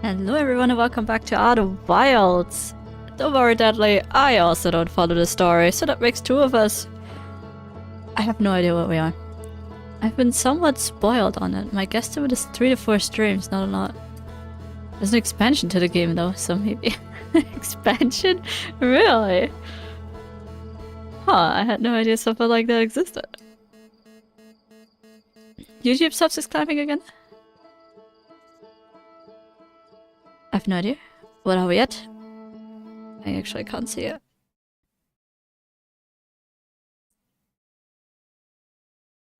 Hello everyone and welcome back to Outer Wilds. Don't worry Deadly, I also don't follow the story, so that makes two of us. I have no idea what we are. I've been somewhat spoiled on it. My guesstimate is 3 to 4 streams, not a lot. There's an expansion to the game though, so maybe... Expansion? Really? Huh, I had no idea something like that existed. YouTube subs is climbing again? I have no idea. What are we at? I actually can't see it.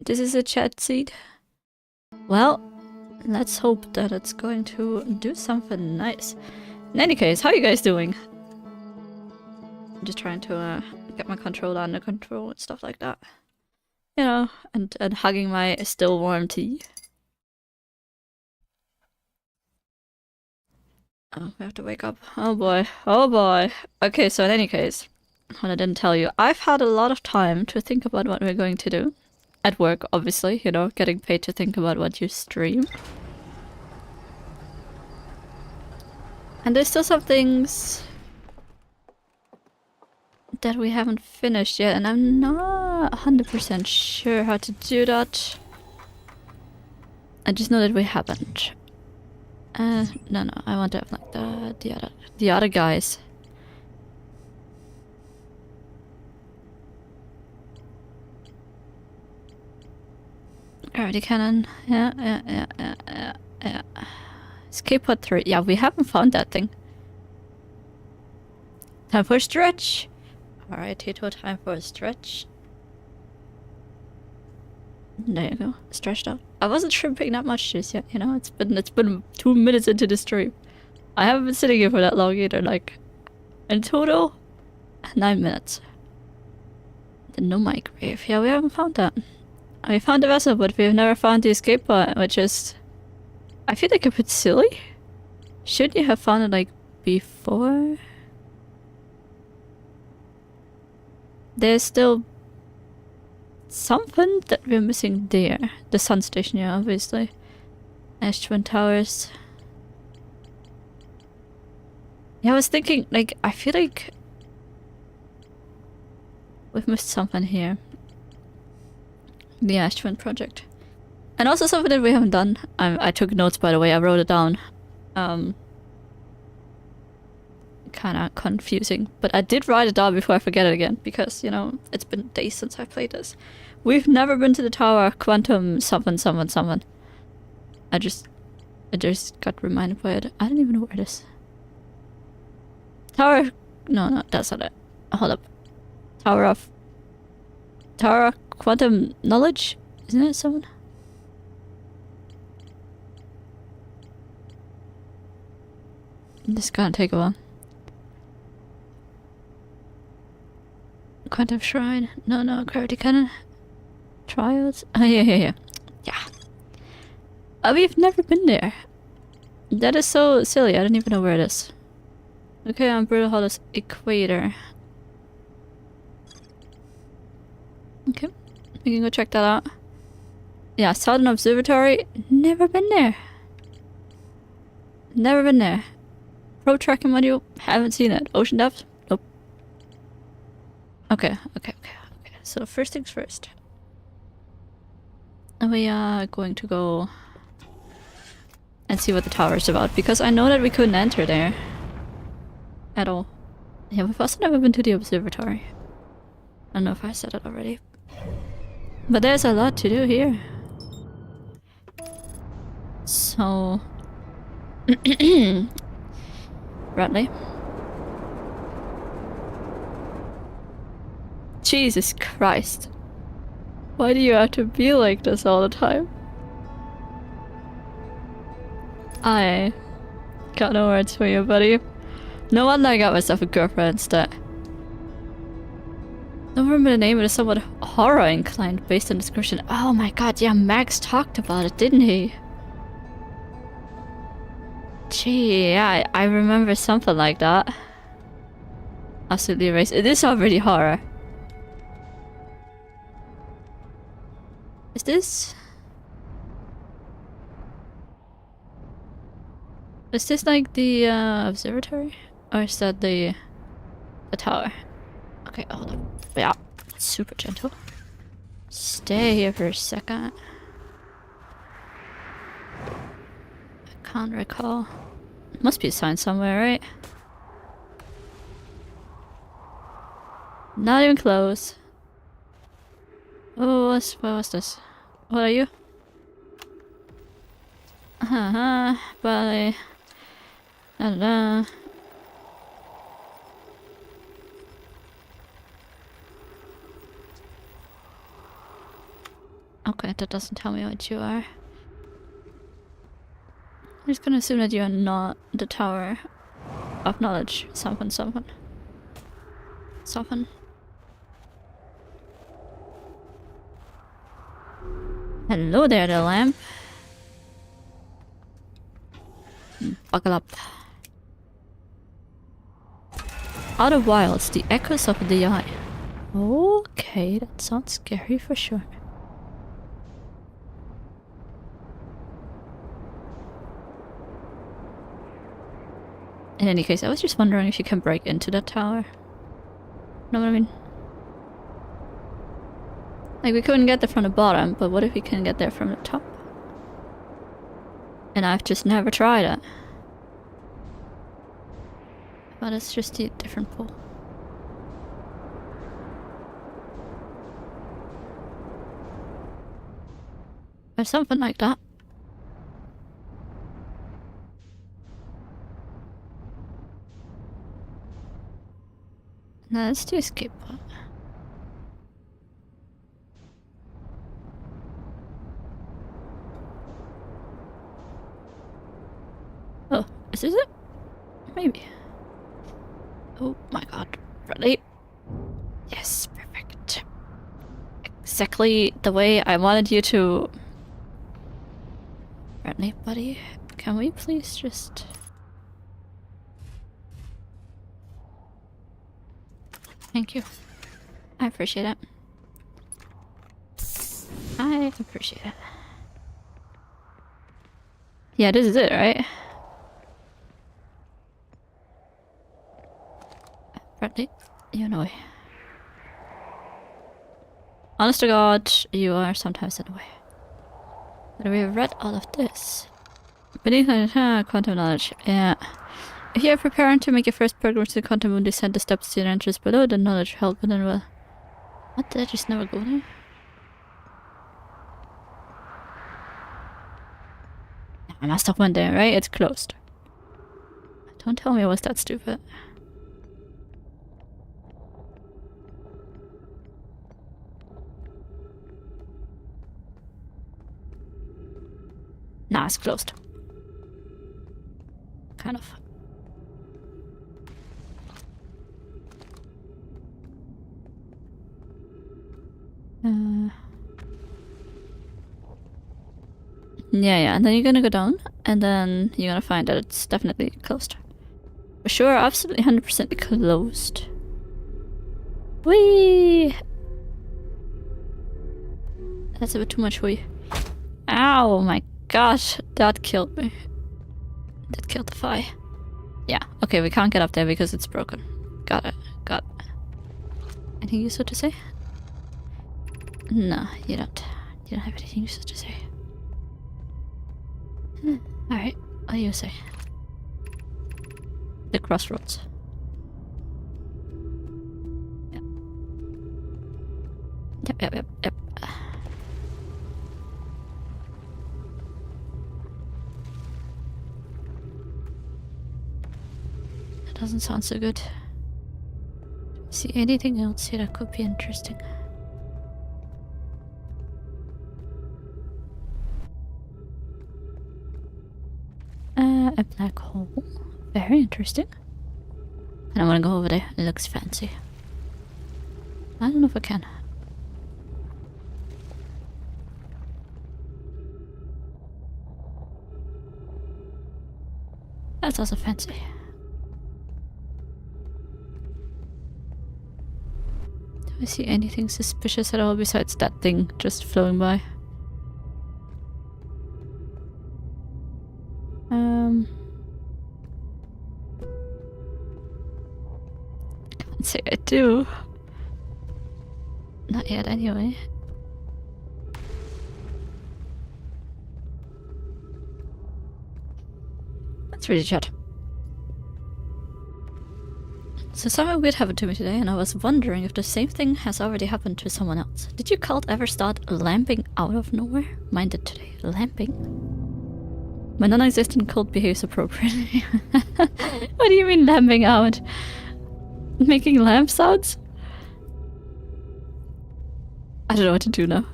This is a chat seed. Well, let's hope that it's going to do something nice. In any case, how are you guys doing? I'm just trying to get my controller under control and stuff like that. You know, and hugging my still warm tea. Oh, we have to wake up. Oh boy. Oh boy. Okay, so in any case, what I didn't tell you, I've had a lot of time to think about what we're going to do. At work, obviously, you know, getting paid to think about what you stream. And there's still some things that we haven't finished yet, and I'm not 100% sure how to do that. I just know that we haven't. No, I want to have like the other guys. Gravity cannon. Yeah. Escape pod 3. Yeah, we haven't found that thing. Time for a stretch. Alright, Tito, time for a stretch. There you go. Stretched out. I wasn't shrimping that much just yet, you know? It's been 2 minutes into the stream. I haven't been sitting here for that long either, like in total 9 minutes. The Nomai grave. Yeah, we haven't found that. We found the vessel, but we've never found the escape pod, which is... I feel like a bit silly. Shouldn't you have found it, like, before? There's still... something that we're missing there. The sun station, yeah, obviously. Ash Twin Towers. Yeah, I was thinking, like, I feel like... we've missed something here. The Ash Twin project. And also something that we haven't done. I took notes, by the way, I wrote it down. Kinda confusing. But I did write it down before I forget it again, because, you know, it's been days since I played this. We've never been to the tower, quantum someone. I just got reminded by it. I don't even know where it is. Tower... No, that's not it. Hold up. Tower of quantum knowledge? Isn't it someone? This is gonna take a while. Quantum shrine? No, gravity cannon. Trials? Oh, yeah. We've never been there. That is so silly, I don't even know where it is. Okay, I'm Brutal Hollow's equator. Okay, we can go check that out. Yeah, Southern Observatory. Never been there. Never been there. Pro tracking module. Haven't seen it. Ocean depth. Nope. Okay. So first things first. We are going to go and see what the tower is about, because I know that we couldn't enter there at all. Yeah, we've also never been to the observatory. I don't know if I said it already. But there's a lot to do here. So... Bradley. Jesus Christ. Why do you have to be like this all the time? I got no words for you, buddy. No wonder I got myself a girlfriend instead. Don't remember the name, it is somewhat horror-inclined based on description. Oh my god, yeah, Max talked about it, didn't he? Gee, yeah, I remember something like that. Absolutely erased. It is already horror. Is this... Is this like the observatory? Or is that the tower? Okay, hold on. Yeah, super gentle. Stay here for a second. I can't recall. Must be a sign somewhere, right? Not even close. Oh, what was this? What are you? Bye. Da da da. Okay, that doesn't tell me what you are. I'm just gonna assume that you are not the Tower of Knowledge. Something. Hello there, the lamp. Buckle up. Outer wilds, the echoes of the eye. Okay, that sounds scary for sure. In any case, I was just wondering if you can break into that tower. Know what I mean? Like, we couldn't get there from the bottom, but what if we can get there from the top? And I've just never tried it. But it's just a different pool. Or something like that. No, let's do escape pod. Oh, is this it? Maybe. Oh my god. Ready? Yes, perfect. Exactly the way I wanted you to. Friendly buddy, can we please just... Thank you. I appreciate it. I appreciate it. Yeah, this is it, right? Friendly? You know. Honest to God, you are sometimes in the way. But we have read all of this. Beneath quantum knowledge, yeah. If you are preparing to make your first pilgrimage to the quantum moon, descend the steps to the entrance below, the knowledge held within will... What, did I just never go there? I must have went there, right? It's closed. Don't tell me I was that stupid. Nah, it's closed. Kind of. Yeah, and then you're gonna go down, and then you're gonna find that it's definitely closed. For sure, absolutely 100% closed. Whee! That's a bit too much for you. Ow, my gosh, that killed me. That killed the fly. Yeah, okay, we can't get up there because it's broken. Got it. Anything useful to say? No, you don't. You don't have anything useful to say. Alright, what do you say? The crossroads. Yep. That doesn't sound so good. See anything else here that could be interesting? A black hole. Very interesting. And I want to go over there. It looks fancy. I don't know if I can. That's also fancy. Do I see anything suspicious at all besides that thing just flowing by? say I do. Not yet, anyway. Let's read the chat. So something weird happened to me today, and I was wondering if the same thing has already happened to someone else. Did your cult ever start lamping out of nowhere? Mine did today. Lamping? My non-existent cult behaves appropriately. What do you mean lamping out? Making lamp sounds? I don't know what to do now.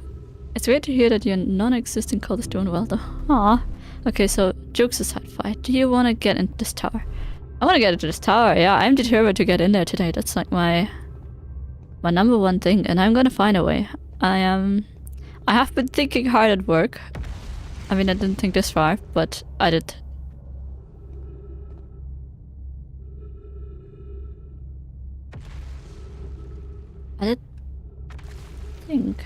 It's weird to hear that your non-existent cult is doing well though. Aww. Okay, so jokes aside, fight. Do you want to get into this tower? I want to get into this tower, yeah. I'm determined to get in there today. That's like my number one thing, and I'm gonna find a way. I have been thinking hard at work. I mean, I didn't think this far, but I did. I did think.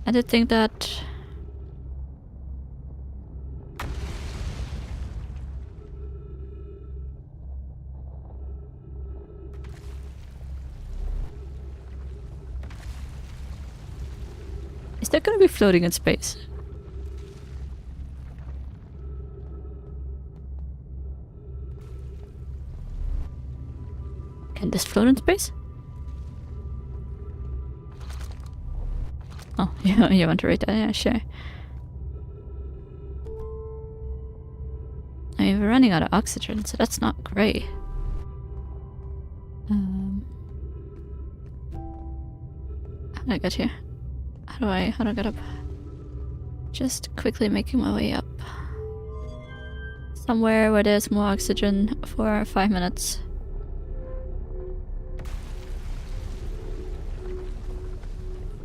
I did think that. Is that gonna be floating in space? Can this float in space? Oh, yeah, you want to rate that? Yeah, sure. I mean, we're running out of oxygen, so that's not great. How do I get here? How do I get up? Just quickly making my way up. Somewhere where there's more oxygen for 5 minutes.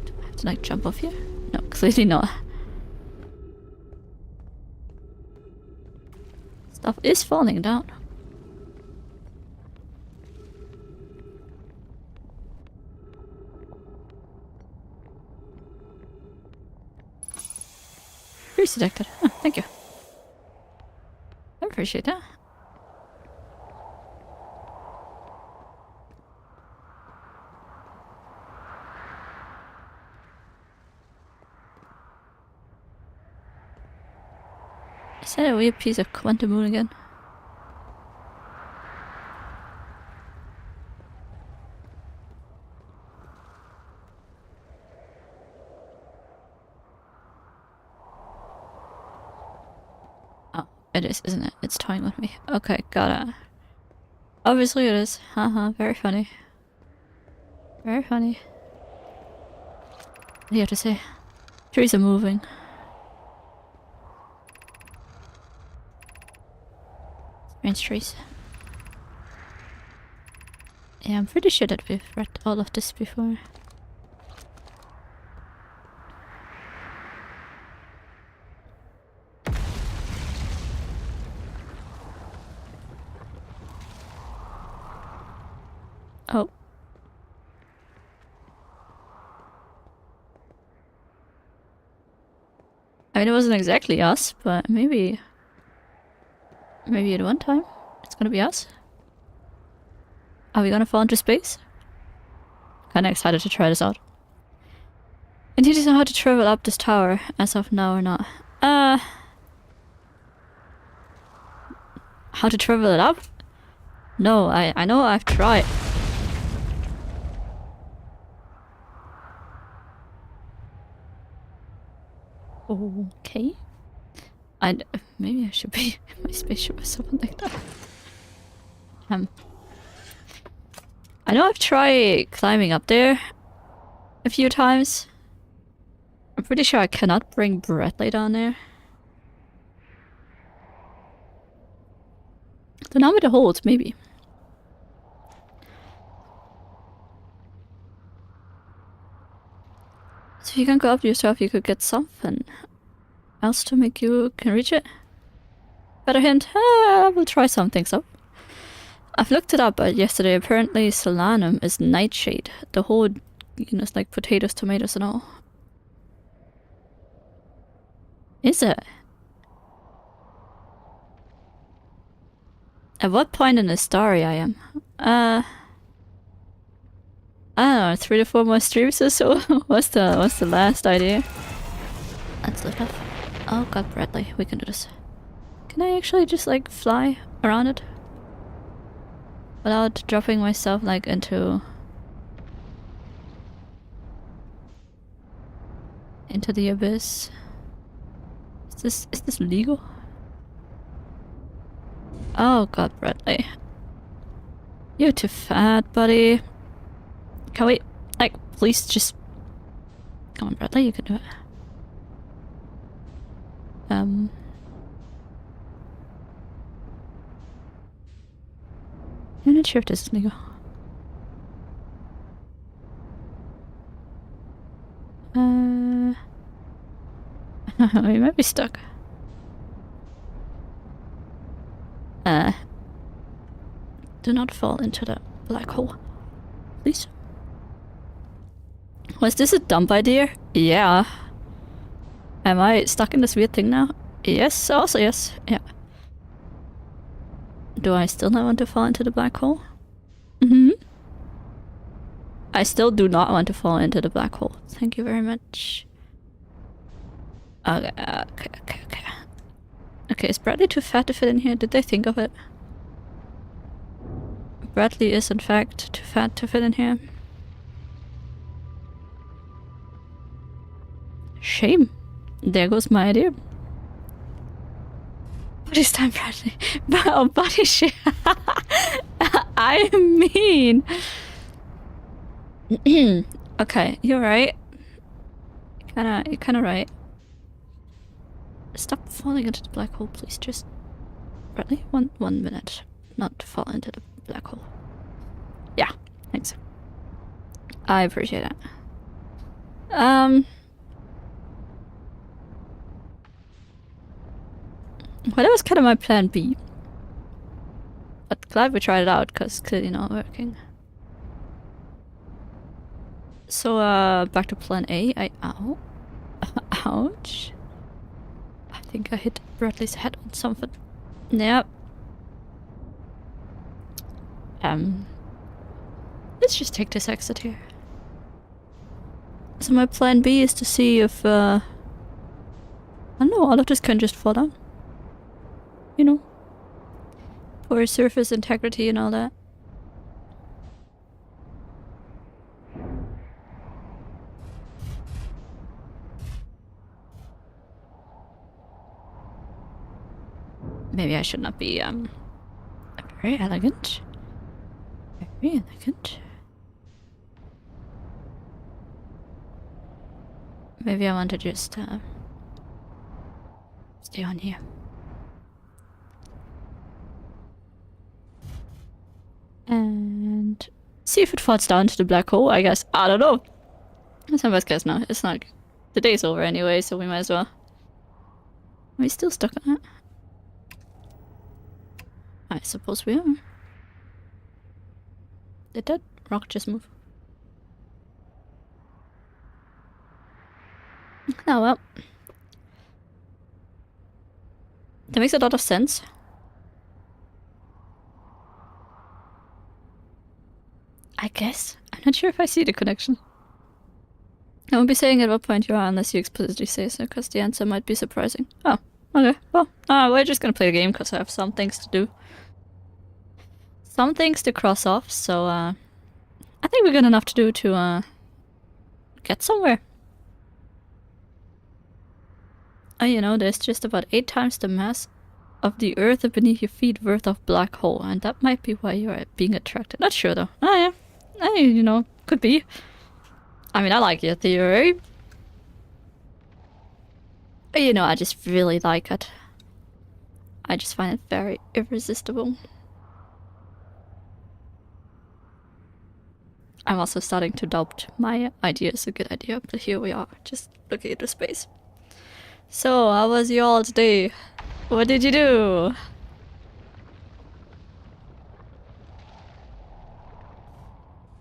Do I have to like jump off here? No, clearly not. Stuff is falling down. Freeze detected. Oh, thank you. I appreciate that. Is that a weird piece of quantum moon again? It is, isn't it? It's toying with me. Okay, got it. Obviously it is. Haha, very funny. Very funny. What do you have to say? Trees are moving. Strange trees. Yeah, I'm pretty sure that we've read all of this before. Oh. I mean, it wasn't exactly us, but maybe at one time it's gonna be us. Are we gonna fall into space? Kinda excited to try this out. I need to know how to travel up this tower as of now or not. How to travel it up? No, I know I've tried. Okay. Maybe I should be in my spaceship or something like that. I know I've tried climbing up there a few times. I'm pretty sure I cannot bring Bradley down there. So now with the hold, maybe. So if you can go up yourself, you could get something else to make you can reach it. Better hint, we'll try some things up. I've looked it up yesterday. Apparently solanum is nightshade. The whole, you know, it's like potatoes, tomatoes and all. Is it? At what point in the story I am? I don't know, 3 to 4 more streams or so. what's the last idea? Let's lift off. Oh god, Bradley, we can do this. Can I actually just like fly around it? Without dropping myself like into the abyss. Is this legal? Oh god, Bradley. You're too fat, buddy. Can we, like, please just... Come on, Bradley, you can do it. I'm not sure if this is legal. We might be stuck. Do not fall into the black hole. Please. Was this a dump idea? Yeah. Am I stuck in this weird thing now? Yes, also yes. Yeah. Do I still not want to fall into the black hole? Mm-hmm. I still do not want to fall into the black hole. Thank you very much. Okay. Okay, is Bradley too fat to fit in here? Did they think of it? Bradley is in fact too fat to fit in here. Shame. There goes my idea. Buddy's time, Bradley. Oh, buddy shit. I mean. Okay, you're right. You're kinda right. Stop falling into the black hole, please. Just Bradley, one minute. Not to fall into the black hole. Yeah, thanks. I appreciate that. Well, that was kind of my plan B. But glad we tried it out, because clearly not working. So, back to plan A. Ow. Ouch. I think I hit Bradley's head on something. Yep. Let's just take this exit here. So my plan B is to see if, I don't know, all of this can just fall down. You know? For surface integrity and all that. Maybe I should not be, very elegant. Very elegant. Maybe I want to just, stay on here. And see if it falls down to the black hole, I guess. I don't know. That's my best guess now. It's not... The day's over anyway, so we might as well. Are we still stuck on it? I suppose we are. Did that rock just move? Oh well. That makes a lot of sense. I guess. I'm not sure if I see the connection. I won't be saying at what point you are unless you explicitly say so, because the answer might be surprising. Oh, okay. Well, we're just gonna play a game because I have some things to do. Some things to cross off, so I think we got enough to do to get somewhere. Oh, you know, there's just about 8 times the mass of the earth beneath your feet worth of black hole, and that might be why you're being attracted. Not sure though. Oh yeah. You know, could be. I mean, I like your theory. You know, I just really like it. I just find it very irresistible. I'm also starting to doubt my idea is a good idea, but here we are, just looking into space. So, how was y'all's day? What did you do?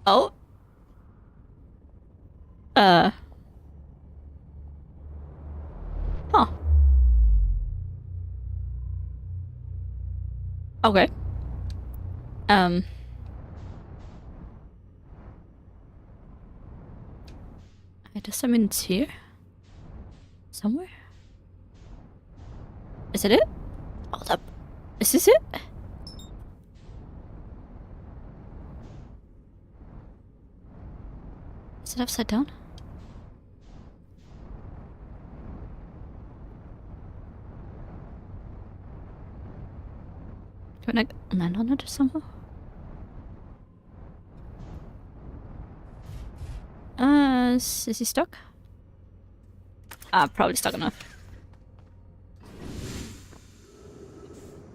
Oh? Huh. Okay. Does that mean it's here? Somewhere? Is it it? Hold up. Is this it? Is it upside down? Can I land on it somehow? Is he stuck? Probably stuck enough.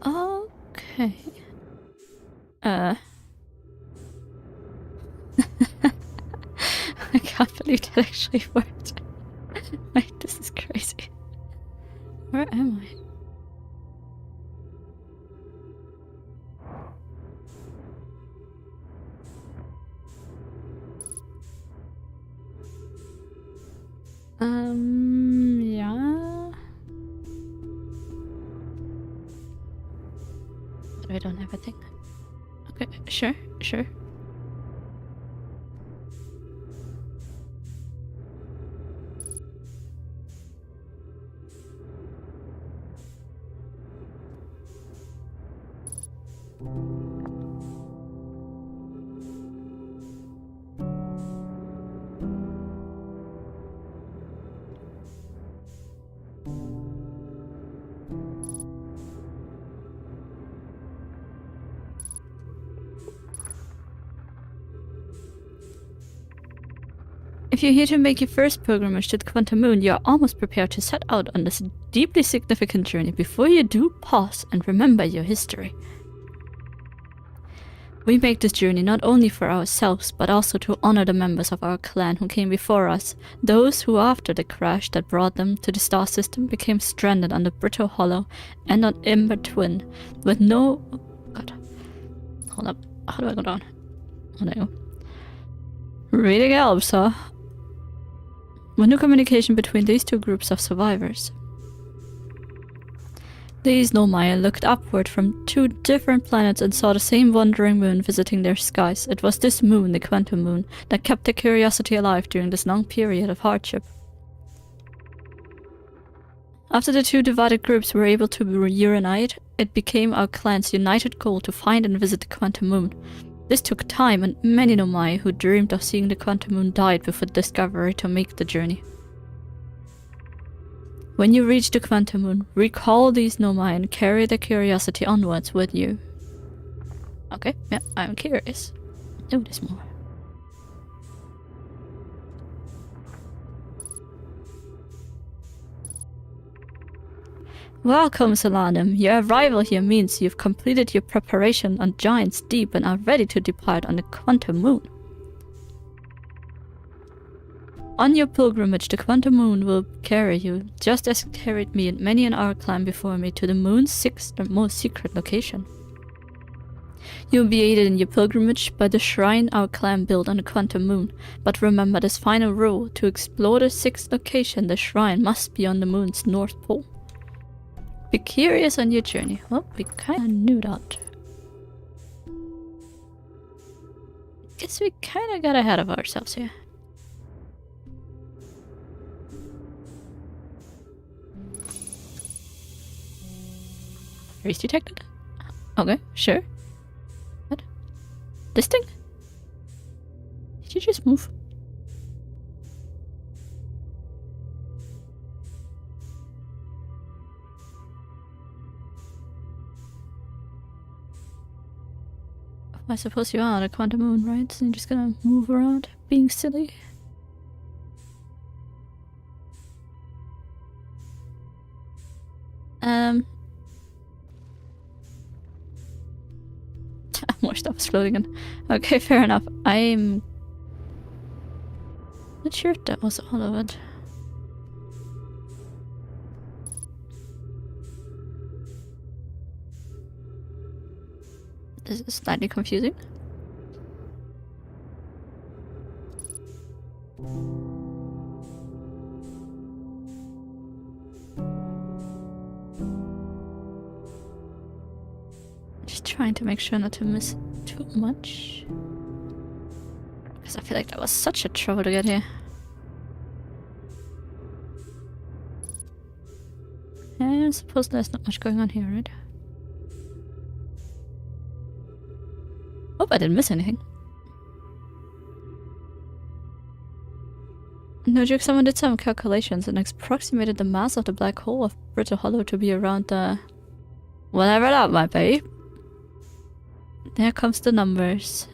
Okay. I can't believe that actually worked. Like, this is crazy. Where am I? Yeah. But I don't have a thing. Okay, sure. If you're here to make your first pilgrimage to the Quantum Moon, you are almost prepared to set out on this deeply significant journey. Before you do, pause and remember your history. We make this journey not only for ourselves, but also to honor the members of our clan who came before us, those who after the crash that brought them to the star system became stranded on the Brittle Hollow and on Ember Twin, with no... Oh God. Hold up. How do I go down? Oh, there you go. Reading helps, huh? With no communication between these two groups of survivors. These Nomai looked upward from two different planets and saw the same wandering moon visiting their skies. It was this moon, the Quantum Moon, that kept their curiosity alive during this long period of hardship. After the two divided groups were able to reunite, it became our clan's united goal to find and visit the Quantum Moon. This took time, and many Nomai who dreamed of seeing the Quantum Moon died before discovery to make the journey. When you reach the Quantum Moon, recall these Nomai and carry their curiosity onwards with you. Okay, yeah, I'm curious. Do this more. Welcome, Solanum. Your arrival here means you've completed your preparation on Giant's Deep and are ready to depart on the Quantum Moon. On your pilgrimage, the Quantum Moon will carry you, just as it carried me and many in our clan before me, to the moon's sixth and most secret location. You will be aided in your pilgrimage by the shrine our clan built on the Quantum Moon, but remember this final rule: to explore the sixth location, the shrine must be on the moon's north pole. Be curious on your journey. Well, we kinda knew that. Guess we kinda got ahead of ourselves here. Race detected? Okay, sure. What? This thing? Did you just move? I suppose you are on a Quantum Moon, right? So you're just gonna move around, being silly. More stuff is floating in. Okay, fair enough. I'm not sure if that was all of it. This is slightly confusing. Just trying to make sure not to miss too much. Because I feel like that was such a trouble to get here. I suppose there's not much going on here, right? Hope I didn't miss anything. No joke, someone did some calculations and approximated the mass of the black hole of Brittle Hollow to be around the... whatever that might be. There comes the numbers.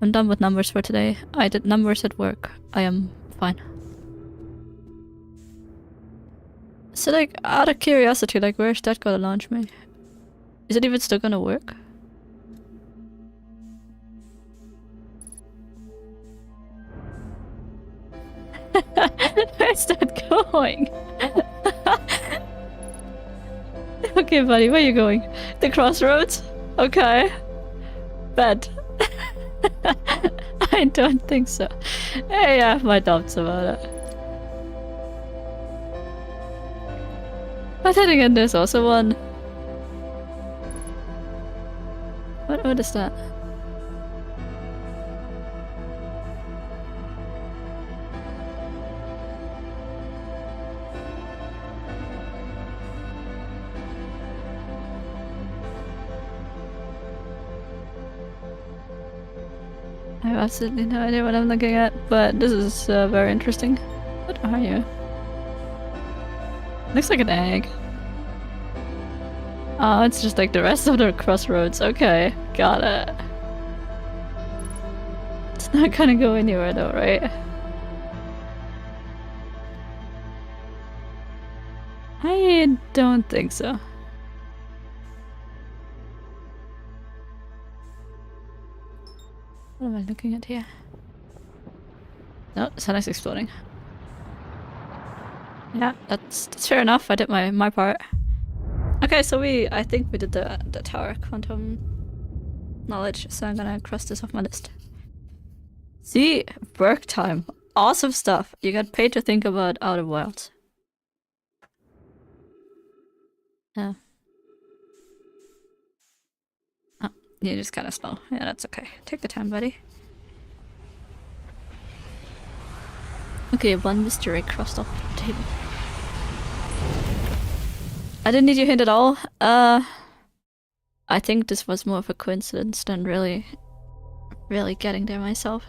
I'm done with numbers for today. I did numbers at work. I am fine. So like, out of curiosity, like where's that gonna launch me? Is it even still gonna work? Where's that going? Okay, buddy, where are you going? The crossroads? Okay. Bad. I don't think so. I have my doubts about it. But then again, there's also one. What is that? I have absolutely no idea what I'm looking at, but this is very interesting. What are you? Looks like an egg. Oh, it's just like the rest of the crossroads. Okay, got it. It's not gonna go anywhere though, right? I don't think so. What am I looking at here? No, the sun is exploding. Yeah, that's fair enough. I did my part. Okay, so I think we did the tower quantum knowledge, so I'm gonna cross this off my list. See, work time. Awesome stuff. You get paid to think about Outer Wilds. Yeah. Oh, you're just kinda slow. Yeah, that's okay. Take the time, buddy. Okay, one mystery crossed off the table. I didn't need your hint at all. I think this was more of a coincidence than really getting there myself.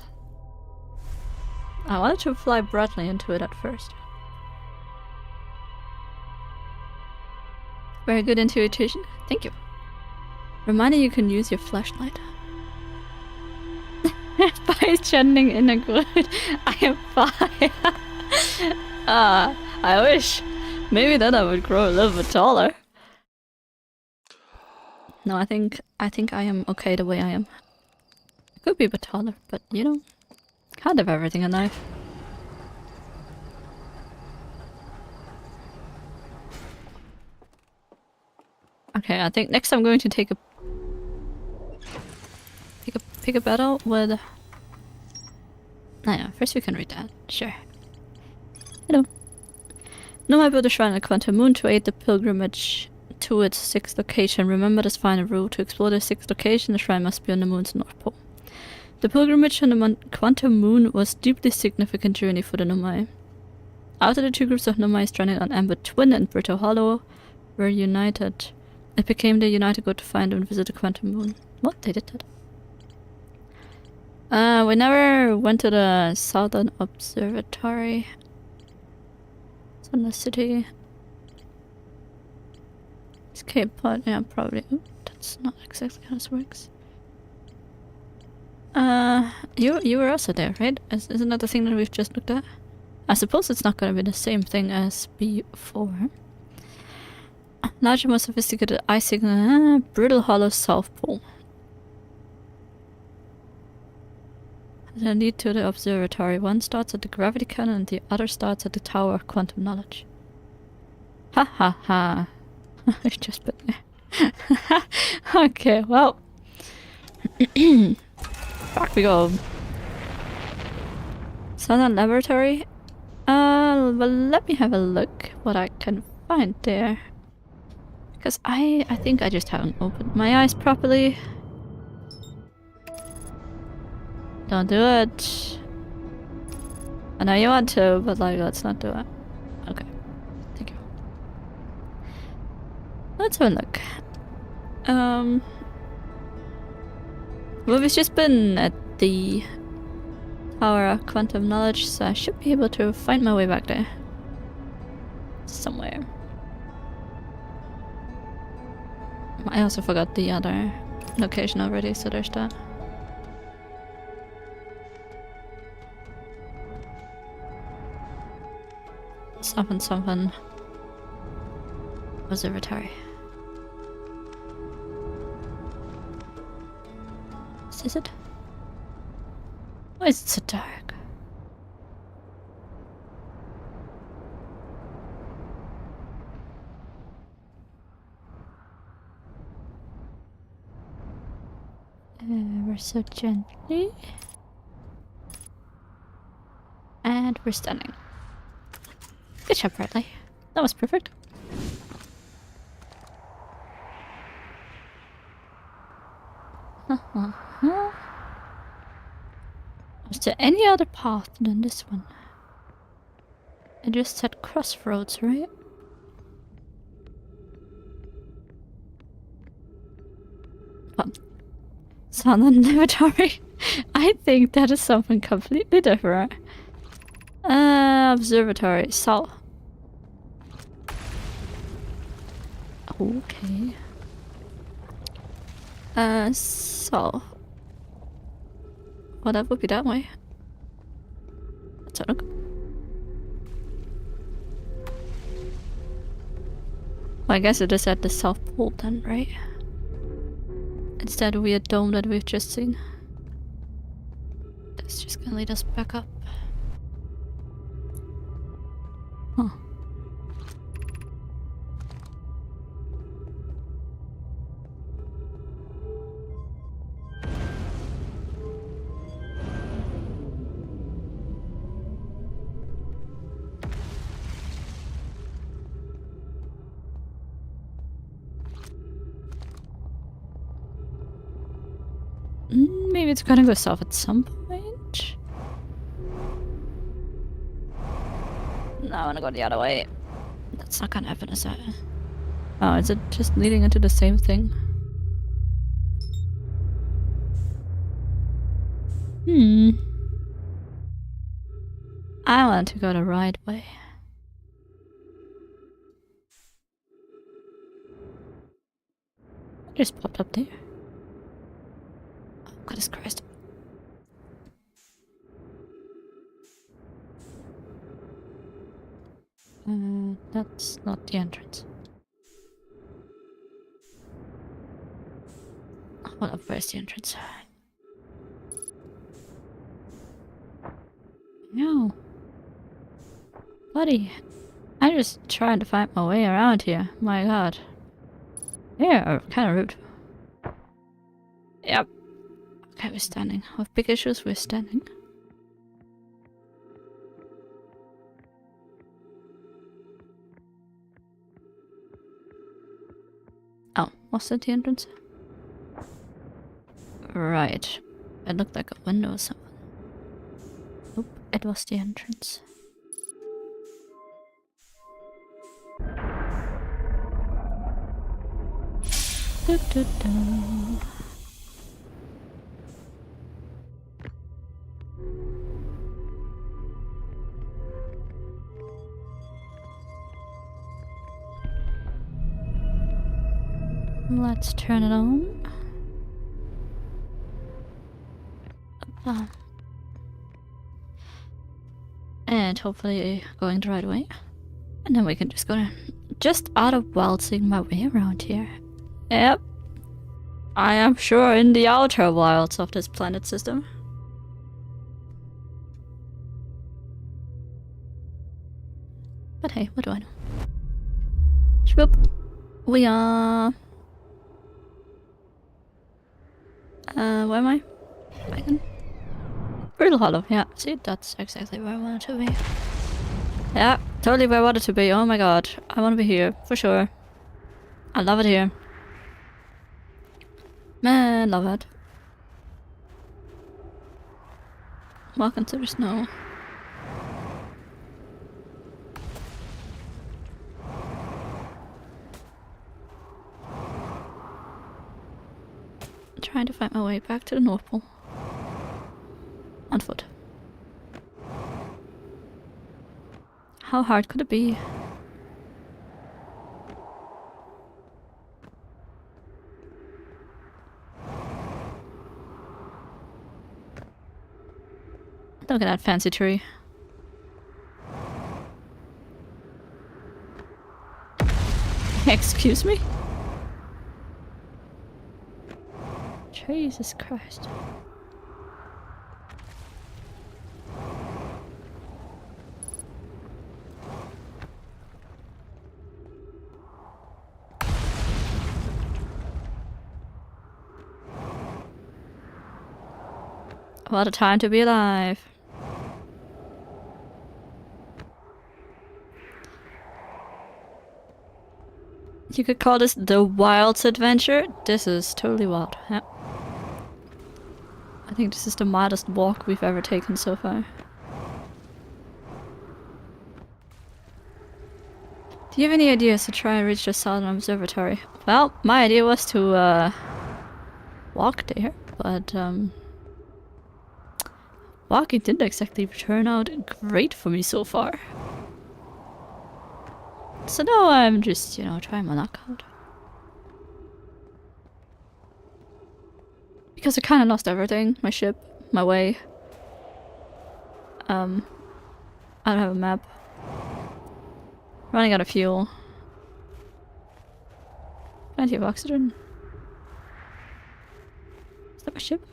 I wanted to fly Bradley into it at first. Very good intuition. Thank you. Reminder you can use your flashlight. By channeling inner good. I am fine. I wish. Maybe then I would grow a little bit taller. No, I think I am okay the way I am. I could be a bit taller, but you know, can't have everything in life. Okay, I think next I'm going to take a battle with... yeah, first we can read that. Sure. Hello. Nomai built a shrine at Quantum Moon to aid the pilgrimage to its 6th location. Remember this final rule. To explore the 6th location, the shrine must be on the moon's north pole. The pilgrimage on the Quantum Moon was a deeply significant journey for the Nomai. After the two groups of Nomai stranded on Amber Twin and Brittle Hollow were united, it became their united goal to find and visit the Quantum Moon. What? They did that? We never went to the Southern Observatory. It's in the city. Escape pod, yeah, probably. Ooh, that's not exactly how this works. You were also there, right? Isn't that the thing that we've just looked at? I suppose it's not gonna be the same thing as before. Larger, more sophisticated eye signal. Brittle Hollow South Pole. The lead to the observatory. One starts at the gravity cannon and the other starts at the Tower of Quantum Knowledge. Ha ha ha. I've just been there. Okay, well. Back we go. Southern Laboratory. Well, let me have a look what I can find there. Because I think I just haven't opened my eyes properly. Don't do it. I know you want to, but like, let's not do it. Okay. Thank you. Let's have a look. Well, we've just been at the Tower of Quantum Knowledge, so I should be able to find my way back there. Somewhere. I also forgot the other location already, so there's that. Something. Observatory. Is it? Why is it so dark? Ever so gently. And we're standing. Good job, Bradley. That was perfect. Was there any other path than this one? It just said crossroads, right? Oh. Sun Lavatory. I think that is something completely different. Observatory. So. Okay. So. Well, that would be that way. Let's have a look. Well, I guess it is at the South Pole then, right? It's that weird dome that we've just seen. That's just gonna lead us back up. Huh. Maybe it's gonna go south at some point. No, I wanna go the other way. That's not gonna happen, is it? Oh, is it just leading into the same thing? I want to go the right way. It just popped up there. Oh, goodness Christ. That's not the entrance. Hold up, where's the entrance? No. Buddy, I'm just trying to find my way around here. My god. Yeah, kinda rude. Yep. Okay, we're standing. With big issues, we're standing. Oh, was that the entrance? Right. It looked like a window or something. Nope, it was the entrance. Du -du -du. Let's turn it on. And hopefully going the right way. And then we can just go just out of waltzing my way around here. Yep. I am sure in the outer wilds of this planet system. But hey, what do I know? Swoop. We are... where am I? Peglin? Brutal Hollow, yeah. See, that's exactly where I wanted to be. Yeah, totally where I wanted to be. Oh my god. I want to be here, for sure. I love it here. Man, love it. Walk into the snow. Trying to find my way back to the North Pole. On foot. How hard could it be? Look at that fancy tree. Excuse me? Jesus Christ. What a time to be alive. You could call this the Wilds adventure. This is totally wild. Yeah. I think this is the mildest walk we've ever taken so far. Do you have any ideas to try and reach the southern observatory? Well, my idea was to walk there, but walking didn't exactly turn out great for me so far. So now I'm just, you know, trying my luck out. Because I kind of lost everything. My ship, my way. I don't have a map. Running out of fuel. Plenty of oxygen. Is that my ship?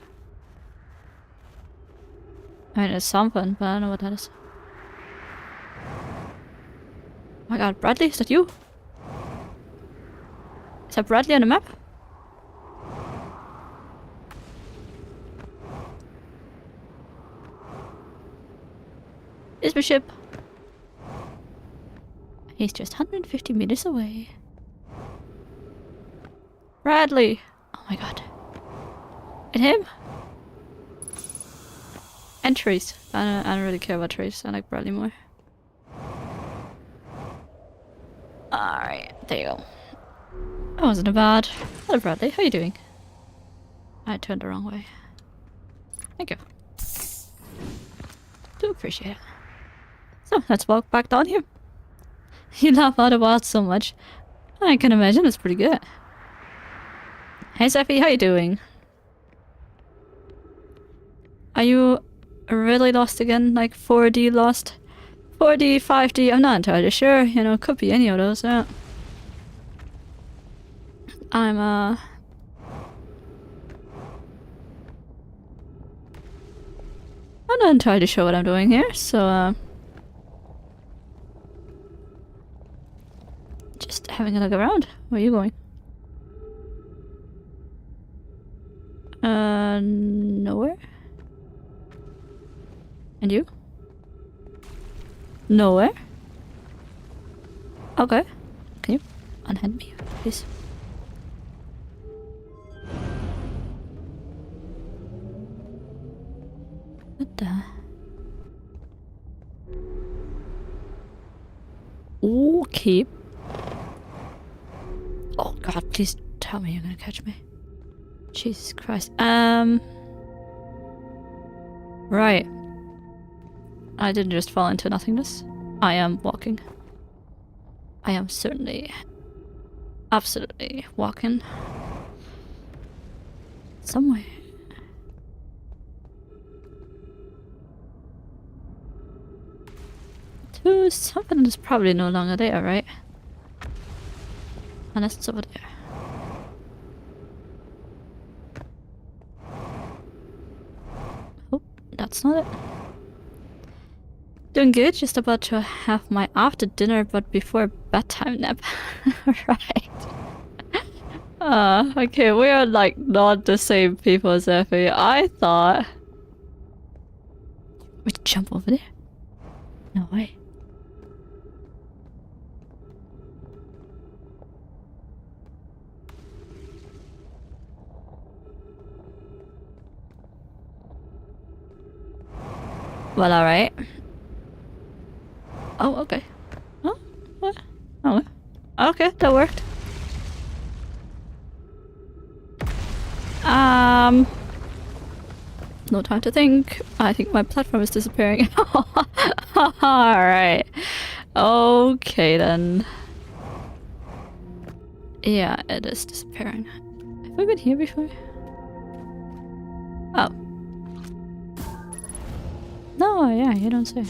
I mean, it's something, but I don't know what that is. Oh my god, Bradley, is that you? Is that Bradley on the map? It's my ship. He's just 150 meters away. Bradley! Oh my god. And him? And Trace. I don't really care about Trace. I like Bradley more. Alright, there you go. That wasn't bad. Hello Bradley, how are you doing? I turned the wrong way. Thank you. Do appreciate it. So, let's walk back down here. You laugh out about so much. I can imagine it's pretty good. Hey Seffi, how you doing? Are you really lost again? Like 4D lost? 4D, 5D, I'm not entirely sure. You know, it could be any of those, yeah. I'm not entirely sure what I'm doing here, so just having a look around. Where are you going? Nowhere? And you? Nowhere? Okay. Can you unhand me, please? What the? Okay. Oh god, please tell me you're gonna catch me. Jesus Christ. Right. I didn't just fall into nothingness. I am walking. I am certainly, absolutely walking. Somewhere. To something that's probably no longer there, right? Unless it's over there. Oh, that's not it. Doing good, just about to have my after dinner but before bedtime nap. Right. Okay, we are like not the same people as Effie. I thought... We jump over there? No way. Well, alright. Oh, okay. Oh, what? Oh, okay, that worked. No time to think. I think my platform is disappearing. Alright. Okay then. Yeah, it is disappearing. Have I been here before? Oh. No, yeah, you don't say.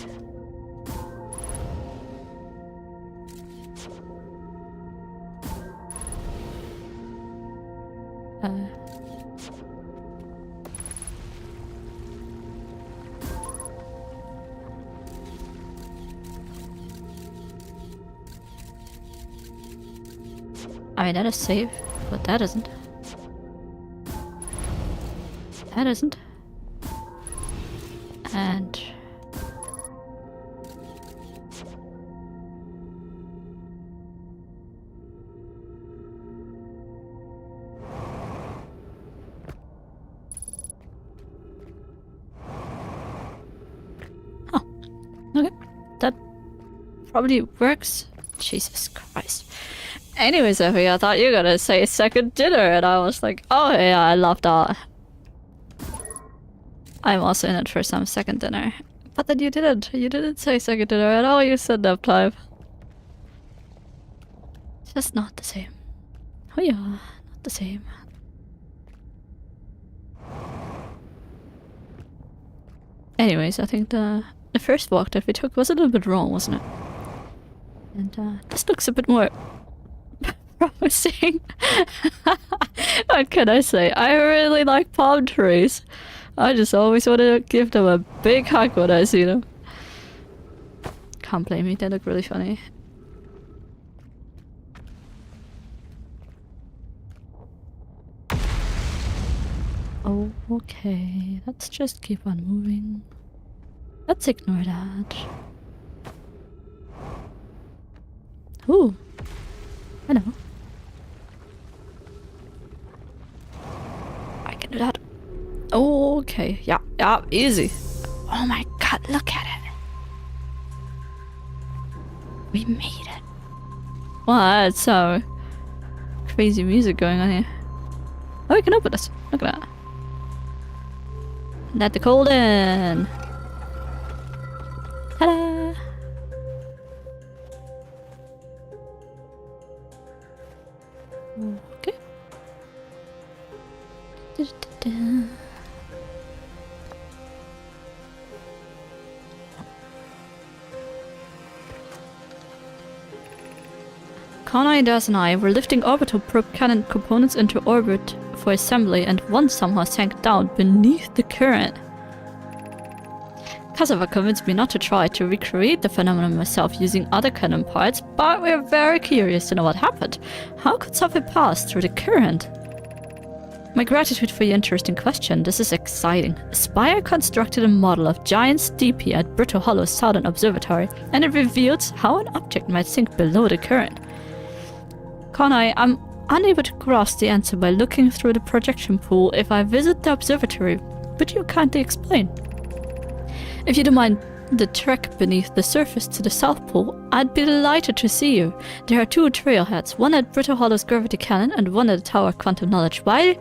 I mean, that is safe, but that isn't. That isn't. And... Huh. Okay. That probably works. Jesus Christ. Anyways, Effie, I thought you were gonna say second dinner, and I was like, oh yeah, I love that. I'm also in it for some second dinner. But then you didn't. You didn't say second dinner at all, you said nap time. Just not the same. Oh yeah, not the same. Anyways, I think the first walk that we took was a little bit wrong, wasn't it? And this looks a bit more promising. What can I say? I really like palm trees. I just always want to give them a big hug when I see them. Can't blame me, they look really funny. Oh, okay. Let's just keep on moving. Let's ignore that. Ooh. Hello. I can do that. Okay. Yeah, yeah, easy. Oh my god, look at it. We made it. Wow, that's so crazy music going on here. Oh, we can open this. Look at that. Let the cold in. Ta-da! Okay. Da-da-da. Conai, Das, and I were lifting orbital probe cannon components into orbit for assembly, and one somehow sank down beneath the current. Cassava convinced me not to try to recreate the phenomenon myself using other cannon parts, but we're very curious to know what happened. How could something pass through the current? My gratitude for your interesting question. This is exciting. Spire constructed a model of giant steepy at Brittle Hollow's Southern Observatory, and it reveals how an object might sink below the current. Conai, I'm unable to grasp the answer by looking through the projection pool. If I visit the observatory, would you kindly explain? If you don't mind the trek beneath the surface to the South Pole, I'd be delighted to see you. There are two trailheads, one at Brittle Hollow's Gravity Cannon and one at the Tower of Quantum Knowledge. Why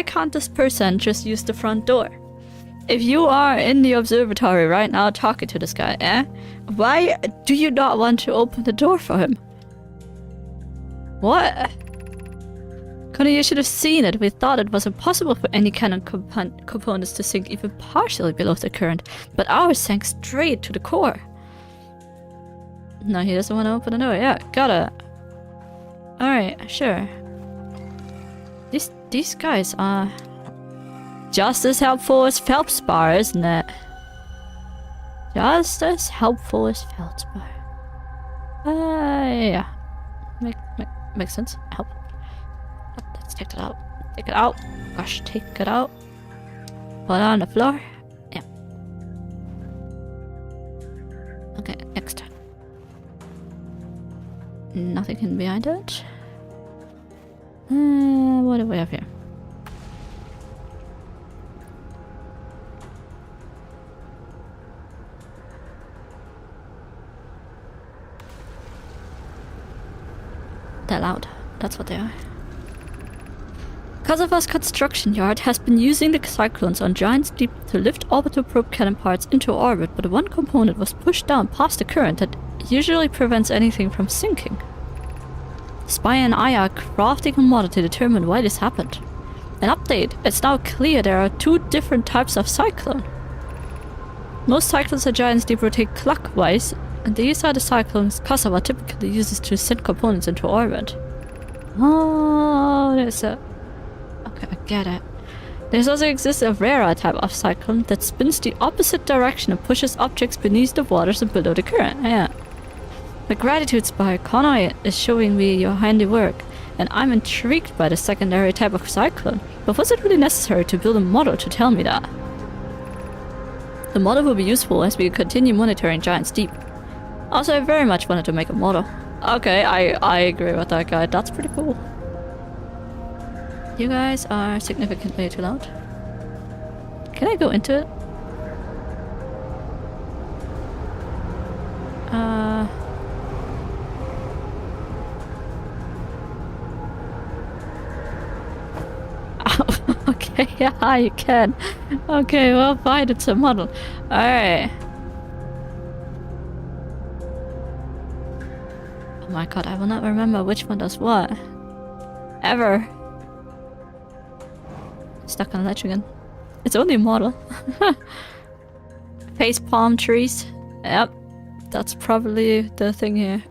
can't this person just use the front door? If you are in the observatory right now talking to this guy, why do you not want to open the door for him? What? Connie, you should have seen it. We thought it was impossible for any cannon components to sink even partially below the current, but ours sank straight to the core. No, he doesn't want to open the door. Yeah, got it. Alright, sure. These guys are just as helpful as Feldspar, isn't it? Just as helpful as Feldspar. Yeah. Makes sense. Help. Let's take it out. Take it out. Gosh, take it out. Put it on the floor. Yeah. Okay, next. Nothing in behind it. What do we have here? They're loud. That's what they are. Kosovo's construction yard has been using the cyclones on Giant's Deep to lift orbital probe cannon parts into orbit, but one component was pushed down past the current that usually prevents anything from sinking. Spy and I are crafting a model to determine why this happened. An update. It's now clear there are 2 different types of cyclone. Most cyclones at Giant's Deep rotate clockwise, and these are the cyclones Kosovo typically uses to send components into orbit. Oh, there's a... Okay, I get it. There's also exists a rarer type of cyclone that spins the opposite direction and pushes objects beneath the waters and below the current. Yeah. The gratitude spy Connor is showing me your handiwork, and I'm intrigued by the secondary type of cyclone. But was it really necessary to build a model to tell me that? The model will be useful as we continue monitoring Giant's Deep. Also, I very much wanted to make a model. Okay, I agree with that guy. That's pretty cool. You guys are significantly too loud. Can I go into it? Okay, yeah, you can. Okay, well, fine, it's a model. Alright. Oh my god, I will not remember which one does what. Ever. Stuck on a ledge again. It's only a model. Face palm trees. Yep. That's probably the thing here.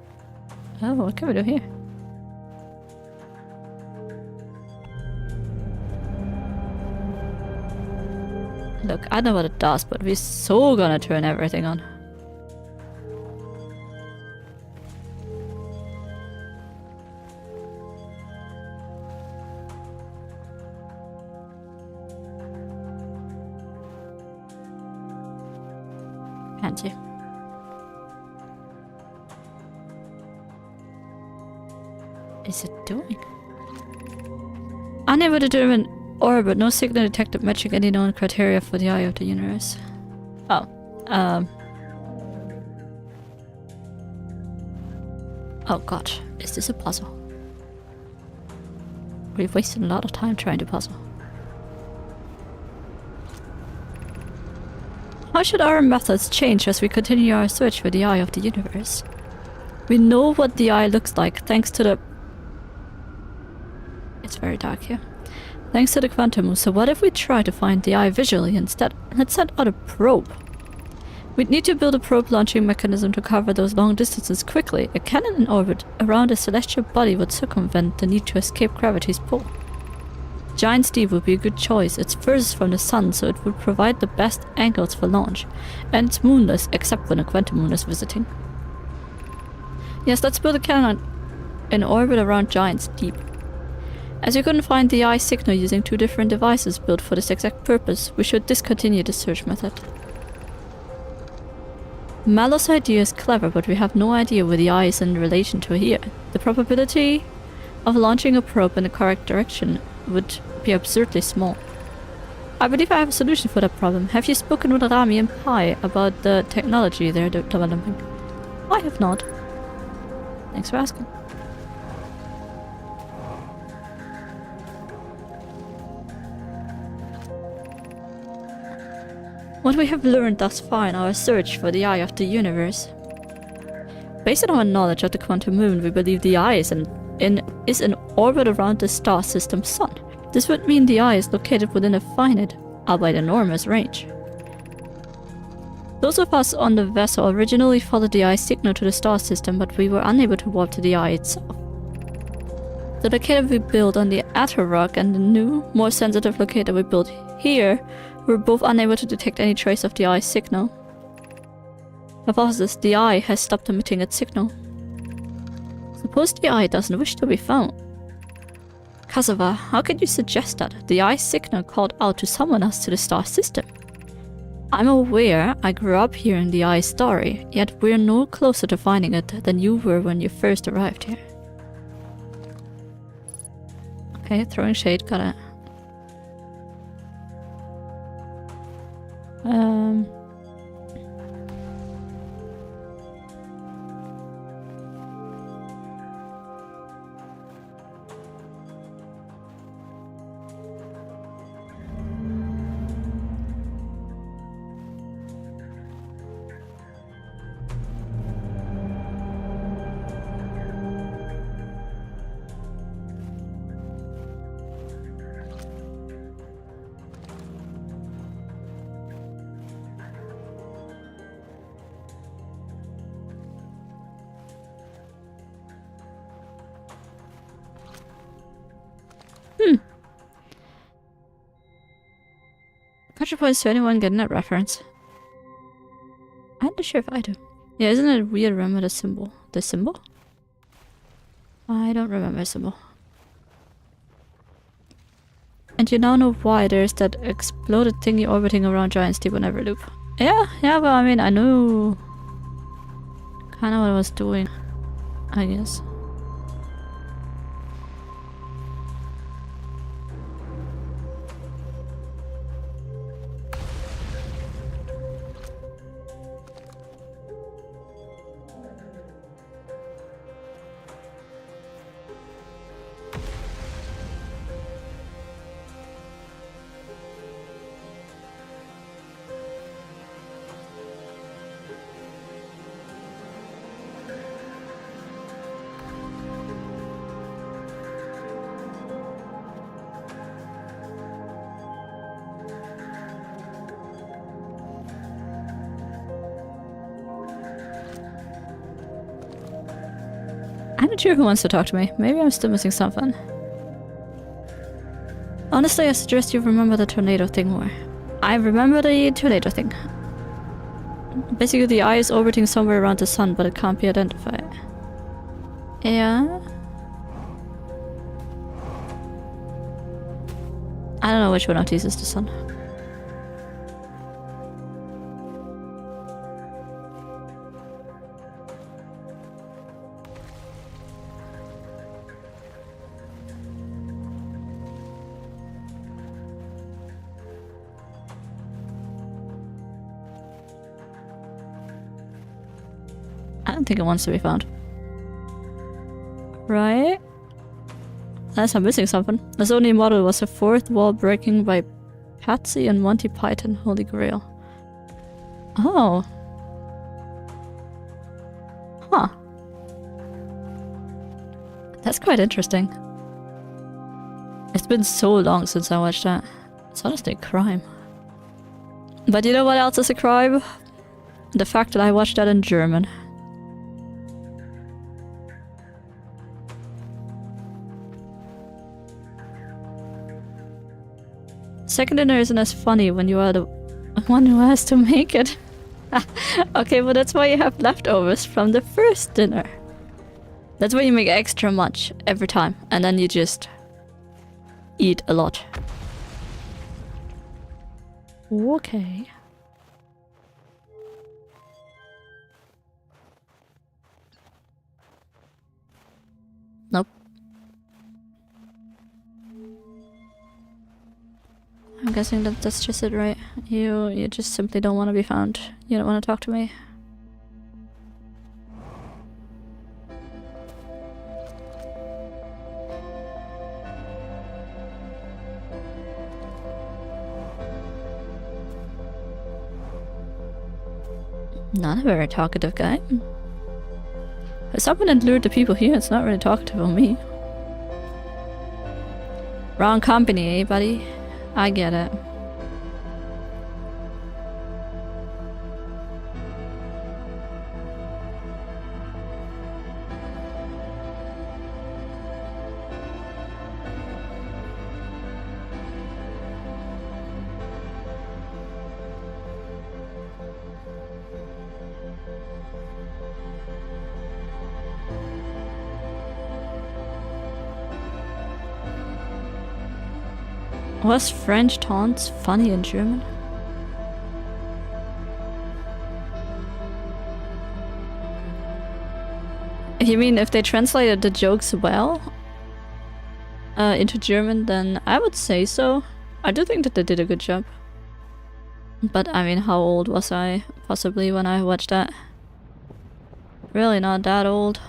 Oh, what can we do here? Look, I know what it does, but we're so gonna turn everything on. Can't you? Is it doing? Unable to determine orbit, no signal detected matching any known criteria for the eye of the universe. Oh, oh god, is this a puzzle? We've wasted a lot of time trying to puzzle. How should our methods change as we continue our search for the eye of the universe? We know what the eye looks like thanks to the... It's very dark here. Thanks to the quantum move, so what if we try to find the eye visually instead? Let's send out a probe. We'd need to build a probe launching mechanism to cover those long distances quickly. A cannon in orbit around a celestial body would circumvent the need to escape gravity's pull. Giant's Deep would be a good choice. It's furthest from the sun, so it would provide the best angles for launch. And it's moonless, except when a quantum moon is visiting. Yes, let's build a cannon in orbit around Giant's Deep. As we couldn't find the eye signal using 2 different devices built for this exact purpose, we should discontinue the search method. Mallow's idea is clever, but we have no idea where the eye is in relation to here. The probability of launching a probe in the correct direction would be absurdly small. I believe I have a solution for that problem. Have you spoken with Rami and Pai about the technology they're developing? I have not. Thanks for asking. What we have learned thus far in our search for the eye of the universe. Based on our knowledge of the quantum moon, we believe the eye is in orbit around the star system's sun. This would mean the eye is located within a finite, albeit enormous, range. Those of us on the vessel originally followed the eye signal to the star system, but we were unable to warp to the eye itself. The locator we built on the Atter Rock and the new, more sensitive locator we built here were both unable to detect any trace of the eye signal. Hypothesis: the eye has stopped emitting its signal. Suppose the eye doesn't wish to be found. Kosovo, how could you suggest that? The eye signal called out to someone else to the star system. I'm aware I grew up hearing the eye story, yet we're no closer to finding it than you were when you first arrived here. Okay, throwing shade, got it. 100 points to anyone getting that reference. I'm not sure if I do. Yeah, isn't it weird to remember the symbol? The symbol? I don't remember the symbol. And you now know why there's that exploded thingy orbiting around Giant's Deep on every loop. Yeah, well, I mean, I knew kind of what I was doing, I guess. I'm not sure who wants to talk to me. Maybe I'm still missing something. Honestly, I suggest you remember the tornado thing more. I remember the tornado thing. Basically, the eye is orbiting somewhere around the sun, but it can't be identified. Yeah? I don't know which one of these is the sun. I don't think it wants to be found. Right? Unless I'm missing something. This only model was a fourth wall breaking by Patsy and Monty Python Holy Grail. Oh. Huh. That's quite interesting. It's been so long since I watched that. It's honestly a crime. But you know what else is a crime? The fact that I watched that in German. Second dinner isn't as funny when you are the one who has to make it. Okay, but that's why you have leftovers from the first dinner. That's why you make extra much every time, and then you just eat a lot. Okay. Nope. I'm guessing that that's just it, right? You just simply don't want to be found. You don't want to talk to me. Not a very talkative guy. Someone had lured the people here. It's not really talkative on me. Wrong company, eh, buddy? I get it. Was French taunts funny in German? You mean if they translated the jokes well into German, then I would say so. I do think that they did a good job. But I mean, how old was I possibly when I watched that? Really not that old.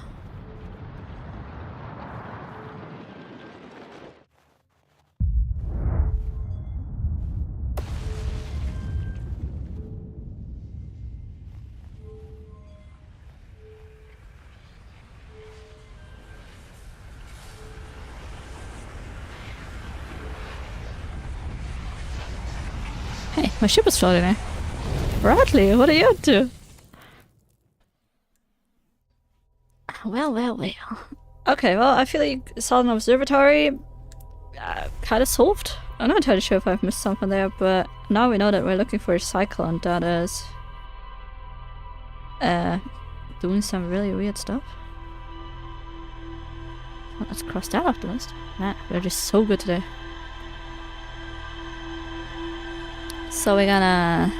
Hey, my ship is floating there. Bradley, what are you up to? Well. Okay, well, I feel like Southern Observatory. kind of solved. I'm not entirely sure if I've missed something there, but now we know that we're looking for a cyclone that is doing some really weird stuff. Well, let's cross that off the list. Man, we're just so good today. So we're gonna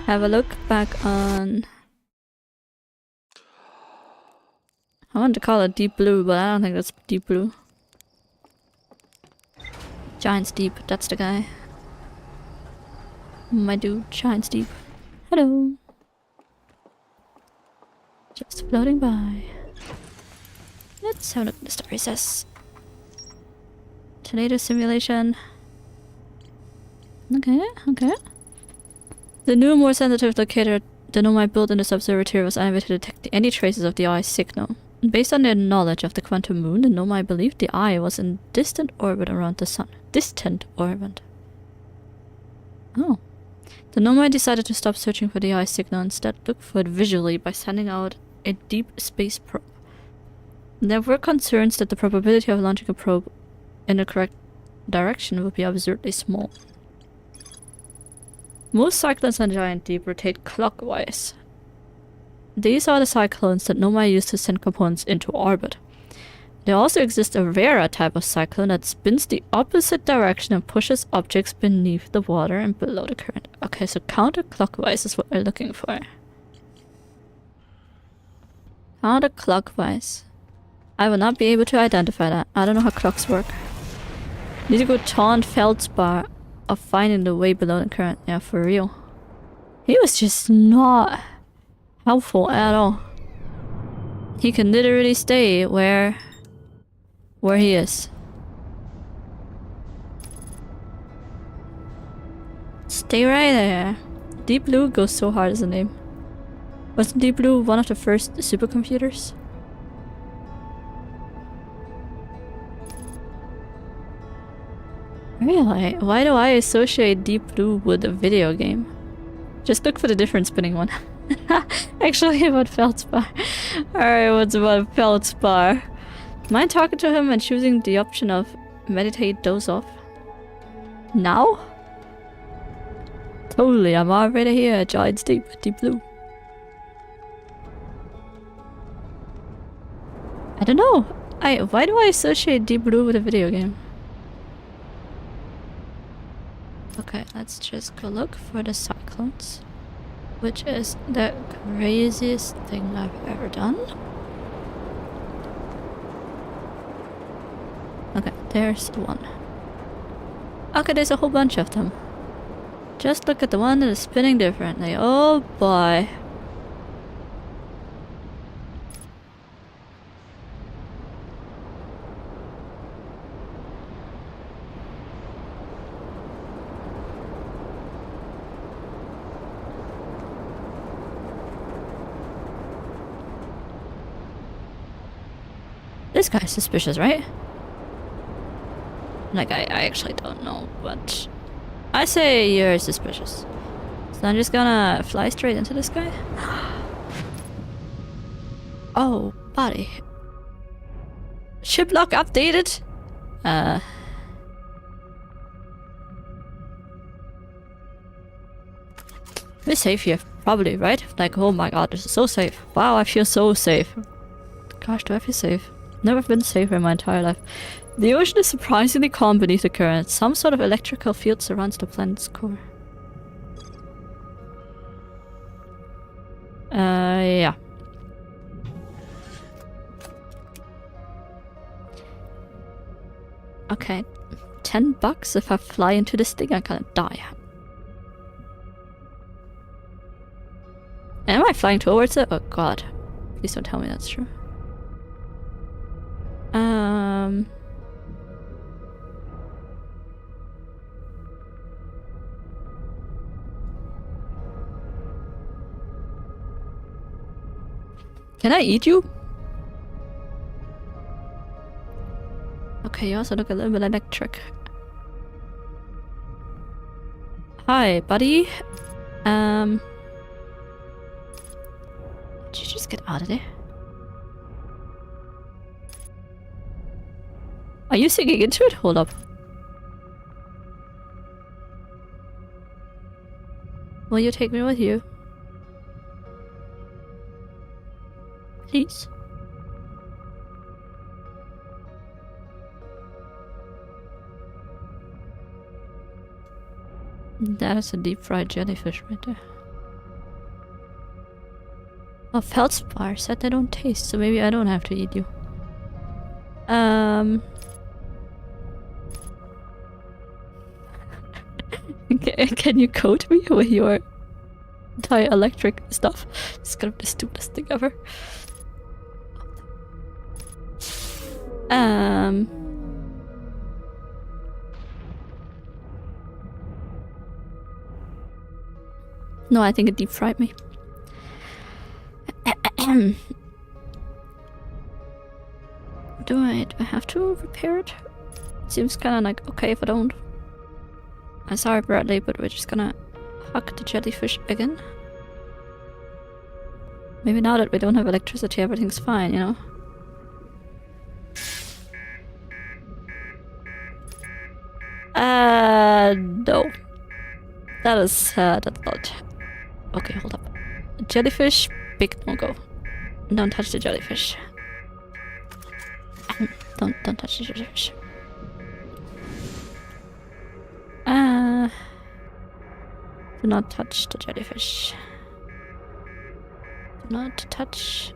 have a look back on... I wanted to call it Deep Blue, but I don't think that's Deep Blue. Giant's Deep, that's the guy. My dude, Giant's Deep. Hello. Just floating by. Let's have a look at the story says. Tornado simulation. Okay, okay. The new, more sensitive locator the Nomai built in this observatory was unable to detect any traces of the eye's signal. Based on their knowledge of the quantum moon, the Nomai believed the eye was in distant orbit around the sun. Distant orbit. Oh. The Nomai decided to stop searching for the eye signal and instead look for it visually by sending out a deep space probe. There were concerns that the probability of launching a probe in the correct direction would be absurdly small. Most cyclones on Giant Deep rotate clockwise. These are the cyclones that Nomai used to send components into orbit. There also exists a rarer type of cyclone that spins the opposite direction and pushes objects beneath the water and below the current. Okay, so counterclockwise is what we're looking for. Counterclockwise. I will not be able to identify that. I don't know how clocks work. Need to go taunt Feldspar of finding the way below the current. Yeah, for real. He was just not helpful at all. He can literally stay where he is. Stay right there. Deep Blue goes so hard as a name. Wasn't Deep Blue one of the first supercomputers? Really? Why do I associate Deep Blue with a video game? Just look for the different spinning one. Actually, about Feldspar. Alright, what's about Feldspar? Mind talking to him and choosing the option of meditate, doze off? Now? Totally, I'm already here at Giant's Deep, Deep Blue. I don't know. Why do I associate Deep Blue with a video game? Okay, let's just go look for the cyclones. Which is the craziest thing I've ever done. Okay, there's one. Okay, there's a whole bunch of them. Just look at the one that is spinning differently. Oh boy. This guy's suspicious, right? Like, I actually don't know, but I say you're suspicious. So I'm just gonna fly straight into this guy. Oh, buddy. Ship lock updated? We're safe here, probably, right? Like, oh my god, this is so safe. Wow, I feel so safe. Gosh, do I feel safe? Never been safer in my entire life. The ocean is surprisingly calm beneath the current. Some sort of electrical field surrounds the planet's core. Yeah. Okay. $10 if I fly into this thing, I'm gonna die. Am I flying towards it? Oh god. Please don't tell me that's true. Can I eat you? Okay, you also look a little bit electric. Hi, buddy. Did you just get out of there? Are you sinking into it? Hold up. Will you take me with you? Please? That is a deep fried jellyfish right there. Oh, Feldspar said they don't taste, so maybe I don't have to eat you. Can you coat me with your dielectric stuff? It's gonna be the stupidest thing ever. No, I think it deep fried me. Do I have to repair it? It seems kinda like okay if I don't. I'm sorry, Bradley, but we're just gonna hug the jellyfish again. Maybe now that we don't have electricity, everything's fine, you know? No. That is, that's not... Okay, hold up. Jellyfish, big no-go. Don't touch the jellyfish. Don't touch the jellyfish. Do not touch the jellyfish. Do not touch.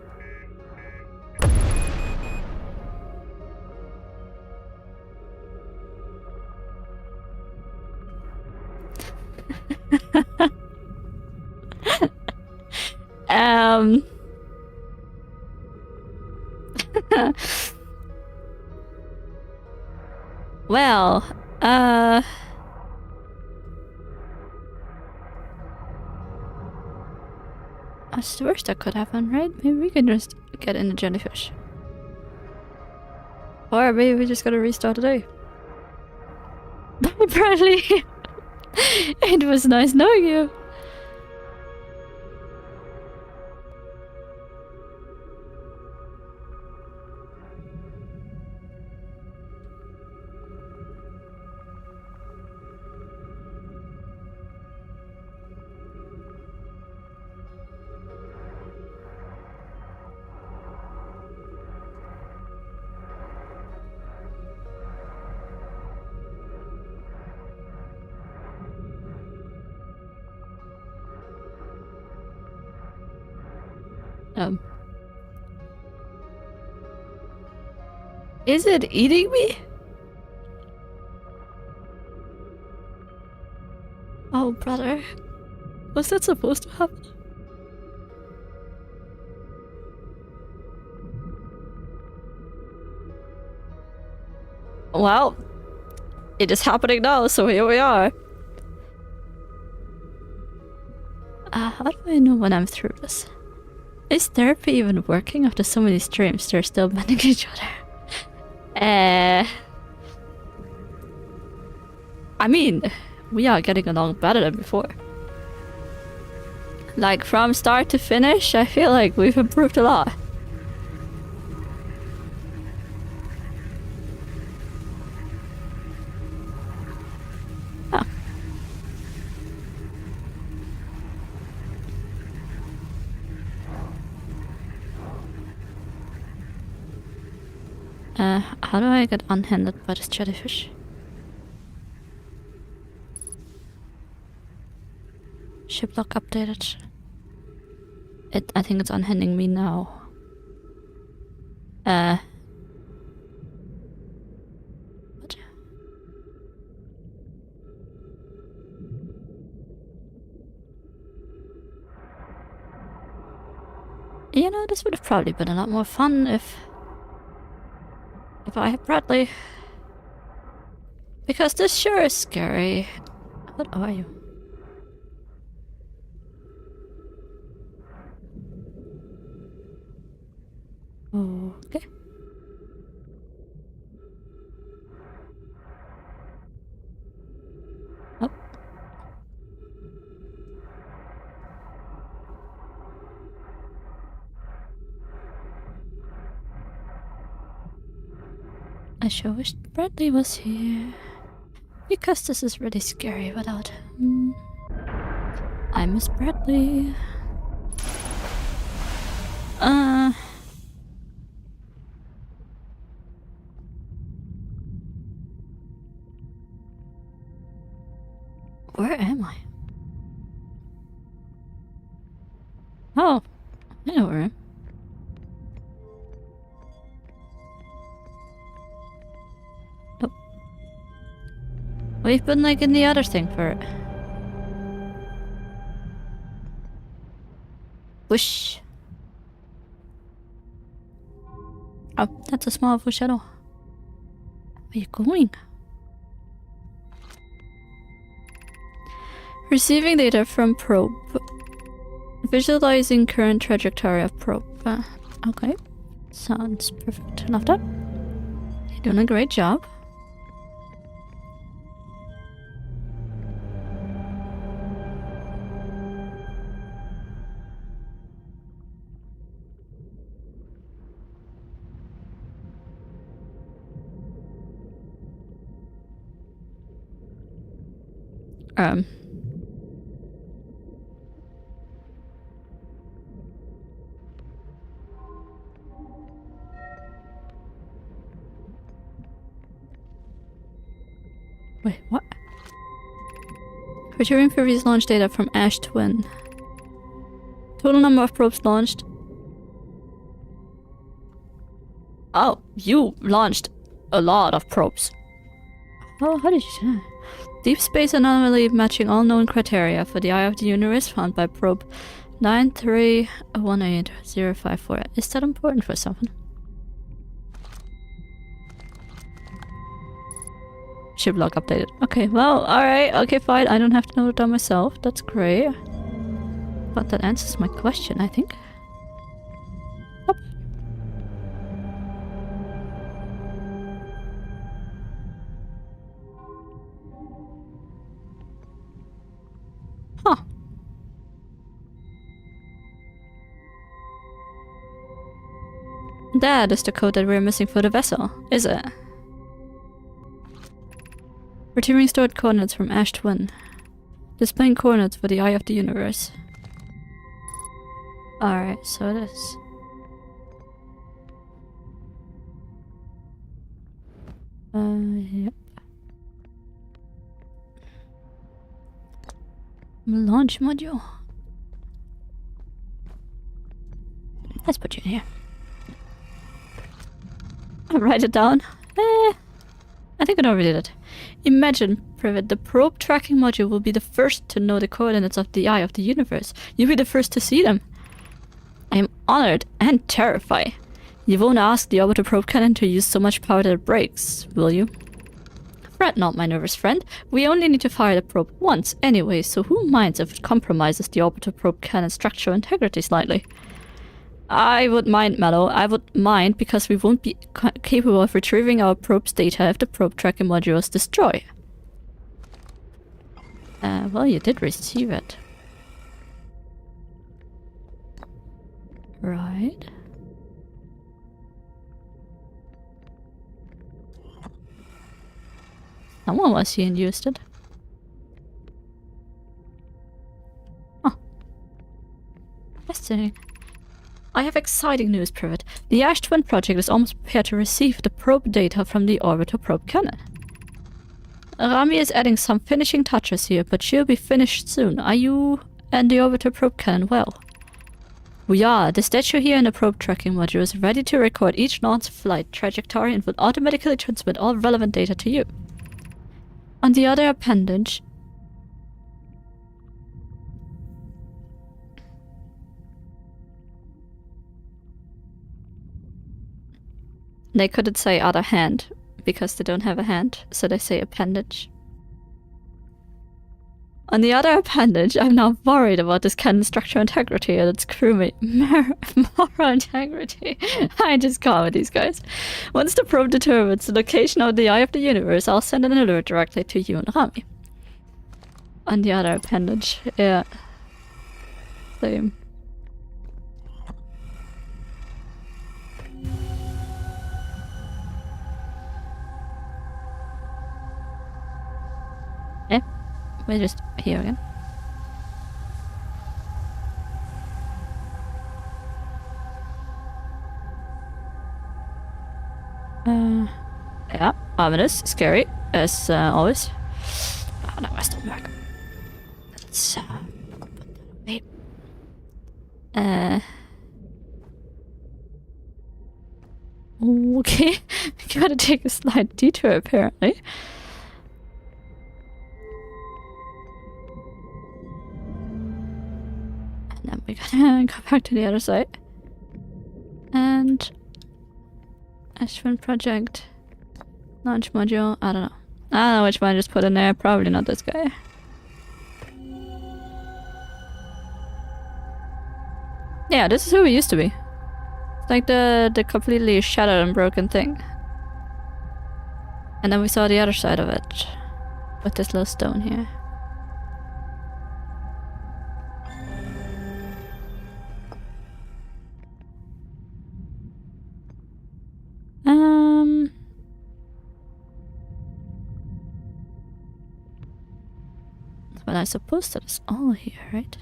Well, that's the worst that could happen, right? Maybe we can just get in the jellyfish. Or maybe we just gotta restart the day. Bye, Bradley! It was nice knowing you. Is it eating me? Oh, brother. Was that supposed to happen? Well, it is happening now, so here we are. How do I know when I'm through this? Is therapy even working after so many streams? They're still bending each other. I mean, we are getting along better than before. Like, from start to finish, I feel like we've improved a lot. Oh. How do I get unhanded by this jellyfish? Shiplock updated. I think it's unhanding me now. What? You know, this would have probably been a lot more fun if I had Bradley. Because this sure is scary. What are you? Okay. Oh. I sure wish Bradley was here. Because this is really scary without him. Hi, Miss Bradley. Where am I? Oh, I know where I am. Nope. We've been like in the other thing for it. Whoosh. Oh, that's a small foreshadow. Where are you going? Receiving data from probe. Visualizing current trajectory of probe. Okay. Sounds perfect. Love that. You're doing a great job. Wait, what? Retrieving previous launch data from Ash Twin. Total number of probes launched. Oh, you launched a lot of probes. Oh, how did you do that? Deep space anomaly matching all known criteria for the Eye of the Universe found by probe 9318054. Is that important for something? Ship log updated. Okay, well, alright, okay, fine. I don't have to know it down myself. That's great. But that answers my question, I think. Yep. Huh. That is the code that we're missing for the vessel, is it? Retrieving stored coordinates from Ash Twin. Displaying coordinates for the Eye of the Universe. Alright, so it is. Yep. Launch module. Let's put you in here. I'll write it down. I think I already did it. Imagine, Privet, the probe tracking module will be the first to know the coordinates of the Eye of the Universe. You'll be the first to see them. I am honored and terrified. You won't ask the orbital probe cannon to use so much power that it breaks, will you? Fret not, my nervous friend. We only need to fire the probe once anyway, so who minds if it compromises the orbital probe cannon's structural integrity slightly? I would mind, Mallow. I would mind because we won't be capable of retrieving our probe's data if the probe tracking module is destroyed. Well, you did receive it. Right. Someone was here and used it. Oh. Fascinating. I have exciting news, Privet. The Ash Twin project is almost prepared to receive the probe data from the orbital probe cannon. Rami is adding some finishing touches here, but she'll be finished soon. Are you and the orbital probe cannon well? We are. The statue here in the probe tracking module is ready to record each launch flight trajectory and will automatically transmit all relevant data to you. On the other appendage... They couldn't say other hand, because they don't have a hand, so they say appendage. On the other appendage, I'm now worried about this cannon's structural integrity and its crewmate moral integrity. I just can't with these guys. Once the probe determines the location of the Eye of the Universe, I'll send an alert directly to you and Rami. On the other appendage, yeah. Same. We're just here again. Yeah, ominous, scary, as always. Oh, now my stomach. Let's wait. Okay, gotta take a slight detour apparently. And then we gotta go back to the other side. And Ashwin project. Launch module, I don't know. I don't know which one I just put in there, probably not this guy. Yeah, this is who we used to be. It's like the completely shattered and broken thing. And then we saw the other side of it. With this little stone here. But I suppose that is all here, right?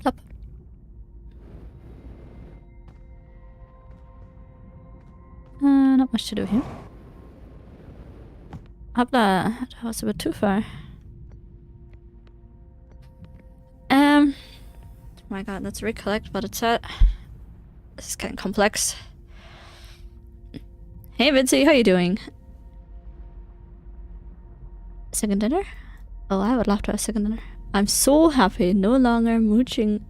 Plop. Not much to do here. Hopla, that was a bit too far. Oh my god, let's recollect what it said. This is getting complex. Hey Vincy, how you doing? Second dinner? Oh, I would love to have second dinner. I'm so happy, no longer mooching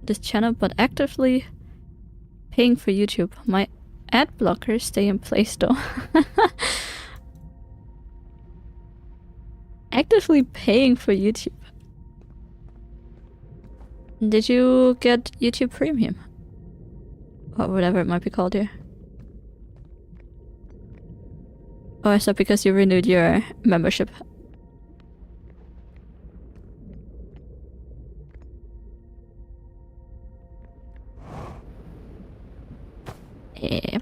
this channel, but actively paying for YouTube. My ad blockers stay in place though. Actively paying for YouTube. Did you get YouTube Premium? Or whatever it might be called here. Or is that because you renewed your membership? Yeah.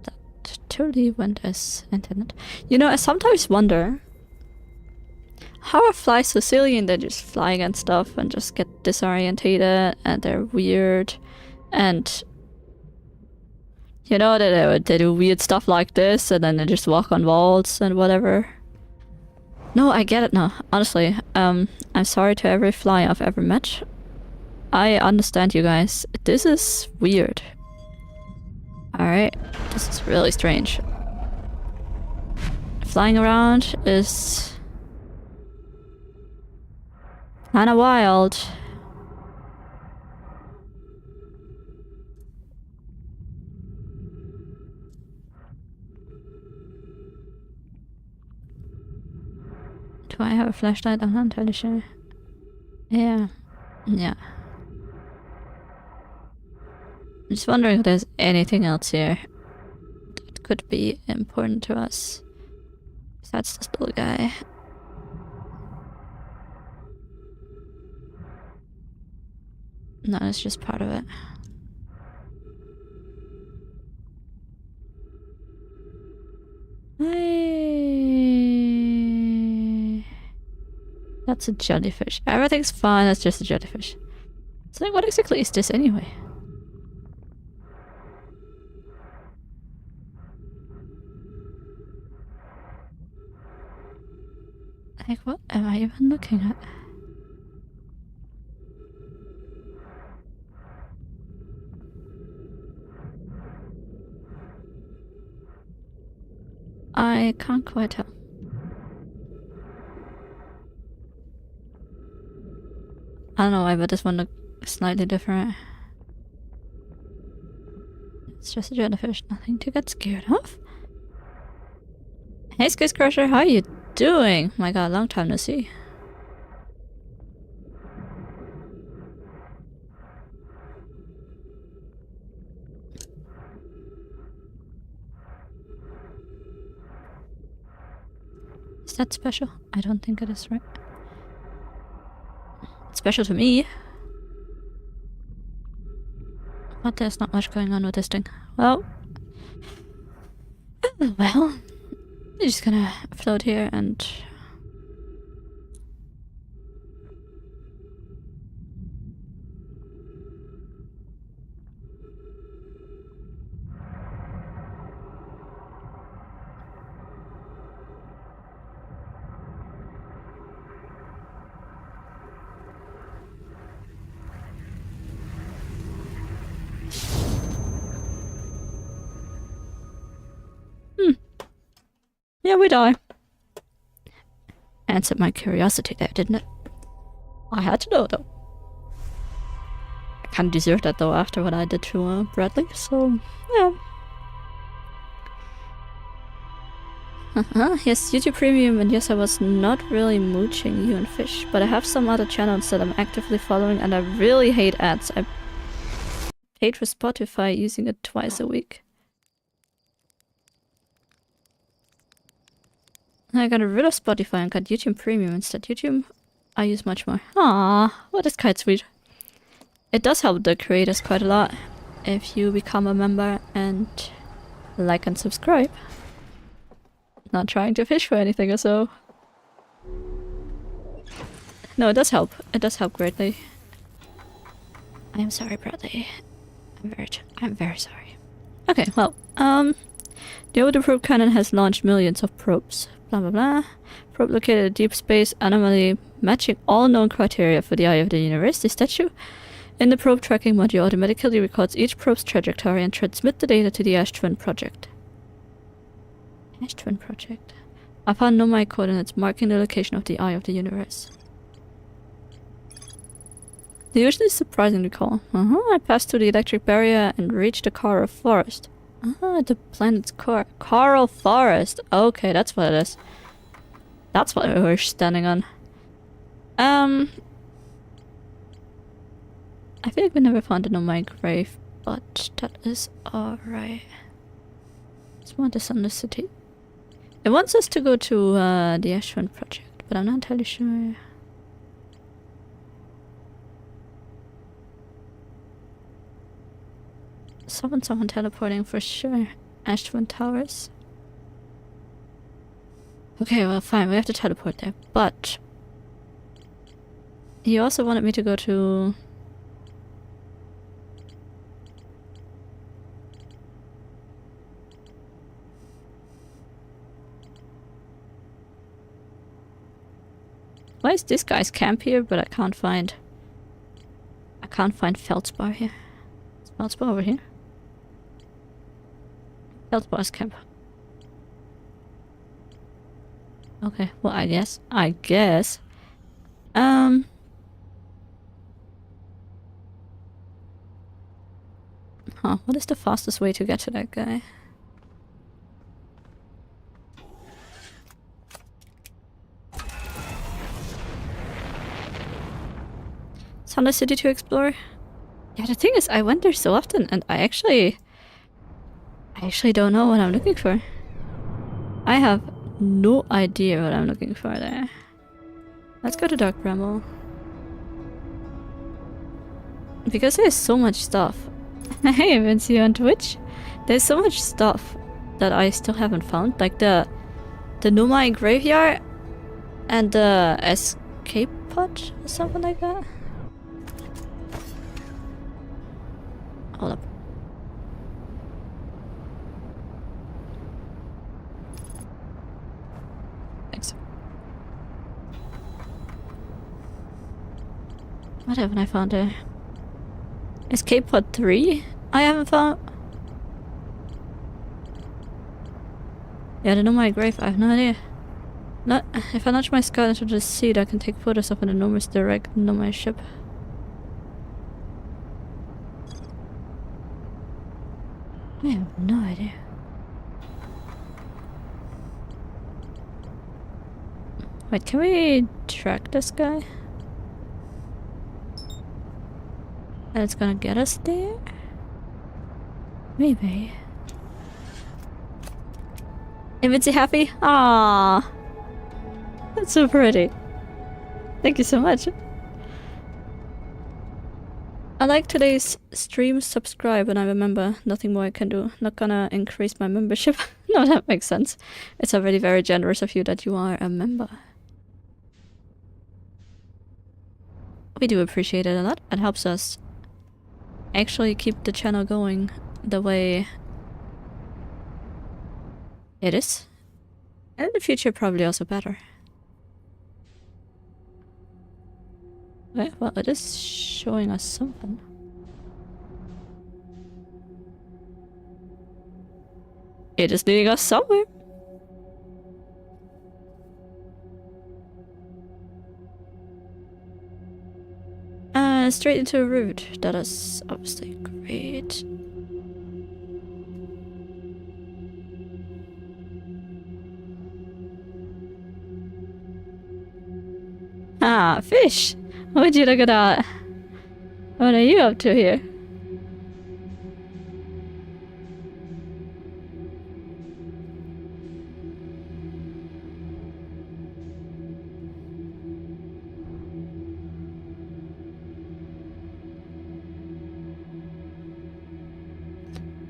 That totally went as intended. You know, I sometimes wonder how are flies so silly and they just fly against stuff and just get disorientated and they're weird and you know, they do weird stuff like this and then they just walk on walls and whatever. No, I get it now. Honestly, I'm sorry to every fly I've ever met. I understand you guys. This is weird. Alright, this is really strange. Flying around is kinda wild. Do I have a flashlight? I'm not entirely sure. Yeah. Yeah. I'm just wondering if there's anything else here that could be important to us. Besides this little guy. No, it's just part of it. That's a jellyfish. Everything's fine, that's just a jellyfish. So then what exactly is this anyway? Like, what am I even looking at? I can't quite tell. I don't know why, but this one looks slightly different. It's just a jellyfish, nothing to get scared of. Hey Skiz Crusher, how are you doing? My god, long time no see. Is that special? I don't think it is, right? It's special to me. But there's not much going on with this thing. Well. Well. I'm just gonna float here and... Yeah, we die. Answered my curiosity there, didn't it? I had to know, though. I kind of deserved that, though, after what I did to Bradley, so yeah. Yes, YouTube Premium, and yes, I was not really mooching you and Fish, but I have some other channels that I'm actively following, and I really hate ads. I paid for Spotify, using it twice a week. I got rid of Spotify and got YouTube Premium instead. YouTube, I use much more. Ah, well, that's quite sweet. It does help the creators quite a lot if you become a member and like and subscribe. Not trying to fish for anything or so. No, it does help. It does help greatly. I am sorry, Bradley. I'm very sorry. Okay, well, the Overprobe probe cannon has launched millions of probes. Blah blah blah. Probe located a deep space anomaly matching all known criteria for the Eye of the Universe, the statue. In the probe tracking module automatically records each probe's trajectory and transmits the data to the Ash Twin project. Ash Twin project. I found nomai coordinates marking the location of the Eye of the Universe. They usually surprisingly call. I passed through the electric barrier and reached the coral forest. The planet's core. Coral forest. Okay, that's what it is. That's what we're standing on. I feel like we never found it on my grave, but that is alright. Let's want this on the city. It wants us to go to the Ashwin project, but I'm not entirely sure. Someone teleporting for sure. Ashwin Towers. Okay, well fine, we have to teleport there, but he also wanted me to go to why is this guy's camp here, but I can't find Feldspar here. Is Feldspar over here? Feldspar's camp. Okay, well I guess. What is the fastest way to get to that guy? Thunder City to explore? Yeah, the thing is, I went there so often and I actually don't know what I'm looking for. I have no idea what I'm looking for there. Let's go to Dark Bramble. Because there's so much stuff. Hey, I haven't seen you on Twitch. There's so much stuff that I still haven't found. Like the Nomai graveyard and the escape pod or something like that. Hold up. Thanks. What haven't I found there? Escape pod 3? I haven't found. Yeah, the Nomai grave, I have no idea. If I launch my scout into the sea, I can take photos of an enormous direct Nomai ship. I have no idea. Wait, can we track this guy? And it's gonna get us there? Maybe. Hey, Vinci, happy? Ah, that's so pretty. Thank you so much. I like today's stream, subscribe, and I remember nothing more I can do. Not gonna increase my membership. No, that makes sense. It's already very generous of you that you are a member. We do appreciate it a lot. It helps us actually keep the channel going the way it is. And in the future, probably also better. Okay, well, it is showing us something. It is leading us somewhere. Straight into a route. That is obviously great. Ah, fish! Would you look at that? What are you up to here?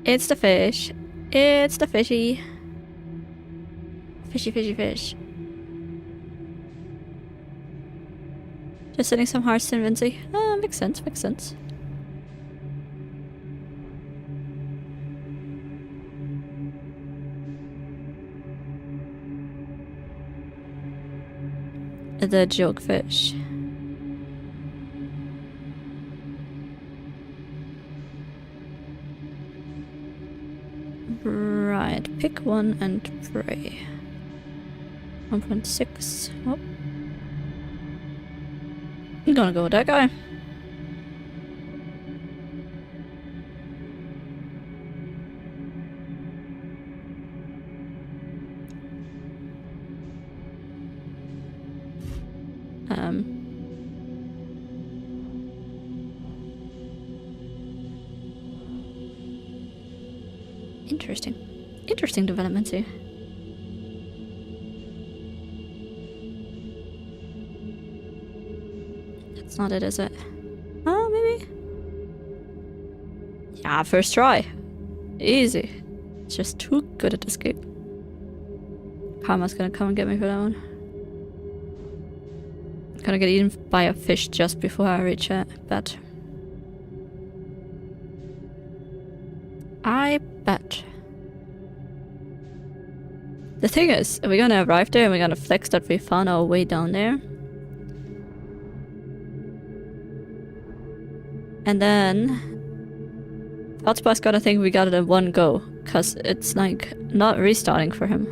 It's the fish. It's the fishy. Fishy, fishy, fish. Just setting some hearts in Vinci. Makes sense, makes sense. The Jokefish. Right, pick one and pray. 1.6. Oh. I'm gonna go with that guy. Interesting. Interesting developments here. That's not it, is it? Oh, maybe? Yeah, first try. Easy. It's just too good at escape. Karma's gonna come and get me for that one. I'm gonna get eaten by a fish just before I reach it, bet. I bet. The thing is, we're gonna arrive there and we're gonna flex that we found our way down there. And then Hotspot's gonna think we got it in one go, cause it's like not restarting for him.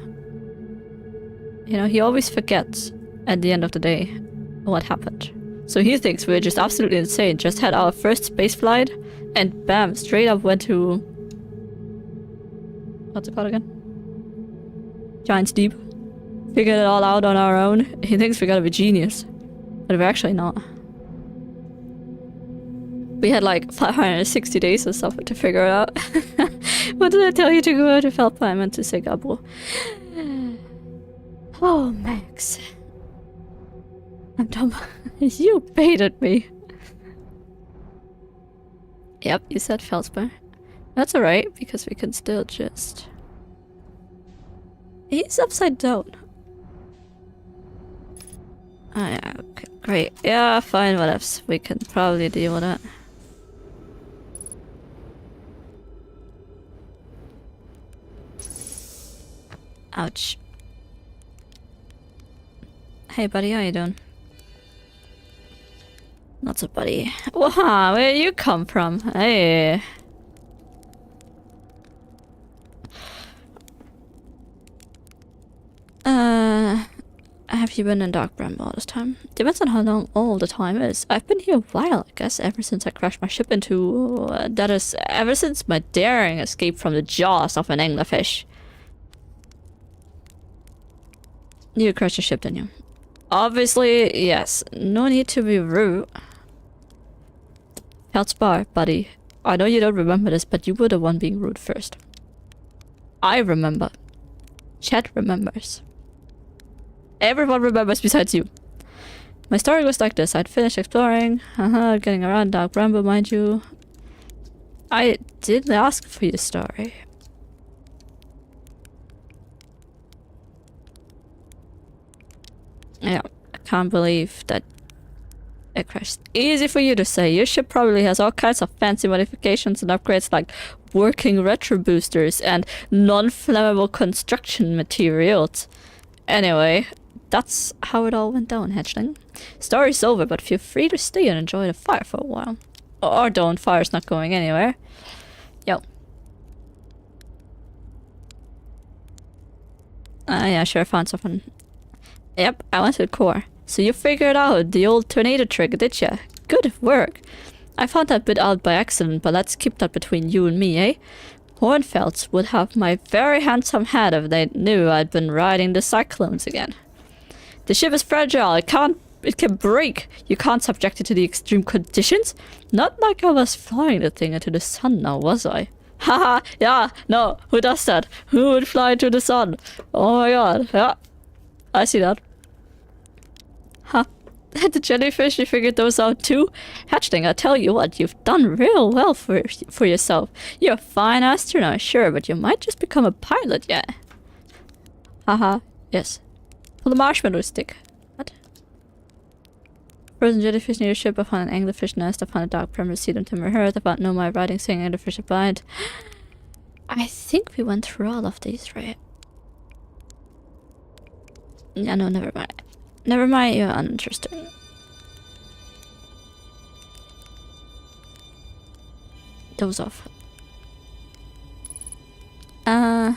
You know, he always forgets at the end of the day what happened. So he thinks we're just absolutely insane, just had our first space flight and bam, straight up went to... what's it called again? Giant's Deep. Figured it all out on our own. He thinks we gotta be genius. But we're actually not. We had like 560 days or something to figure it out. What did I tell you to go out to Felpa? I meant to say Gabo. Oh, Max. I'm dumb. You baited me. Yep, you said Felspar. That's alright, because we can still just... He's upside down. Oh yeah, okay, great. Yeah, fine, whatevs. We can probably deal with that. Ouch. Hey buddy, how you doing? Not so buddy. Wow, where you come from? Hey. Have you been in Dark Bramble all this time? Depends on how long all the time is. I've been here a while, I guess, ever since I crashed my ship into... that is, ever since my daring escape from the jaws of an anglerfish. You crashed your ship, didn't you? Obviously, yes. No need to be rude. Feldspar, buddy. I know you don't remember this, but you were the one being rude first. I remember. Chat remembers. Everyone remembers besides you. My story was like this. I'd finished exploring. Getting around Dark Bramble, mind you. I did ask for your story. Yeah, I can't believe that it crashed. Easy for you to say. Your ship probably has all kinds of fancy modifications and upgrades like working retro boosters and non-flammable construction materials. Anyway, that's how it all went down, hatchling. Story's over, but feel free to stay and enjoy the fire for a while. Or don't, fire's not going anywhere. Yo. Yeah, sure, found something. Yep, I went to the core. So you figured out the old tornado trick, did ya? Good work. I found that bit out by accident, but let's keep that between you and me, eh? Hornfelds would have my very handsome head if they knew I'd been riding the cyclones again. The ship is fragile. It can break. You can't subject it to the extreme conditions. Not like I was flying the thing into the sun now, was I? Haha, yeah, no, who does that? Who would fly into the sun? Oh my god, yeah. I see that. Huh. The jellyfish, you figured those out too? Hatchling, I tell you what, you've done real well for yourself. You're a fine astronaut, sure, but you might just become a pilot, yeah. Haha, yes. Pull the marshmallow stick. What? Frozen jellyfish near a ship. I found an anglerfish nest. I found a dark primrose seed on timber hearth. I found my writing saying anglerfish are blind. I think we went through all of these, right? Yeah, no, never mind. Never mind, you're uninteresting. Doze off. Yeah,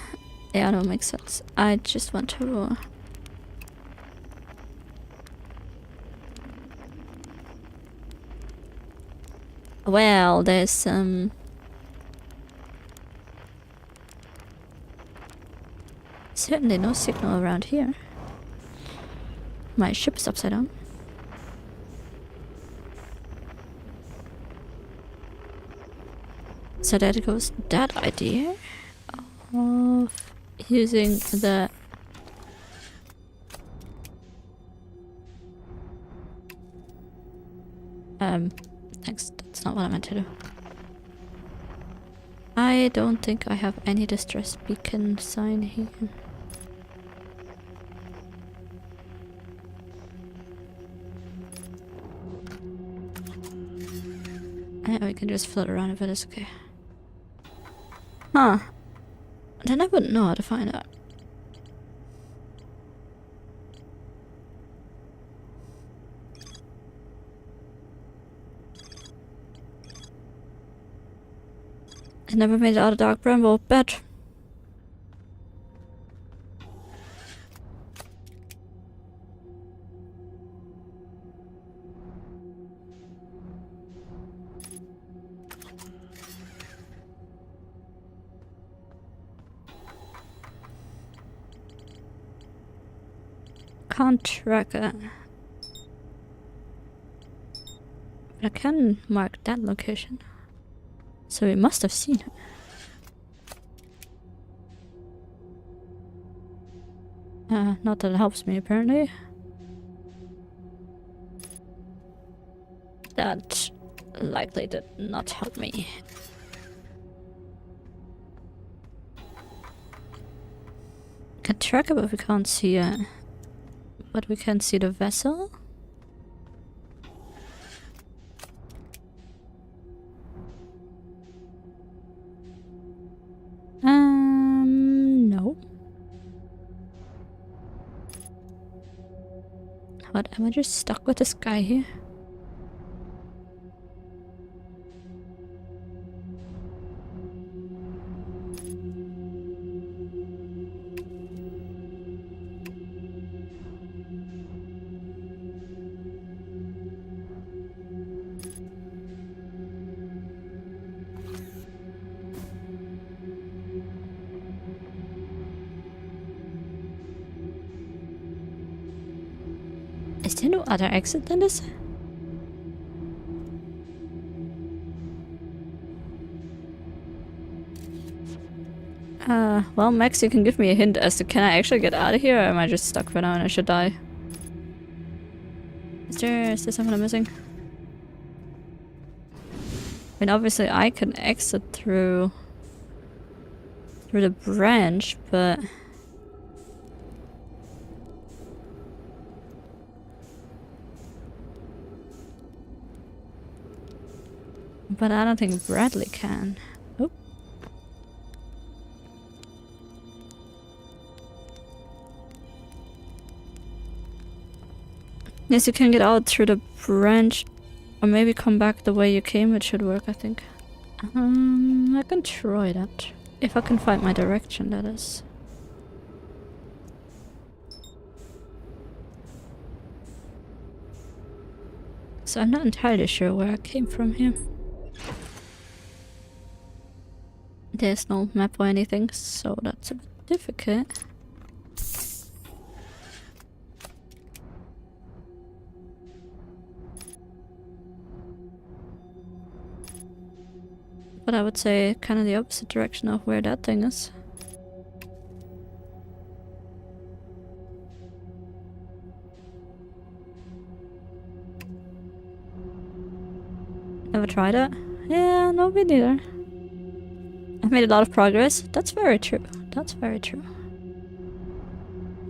no, makes sense. I just want to... Well, there's some... Certainly no signal around here. My ship is upside down. So that goes that idea of using the... Thanks. That's not what I meant to do. I don't think I have any distress beacon sign here. Yeah, we can just float around if it is okay. Huh. Then I wouldn't know how to find out. I never made it out of dark bramble, bet. Can't track it. But I can mark that location. So we must have seen her. Not that it helps me, apparently. That likely did not help me. Can track it, but we can't see it. But we can see the vessel. No. What, am I just stuck with this guy here? Is there no other exit than this? Well, Max, you can give me a hint as to can I actually get out of here, or am I just stuck for now and I should die? Is there something I'm missing? I mean, obviously I can exit through the branch, but... But I don't think Bradley can. Oh. Yes, you can get out through the branch. Or maybe come back the way you came. It should work, I think. I can try that. If I can find my direction, that is. So I'm not entirely sure where I came from here. There's no map or anything, so that's a bit difficult. But I would say kind of the opposite direction of where that thing is. Never tried it? Yeah, no, me neither. I've made a lot of progress. That's very true. That's very true.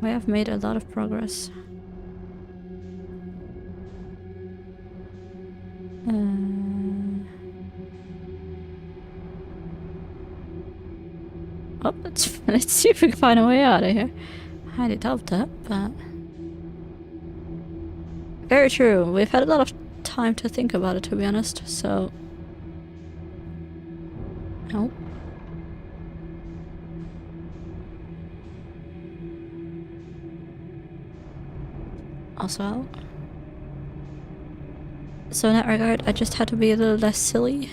I have made a lot of progress. Oh, let's see if we can find a way out of here. I highly doubt that, but... Very true. We've had a lot of time to think about it, to be honest, so... Nope. Also out. So in that regard, I just had to be a little less silly.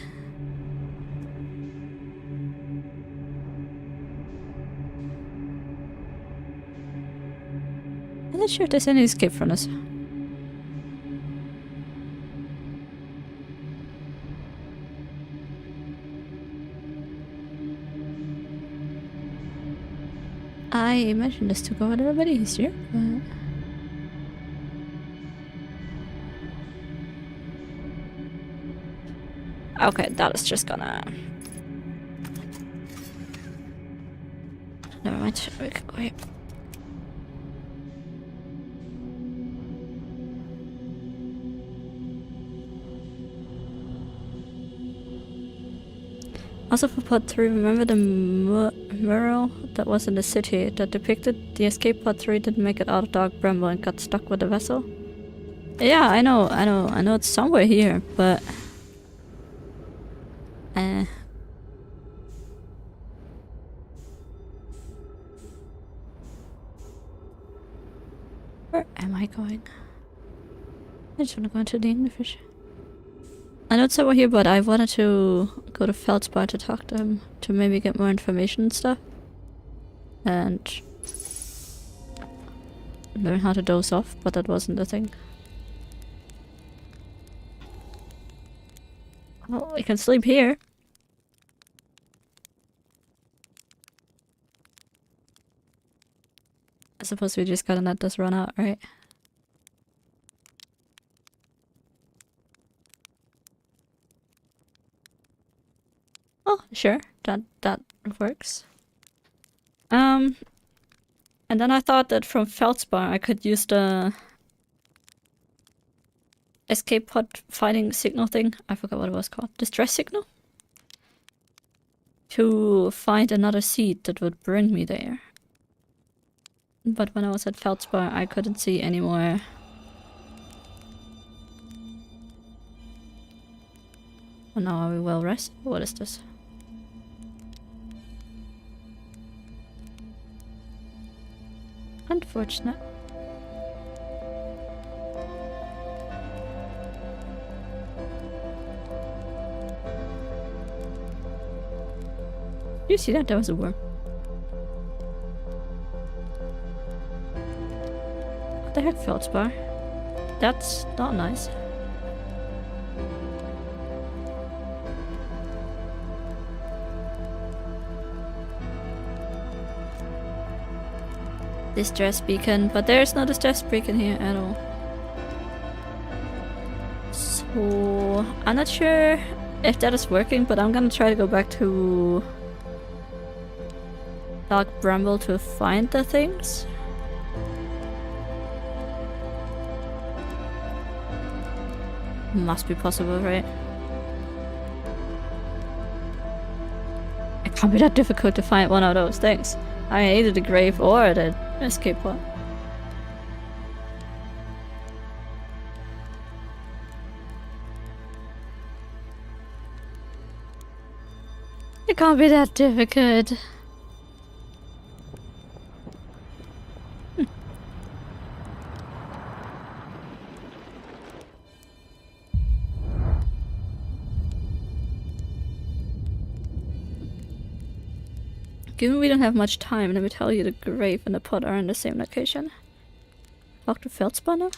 I'm not sure if there's any escape from this. I imagined this to go a little bit easier, but... Okay, that is just gonna... Never mind, we can go here. Also for part 3, remember the mural that was in the city that depicted the escape part 3 didn't make it out of Dark Bramble and got stuck with the vessel? Yeah, I know it's somewhere here, but... Where am I going? I just wanna go into the Jokefish. I know it's somewhere here, but I wanted to go to Feldspar to talk to him, to maybe get more information and stuff. And learn how to doze off, but that wasn't the thing. Oh, we can sleep here. I suppose we just gotta let this run out, right? Oh, sure, that works. And then I thought that from Feldspar I could use the escape pod fighting signal thing. I forgot what it was called. Distress signal? To find another seed that would bring me there. But when I was at Feldspar I couldn't see any more. Oh, now are we well rested? What is this? Unfortunate. You see that? That was a worm. What the heck, Feldspar? That's not nice. Distress beacon, but there's no distress beacon here at all. So I'm not sure if that is working, but I'm gonna try to go back to Dark Bramble to find the things. Must be possible, right? It can't be that difficult to find one of those things. I mean, either the grave or the escape pod. It can't be that difficult. Given we don't have much time, let me tell you the grave and the pot are in the same location. Dr. Feldspawner?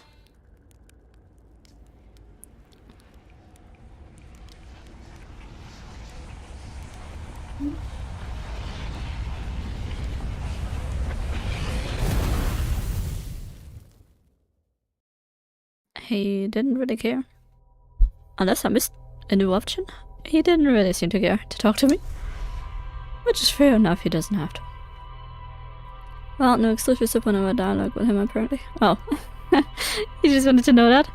He didn't really care. Unless I missed a new option. He didn't really seem to care to talk to me. Which is fair enough, he doesn't have to. Well, no exclusive support of a dialogue with him apparently. Oh. You just wanted to know that?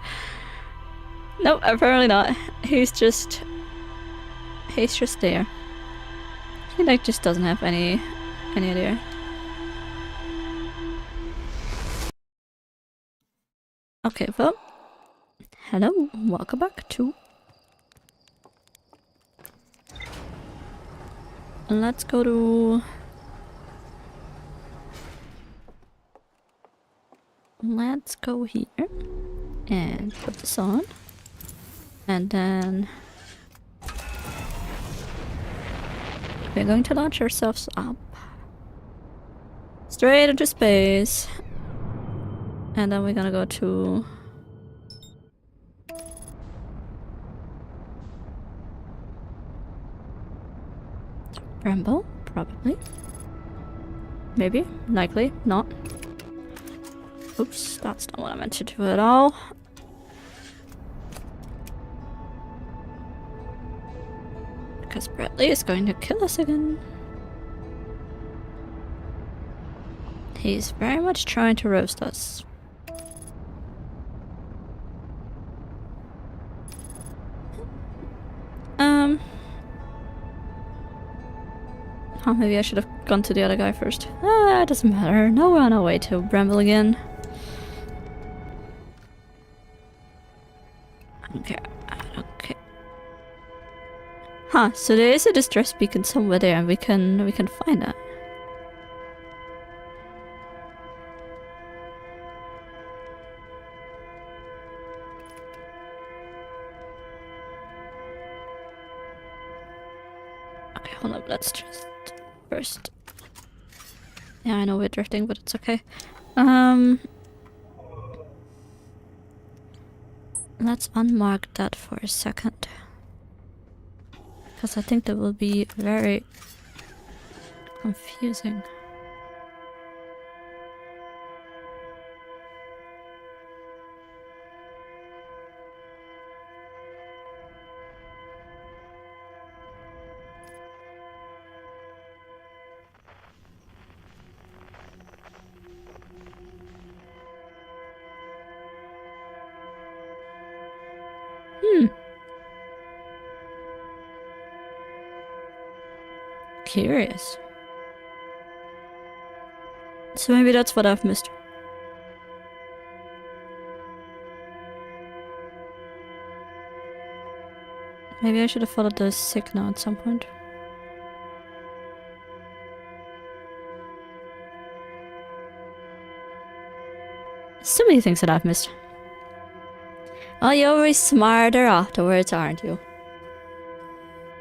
Nope, apparently not. He's just there. He like just doesn't have any idea. Okay, well. Hello, welcome back to. Let's go to. Let's go here and put this on, and then we're going to launch ourselves up straight into space, and then we're gonna go to Bramble, probably, maybe, likely, not. Oops, that's not what I meant to do at all. Because Bradley is going to kill us again. He's very much trying to roast us. Oh, maybe I should have gone to the other guy first. Ah, it doesn't matter. Now we're on our way to Bramble again. Okay, okay. Huh, so there is a distress beacon somewhere there and we can find that. Okay, hold up, let's just first. Yeah, I know we're drifting, but it's okay. Let's unmark that for a second. Because I think that will be very confusing. Curious. So maybe that's what I've missed. Maybe I should have followed the signal at some point. So many things that I've missed. Oh, you're always smarter afterwards, aren't you?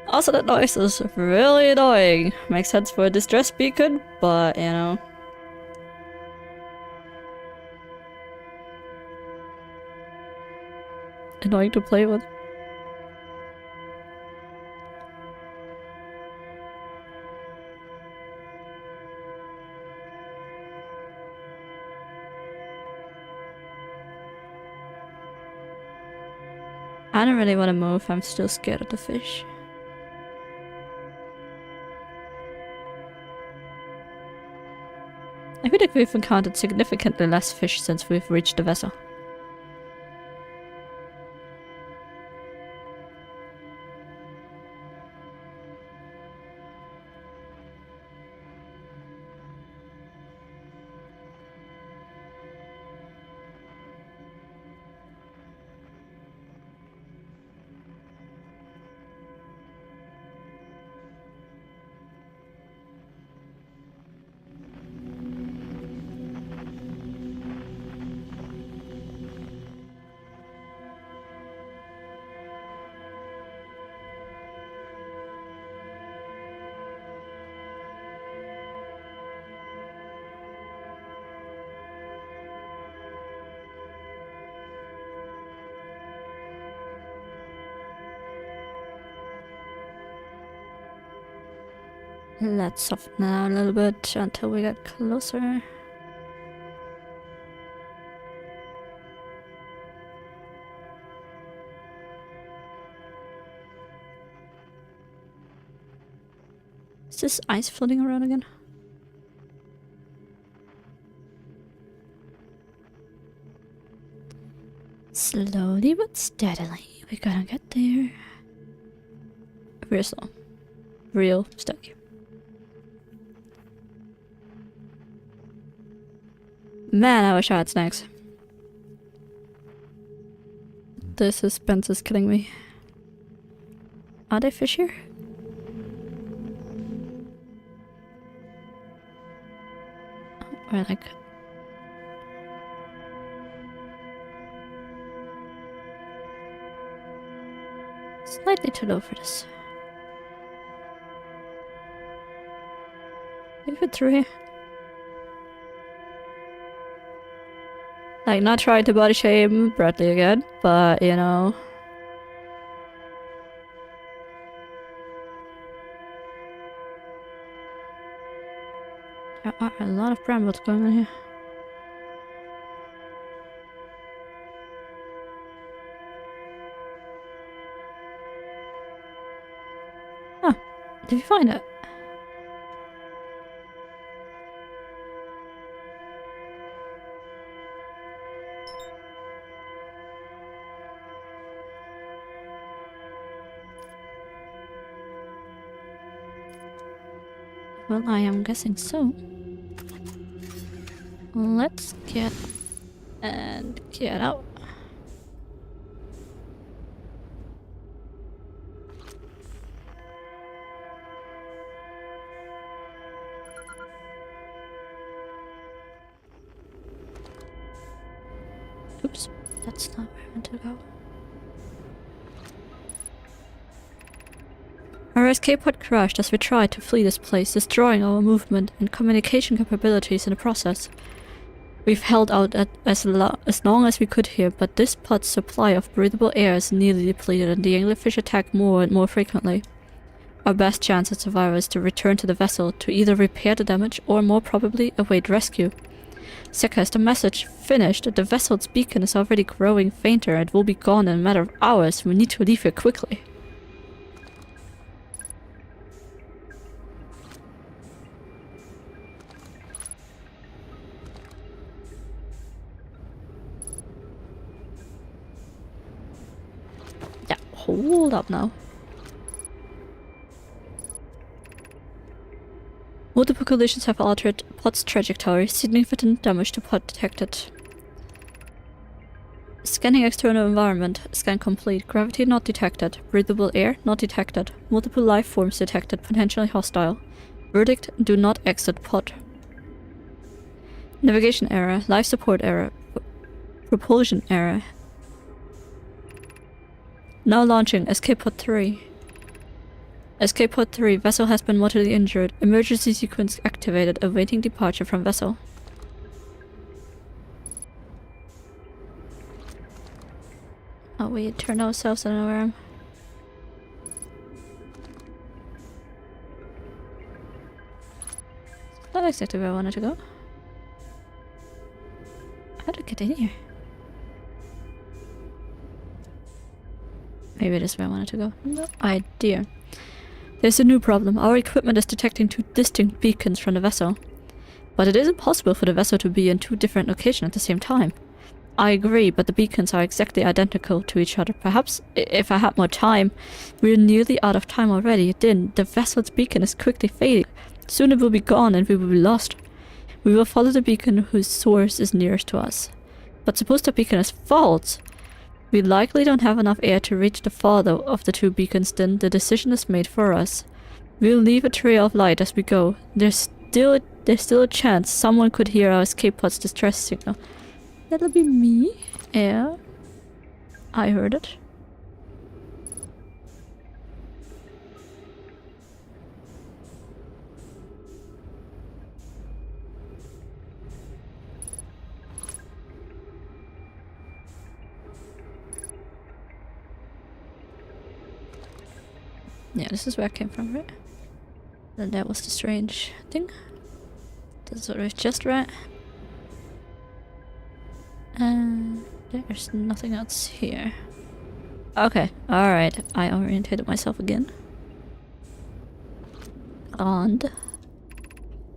Also, that noise is really annoying. Makes sense for a distress beacon, but you know. Annoying to play with. I don't really want to move, I'm still scared of the fish. I feel like we've encountered significantly less fish since we've reached the vessel. Let's soften it out a little bit until we get closer. Is this ice floating around again? Slowly but steadily, we're gonna get there. Real slow. Real steady. Man, I wish I had snacks. The suspense is killing me. Are there fish here? Or like... slightly too low for this. Maybe fit through here. Like, not trying to body shame Bradley again, but you know. There are a lot of brambles going on here. Huh. Did you find it? Well, I am guessing so. Let's get out. Oops, that's not where I meant to go. Our escape pod crashed as we tried to flee this place, destroying our movement and communication capabilities in the process. We've held out as long as we could here, but this pod's supply of breathable air is nearly depleted and the anglerfish attack more and more frequently. Our best chance of survival is to return to the vessel to either repair the damage or more probably await rescue. Seka, is the message finished? The vessel's beacon is already growing fainter and will be gone in a matter of hours. We need to leave here quickly. Yeah, hold up now. Multiple collisions have altered pod's trajectory. Significant damage to pod detected. Scanning external environment. Scan complete. Gravity not detected. Breathable air not detected. Multiple life forms detected. Potentially hostile. Verdict: do not exit pod. Navigation error. Life support error. Propulsion error. Now launching. Escape pod 3. Escape pod 3. Vessel has been mortally injured. Emergency sequence activated. Awaiting departure from vessel. Oh, we turned ourselves around. Not exactly where I wanted to go. How did I get in here? Maybe this is where I wanted to go. No idea. There's a new problem. Our equipment is detecting two distinct beacons from the vessel. But it is impossible for the vessel to be in two different locations at the same time. I agree, but the beacons are exactly identical to each other. Perhaps if I had more time. We're nearly out of time already. Then the vessel's beacon is quickly fading. Soon it will be gone and we will be lost. We will follow the beacon whose source is nearest to us. But suppose the beacon is false. We likely don't have enough air to reach the farther of the two beacons, then the decision is made for us. We'll leave a trail of light as we go. There's still a chance someone could hear our escape pod's distress signal. That'll be me. Yeah. I heard it. Yeah, this is where I came from, right? Then that was the strange thing. That's sort of just right. And there's nothing else here. Okay, alright. I orientated myself again. And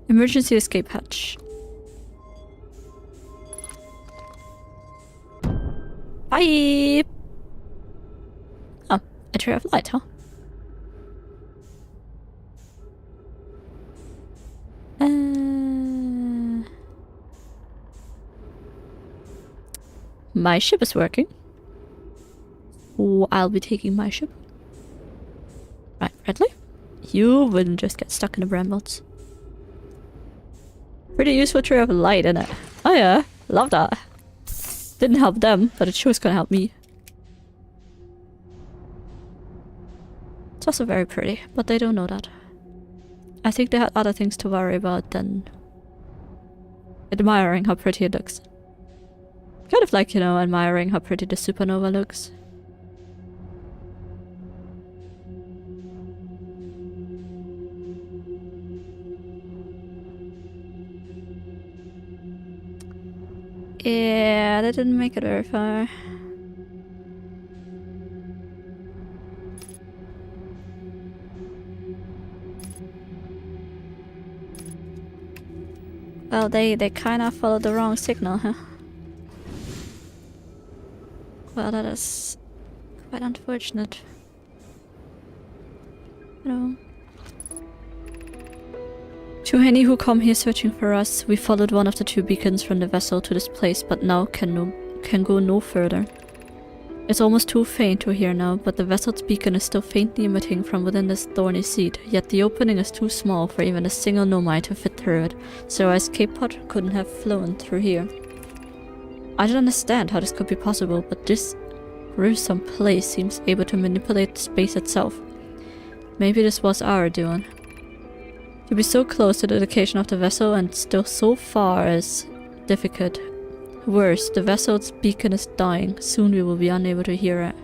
emergency escape hatch. Bye! Oh, a tray of light, huh? My ship is working. Oh, I'll be taking my ship. Right, Bradley? You wouldn't just get stuck in the brambles. Pretty useful tray of light, isn't it? Oh yeah, love that. Didn't help them, but it sure is gonna help me. It's also very pretty, but they don't know that. I think they had other things to worry about than admiring how pretty it looks. Kind of like, you know, admiring how pretty the supernova looks. Yeah, that didn't make it very far. Well, they kind of followed the wrong signal, huh? Well, that is quite unfortunate. You know. To any who come here searching for us, we followed one of the 2 beacons from the vessel to this place, but now can go no further. It's almost too faint to hear now, but the vessel's beacon is still faintly emitting from within this thorny seed, yet the opening is too small for even a single nomai to fit through it, so our escape pod couldn't have flown through here. I don't understand how this could be possible, but this gruesome place seems able to manipulate space itself. Maybe this was our doing. To be so close to the location of the vessel and still so far is difficult. Worse, the vessel's beacon is dying. Soon we will be unable to hear it.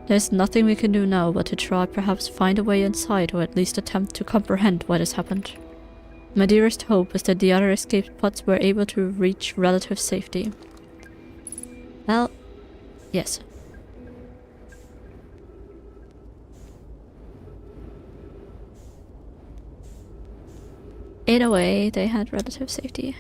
There's nothing we can do now but to try perhaps find a way inside, or at least attempt to comprehend what has happened. My dearest hope is that the other escape pods were able to reach relative safety. Well, yes. In a way, they had relative safety.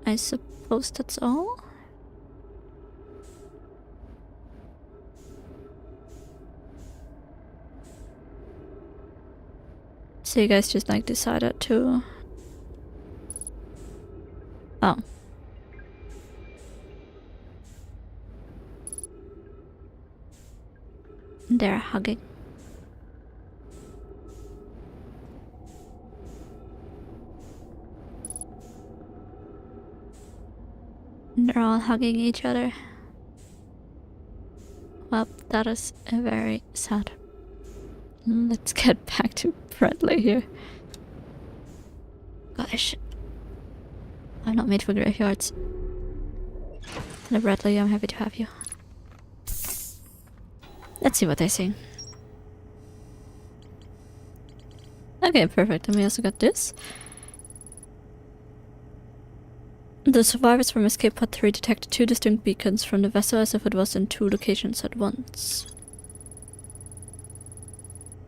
I suppose that's all? So you guys just like decided to... Oh. They're hugging. They're all hugging each other. Well, that is very sad. Let's get back to Bradley here. Gosh. I'm not made for graveyards. Hello Bradley, I'm happy to have you. Let's see what they say. Okay, perfect. And we also got this. The survivors from Escape Pod 3 detected 2 distinct beacons from the vessel as if it was in 2 locations at once.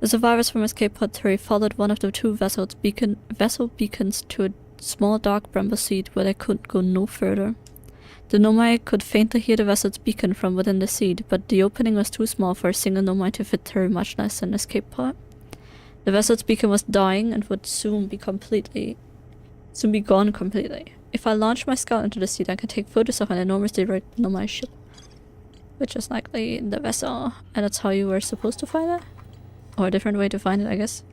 The survivors from Escape Pod 3 followed one of the 2 vessel beacons to a small dark bramble seed where they couldn't go no further. The nomai could faintly hear the vessel's beacon from within the seed, but the opening was too small for a single nomai to fit through, much less an escape pod. The vessel's beacon was dying and would soon be gone completely. If I launch my scout into the seed, I can take photos of an enormous direct nomai ship, which is likely the vessel, and that's how you were supposed to find it? Or a different way to find it, I guess.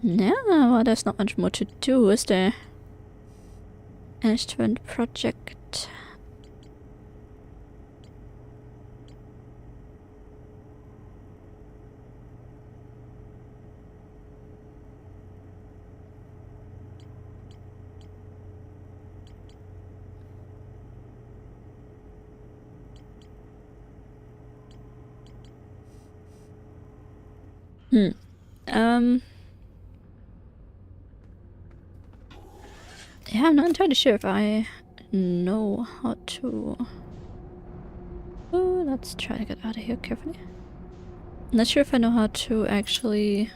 Yeah, well, there's not much more to do, is there? Instrument project. Yeah, I'm not entirely sure if I know how to... Oh, let's try to get out of here carefully. Not sure if I know how to actually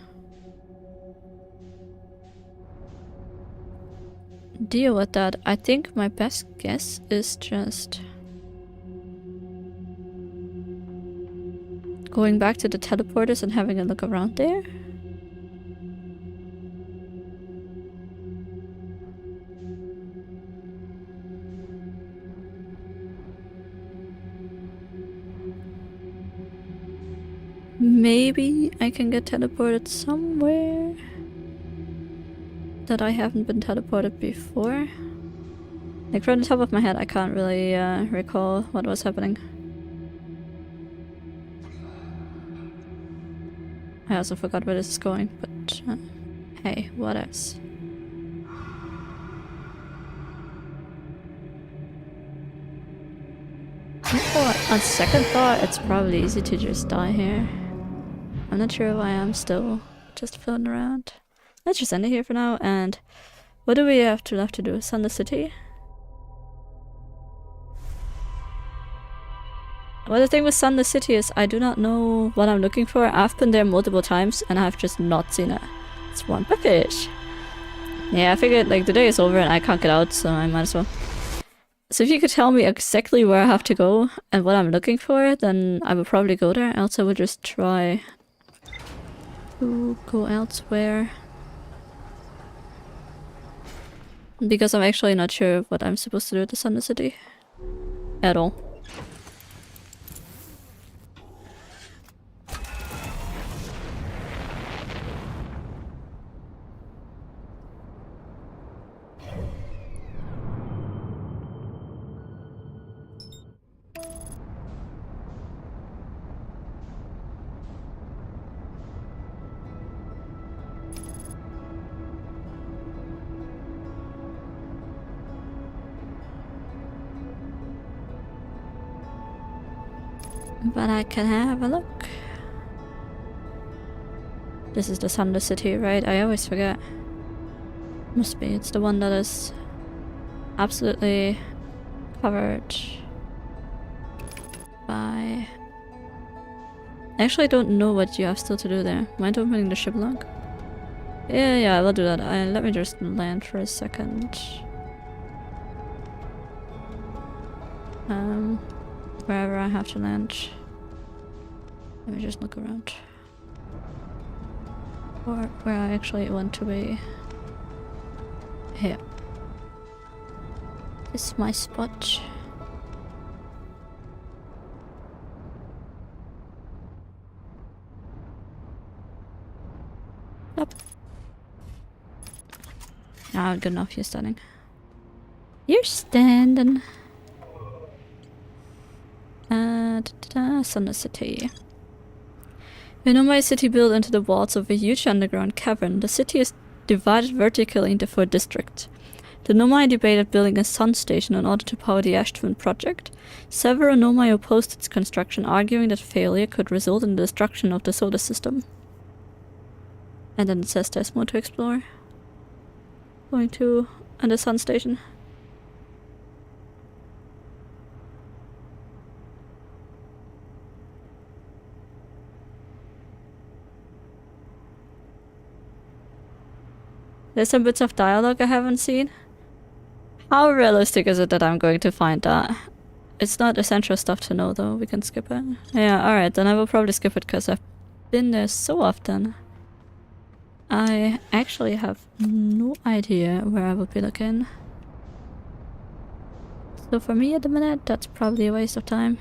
deal with that. I think my best guess is just going back to the teleporters and having a look around there. Maybe I can get teleported somewhere that I haven't been teleported before. Like from the top of my head, I can't really recall what was happening. I also forgot where this is going, but hey, what else? On second thought, it's probably easy to just die here. I'm not sure why I'm still just floating around. Let's just end it here for now, and what do we have left to do? Sun the city? Well, the thing with Sun the city is I do not know what I'm looking for. I've been there multiple times and I've just not seen it. It's one fish. Yeah, I figured like the day is over and I can't get out, so I might as well. So if you could tell me exactly where I have to go and what I'm looking for, then I would probably go there. Else I would just try to go elsewhere. Because I'm actually not sure what I'm supposed to do at the Sun the city. At all. But I can have a look. This is the Sun the city, right? I always forget. Must be. It's the one that is absolutely covered by... I actually don't know what you have still to do there. Mind opening the ship log? Yeah, I will do that. Let me just land for a second. Wherever I have to land. Let me just look around. Or where I actually want to be. Here. This is my spot. Nope. Ah, good enough, you're standing. You're standing. Sun the city. We know my city built into the walls of a huge underground cavern. The city is divided vertically into 4 districts. The Nomai debated building a sun station in order to power the Ashtwin project. Several Nomai opposed its construction, arguing that failure could result in the destruction of the solar system. And then it says there's more to explore. Going to the sun station. There's some bits of dialogue I haven't seen. How realistic is it that I'm going to find that? It's not essential stuff to know though, we can skip it. Yeah, alright, then I will probably skip it because I've been there so often. I actually have no idea where I would be looking. So for me at the minute, that's probably a waste of time.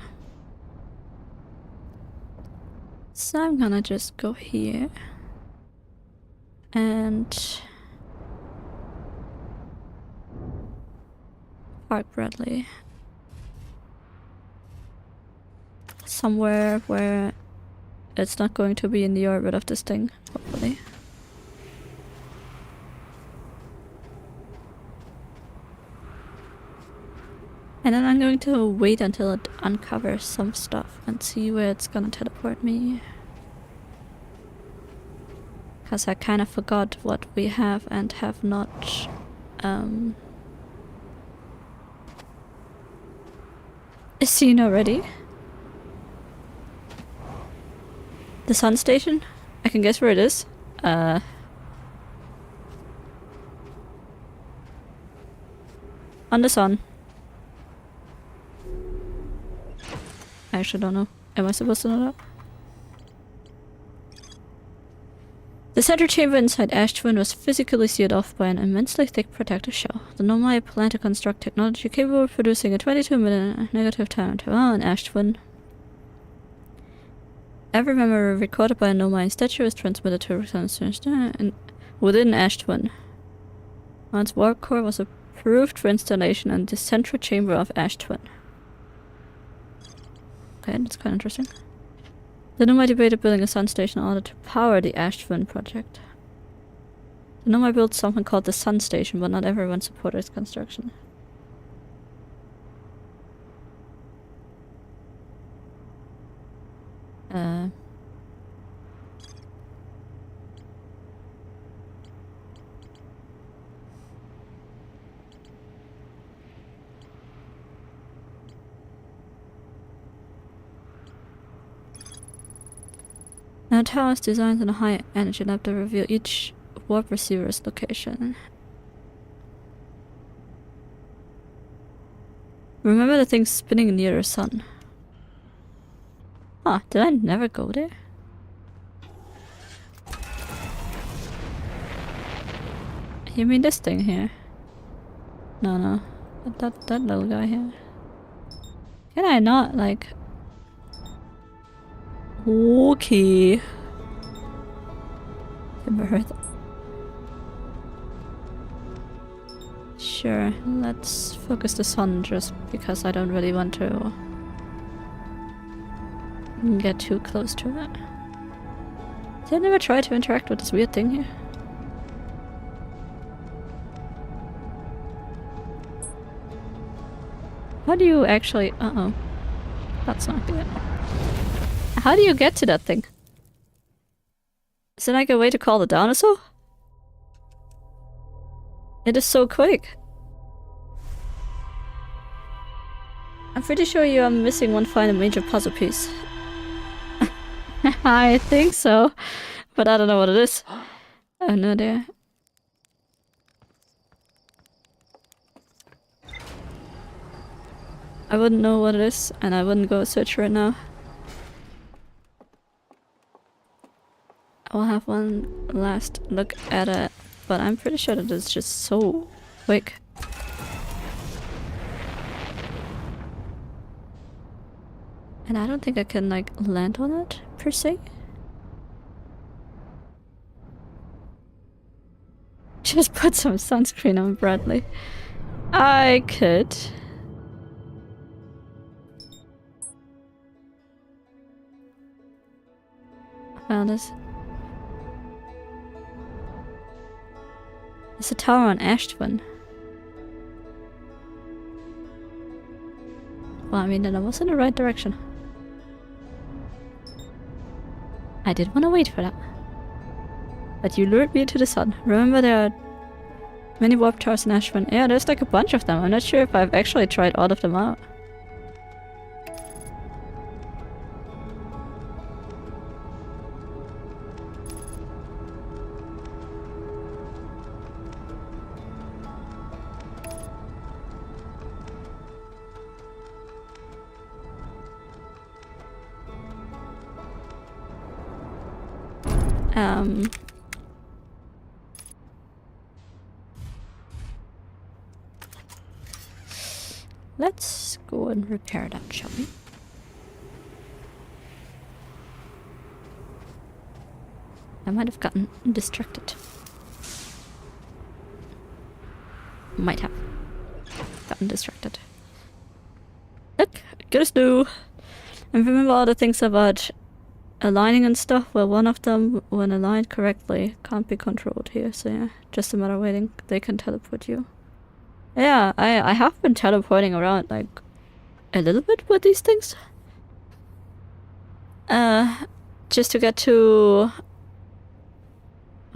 So I'm gonna just go here. And... Park Bradley. Somewhere where it's not going to be in the orbit of this thing, hopefully. And then I'm going to wait until it uncovers some stuff and see where it's gonna teleport me. Because I kind of forgot what we have and have not seen already. The sun station? I can guess where it is. On the sun. I actually don't know. Am I supposed to know that? The center chamber inside Ash Twin was physically sealed off by an immensely thick protective shell. The Nomai plan to construct technology capable of producing a 22-minute negative time to an Ash Twin. Every memory recorded by a Nomai statue is transmitted to a within Ash Twin. Its warp core was approved for installation in the central chamber of Ash Twin. Okay, that's kind of interesting. The Nomai debated building a sun station in order to power the Ash Twin project. The Nomai built something called the Sun Station, but not everyone supported its construction. Now tower is designed in a high energy lab to reveal each warp receiver's location. Remember the thing spinning near the sun. Huh, did I never go there? You mean this thing here? No. That little guy here. Can I not, like... Okay. Never heard that. Sure, let's focus the sun just because I don't really want to get too close to it. Did I never try to interact with this weird thing here? How do you actually... Uh-oh. That's not good. How do you get to that thing? Is there like a way to call it down or so? It is so quick. I'm pretty sure you are missing one final major puzzle piece. I think so, but I don't know what it is. Oh no, there. I wouldn't know what it is, and I wouldn't go search right now. I'll have one last look at it, but I'm pretty sure that it's just so quick. And I don't think I can like land on it per se. Just put some sunscreen on Bradley. I could. Found this. It's a tower on Ash Twin. Well, I mean, then I was in the right direction. I did want to wait for that. But you lured me to the sun. Remember there are many warp towers in Ash Twin? Yeah, there's like a bunch of them. I'm not sure if I've actually tried all of them out. Let's go and repair that, shall we? I might have gotten distracted. Might have gotten distracted. Look, good as new. And remember all the things about aligning and stuff? Well, one of them, when aligned correctly, can't be controlled here, so yeah, just a matter of waiting. They can teleport you. Yeah, I have been teleporting around, like, a little bit with these things. Just to get to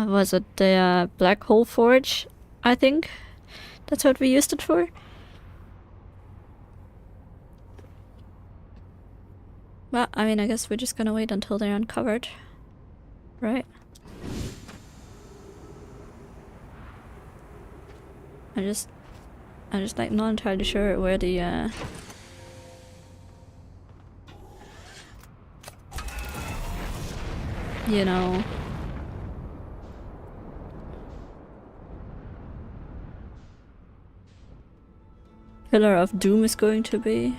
Was it the Black Hole Forge? I think that's what we used it for. Well, I mean, I guess we're just gonna wait until they're uncovered, right? I'm just like not entirely sure where the you know, Pillar of Doom is going to be.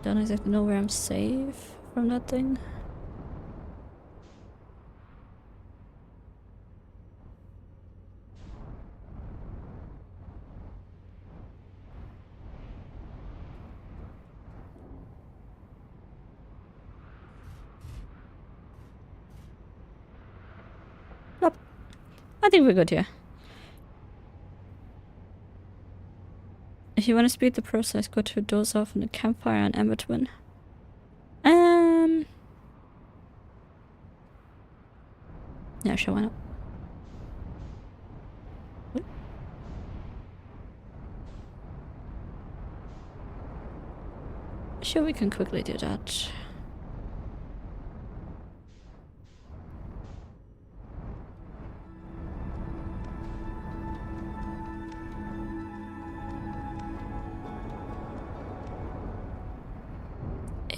Don't exactly know where I'm safe from that thing. Nope. I think we're good here. If you want to speed the process, go to doze off in the campfire and Ember Twin. Yeah, sure, why not? What? Sure, we can quickly do that.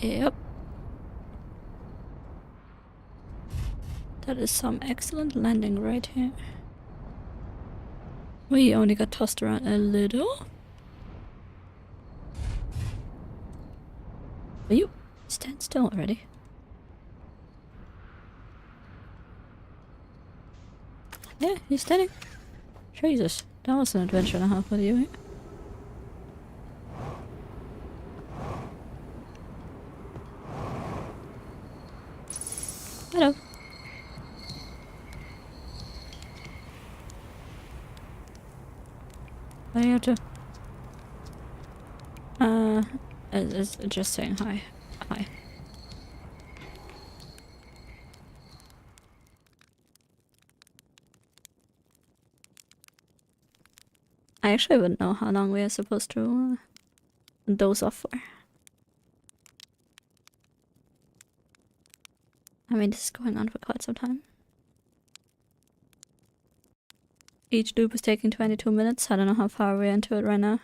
Yep. That is some excellent landing right here. We only got tossed around a little. Will you stand still already? Yeah, he's standing. Jesus, that was an adventure and a half with you. Hello. What are you up to? It's just saying hi. Hi. I actually wouldn't know how long we are supposed to doze off for. I mean, this is going on for quite some time. Each loop is taking 22 minutes. I don't know how far we're into it right now.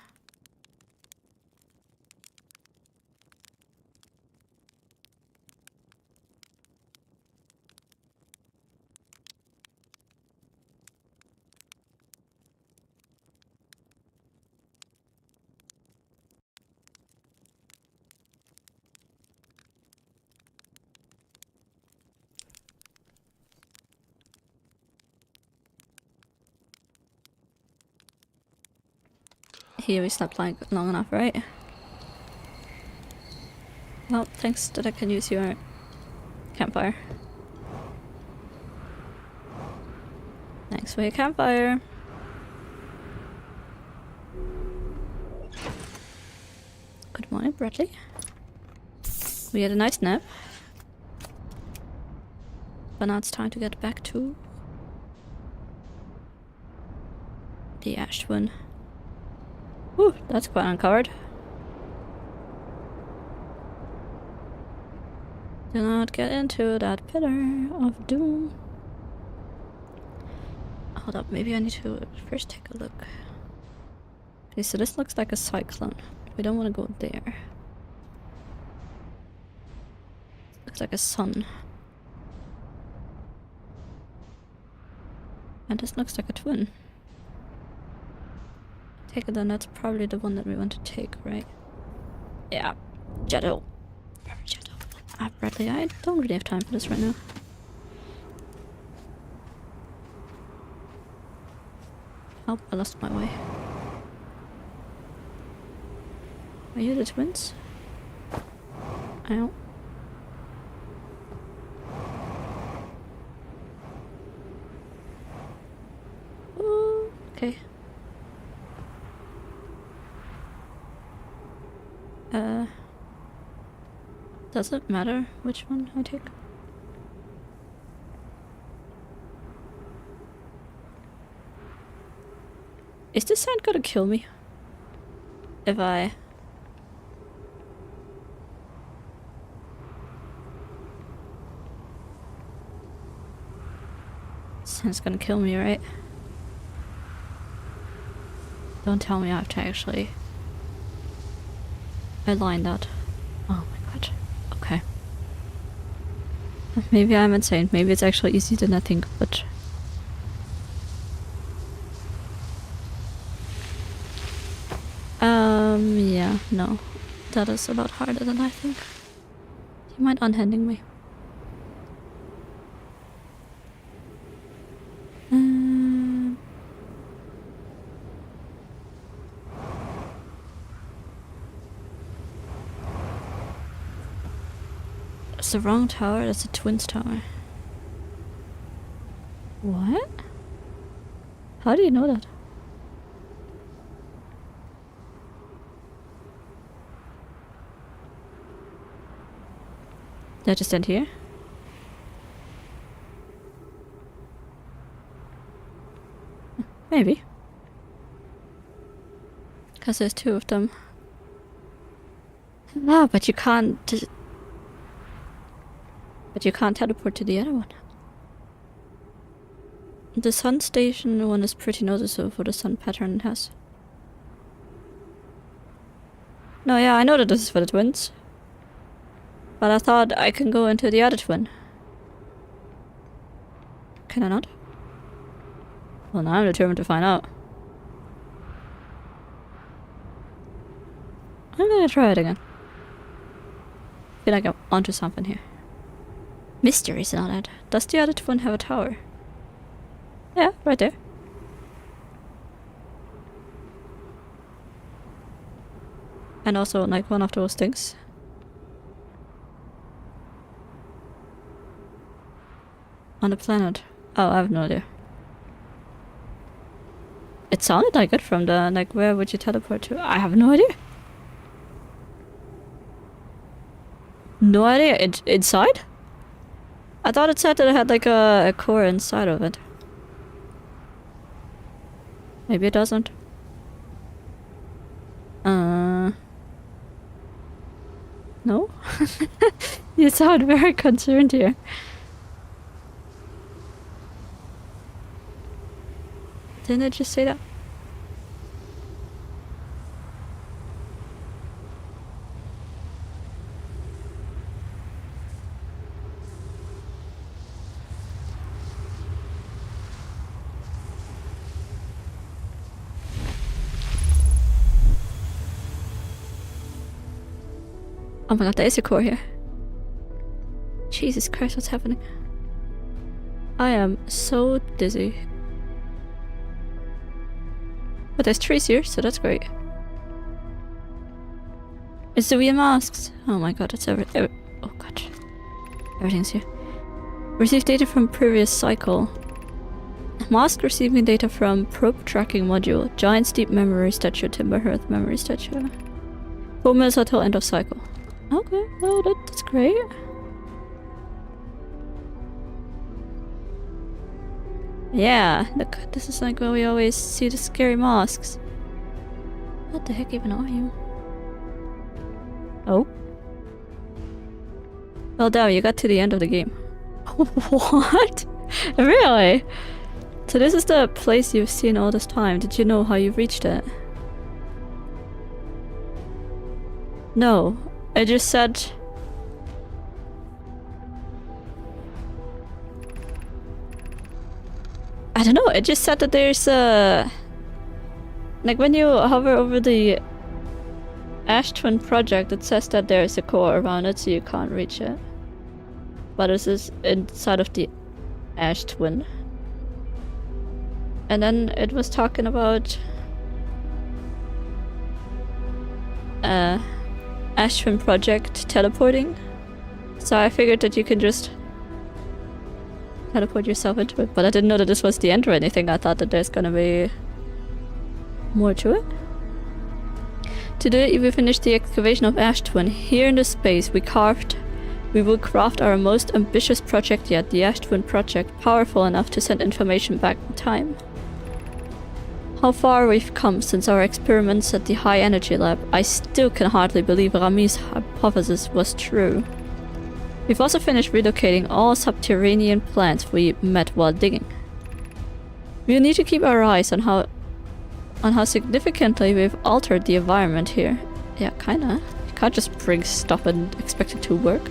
Here we slept like long enough, right? Well, thanks that I can use your campfire. Thanks for your campfire. Good morning, Bradley. We had a nice nap. But now it's time to get back to the Ash Twin. Whew, that's quite uncovered. Do not get into that pillar of doom. Hold up, maybe I need to first take a look. Okay, so this looks like a cyclone. We don't want to go there. Looks like a sun. And this looks like a twin. Take it then, that's probably the one that we want to take, right? Yeah. Jetto. Jetto. Ah, Bradley, I don't really have time for this right now. Oh, I lost my way. Are you the twins? I don't. Ooh, okay. Does it matter which one I take? Is this sand gonna kill me? If I... Sand's gonna kill me, right? Don't tell me I have to actually align that. Oh my god. Okay. Maybe I'm insane. Maybe it's actually easier than I think, but... yeah, no. That is a lot harder than I think. Do you mind unhanding me? It's the wrong tower, that's a twins tower. What? How do you know that? Did I just stand here? Maybe. Because there's two of them. Ah, but you can't... But you can't teleport to the other one. The sun station one is pretty noticeable for the sun pattern it has. No, yeah, I know that this is for the twins. But I thought I can go into the other twin. Can I not? Well, now I'm determined to find out. I'm gonna try it again. I feel like I'm onto something here. Mysteries on it. Does the other twin have a tower? Yeah, right there. And also, like, one of those things. On the planet. Oh, I have no idea. It sounded like it from the, like, where would you teleport to? I have no idea. No idea. Inside? I thought it said that it had, like, a core inside of it. Maybe it doesn't. No? You sound very concerned here. Didn't it just say that? Oh my god, there is a core here. Jesus Christ, what's happening? I am so dizzy. But there's trees here, so that's great. It's the weird masks. Oh my god, it's oh god. Everything's here. Receive data from previous cycle. Mask receiving data from probe tracking module. Giant's deep memory statue. Timber Hearth memory statue. 4 minutes until end of cycle. Okay, well that's great. Yeah, look, this is like where we always see the scary masks. What the heck even are you? Oh. Well damn, you got to the end of the game. What? Really? So this is the place you've seen all this time. Did you know how you reached it? No. I just said... I don't know, it just said that there's a... Like when you hover over the Ash Twin project, it says that there's a core around it, so you can't reach it. But this is inside of the Ash Twin. And then it was talking about... Ash Twin project teleporting. So I figured that you can just teleport yourself into it, but I didn't know that this was the end or anything. I thought that there's gonna be more to it. Today we finished the excavation of Ash Twin. Here in this space we carved We will craft our most ambitious project yet, the Ash Twin project, powerful enough to send information back in time. How far we've come since our experiments at the High Energy Lab. I still can hardly believe Rami's hypothesis was true. We've also finished relocating all subterranean plants we met while digging. We'll need to keep our eyes on how significantly we've altered the environment here. Yeah, kinda. You can't just bring stuff and expect it to work.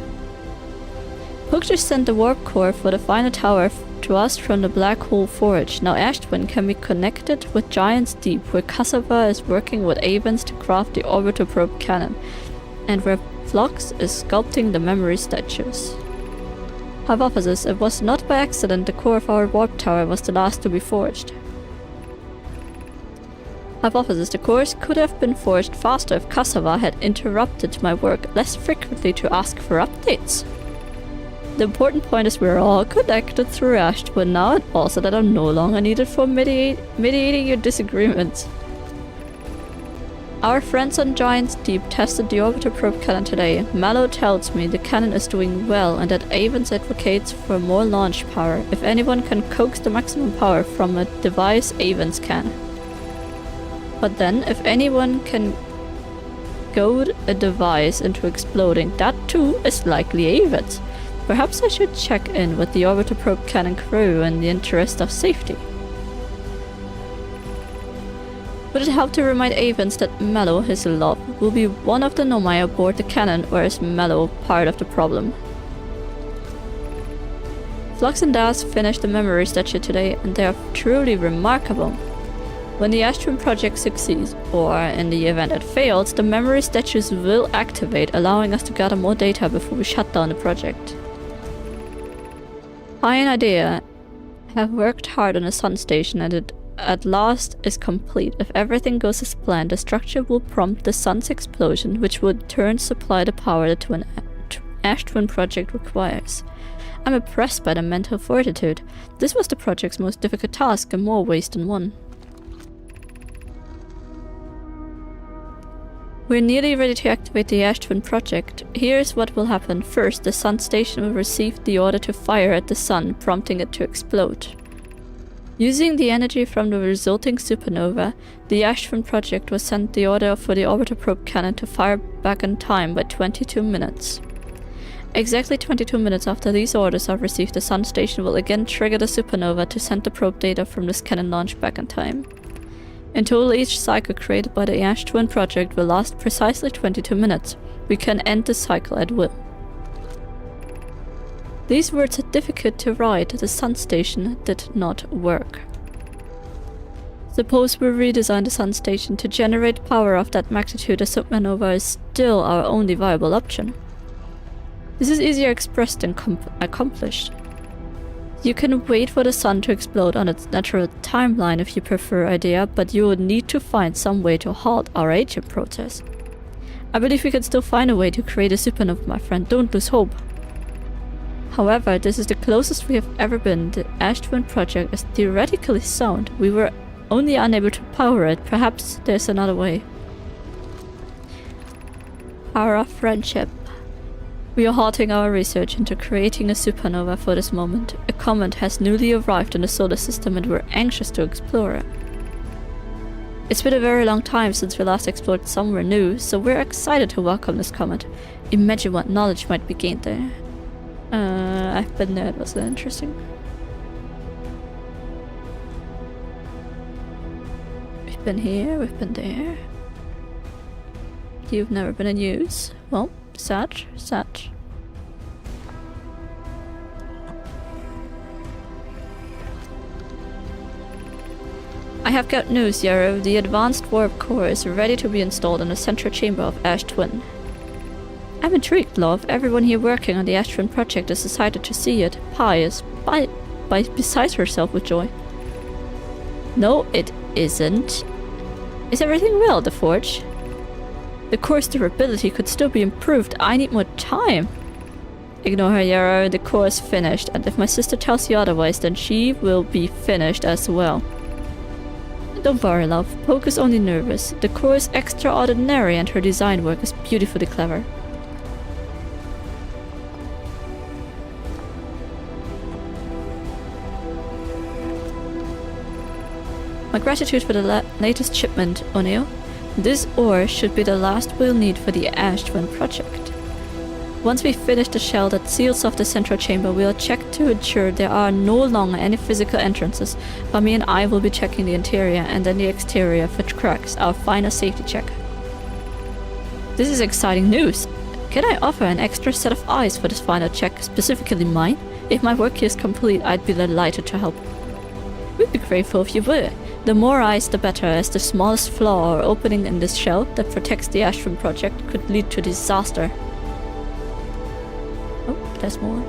Hook just sent the warp core for the final tower to us from the Black Hole Forge. Now Ash Twin can be connected with Giant's Deep, where Cassava is working with Avens to craft the orbital probe cannon, and where Phlox is sculpting the memory statues. Hypothesis: it was not by accident the core of our warp tower was the last to be forged. Hypothesis: the cores could have been forged faster if Cassava had interrupted my work less frequently to ask for updates. The important point is we're all connected through Ash Twin now, and also that I'm no longer needed for mediating your disagreements. Our friends on Giant's Deep tested the orbital probe cannon today. Mallow tells me the cannon is doing well and that Avens advocates for more launch power. If anyone can coax the maximum power from a device, Avens can. But then, if anyone can goad a device into exploding, that too is likely Avens. Perhaps I should check in with the orbital probe cannon crew in the interest of safety. Would it help to remind Avens that Mallow, his love, will be one of the Nomai aboard the cannon, or is Mallow part of the problem? Phlox and Das finished the memory statue today, and they are truly remarkable. When the Ash Twin project succeeds, or in the event it fails, the memory statues will activate, allowing us to gather more data before we shut down the project. I and Idea have worked hard on a sun station, and it at last is complete. If everything goes as planned, the structure will prompt the sun's explosion, which would in turn supply the power the Ash Twin project requires. I'm impressed by the mental fortitude. This was the project's most difficult task in more ways than one. We're nearly ready to activate the Ash Twin project. Here's what will happen. First, the sun station will receive the order to fire at the sun, prompting it to explode. Using the energy from the resulting supernova, the Ash Twin project will send the order for the orbital probe cannon to fire back in time by 22 minutes. Exactly 22 minutes after these orders are received, the sun station will again trigger the supernova to send the probe data from this cannon launch back in time. In total, each cycle created by the Ash Twin project will last precisely 22 minutes. We can end the cycle at will. These words are difficult to write. The sun station did not work. Suppose we redesign the sun station to generate power of that magnitude. A supernova is still our only viable option. This is easier expressed than accomplished. You can wait for the sun to explode on its natural timeline if you prefer, Idea, but you would need to find some way to halt our aging process. I believe we can still find a way to create a supernova, my friend. Don't lose hope. However, this is the closest we have ever been. The Ash Twin project is theoretically sound. We were only unable to power it. Perhaps there's another way. Our friendship. We are halting our research into creating a supernova for this moment. A comet has newly arrived in the solar system and we're anxious to explore it. It's been a very long time since we last explored somewhere new, so we're excited to welcome this comet. Imagine what knowledge might be gained there. I've been there, it was interesting. We've been here, we've been there. You've never been in use. Well, sad. I have got news, Yarrow. The advanced warp core is ready to be installed in the central chamber of Ash Twin. I'm intrigued, love. Everyone here working on the Ash Twin project is excited to see it. Pi is beside herself with joy. No, it isn't. Is everything well, the Forge? The core's durability could still be improved. I need more time. Ignore her, Yarrow. The core is finished, and if my sister tells you otherwise, then she will be finished as well. Don't worry, love. Poke is only nervous. The core is extraordinary, and her design work is beautifully clever. My gratitude for the latest shipment, O'Neill. This ore should be the last we'll need for the Ashton project. Once we finish the shell that seals off the central chamber, we'll check to ensure there are no longer any physical entrances, but me and I will be checking the interior and then the exterior for cracks, our final safety check. This is exciting news! Can I offer an extra set of eyes for this final check, specifically mine? If my work here is complete, I'd be delighted to help. We'd be grateful if you would. The more eyes, the better, as the smallest flaw or opening in this shell that protects the Ashton project could lead to disaster. Oh, there's more.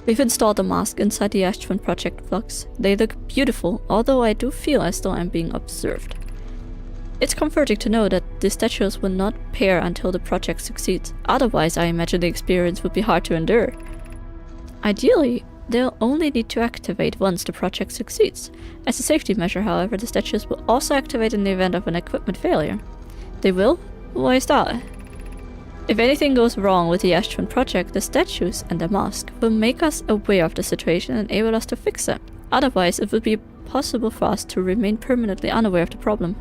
We've installed a mask inside the Ashton project flux. They look beautiful, although I do feel as though I'm being observed. It's comforting to know that the statues will not pair until the project succeeds. Otherwise, I imagine the experience would be hard to endure. Ideally, they'll only need to activate once the project succeeds. As a safety measure, however, the statues will also activate in the event of an equipment failure. They will? Why is that? If anything goes wrong with the Ashton project, the statues and the mask will make us aware of the situation and enable us to fix it. Otherwise, it would be possible for us to remain permanently unaware of the problem.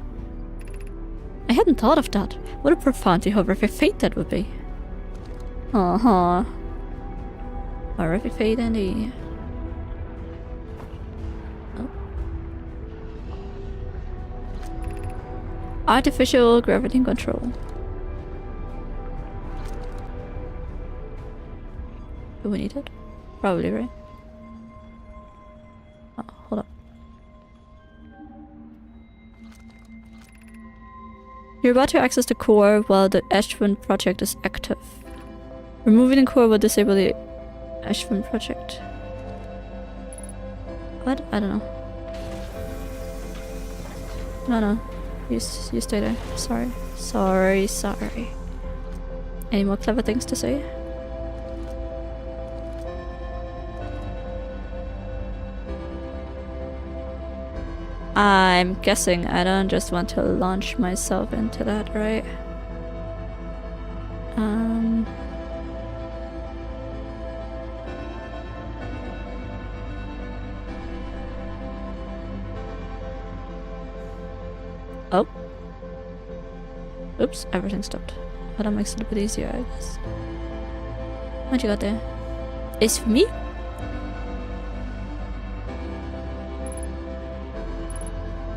I hadn't thought of that. What a profoundly horrific fate that would be. Uh-huh. Horrific fate indeed. Oh. Artificial gravity control. Do we need it? Probably, right? Oh, hold up. You're about to access the core while the Ashton project is active. Removing the core will disable the Ashton project. What? I don't know. No. You stay there. Sorry. Sorry. Any more clever things to say? I'm guessing I don't just want to launch myself into that, right? Oh. Oops, everything stopped. But that makes it a bit easier, I guess. What you got there? It's for me?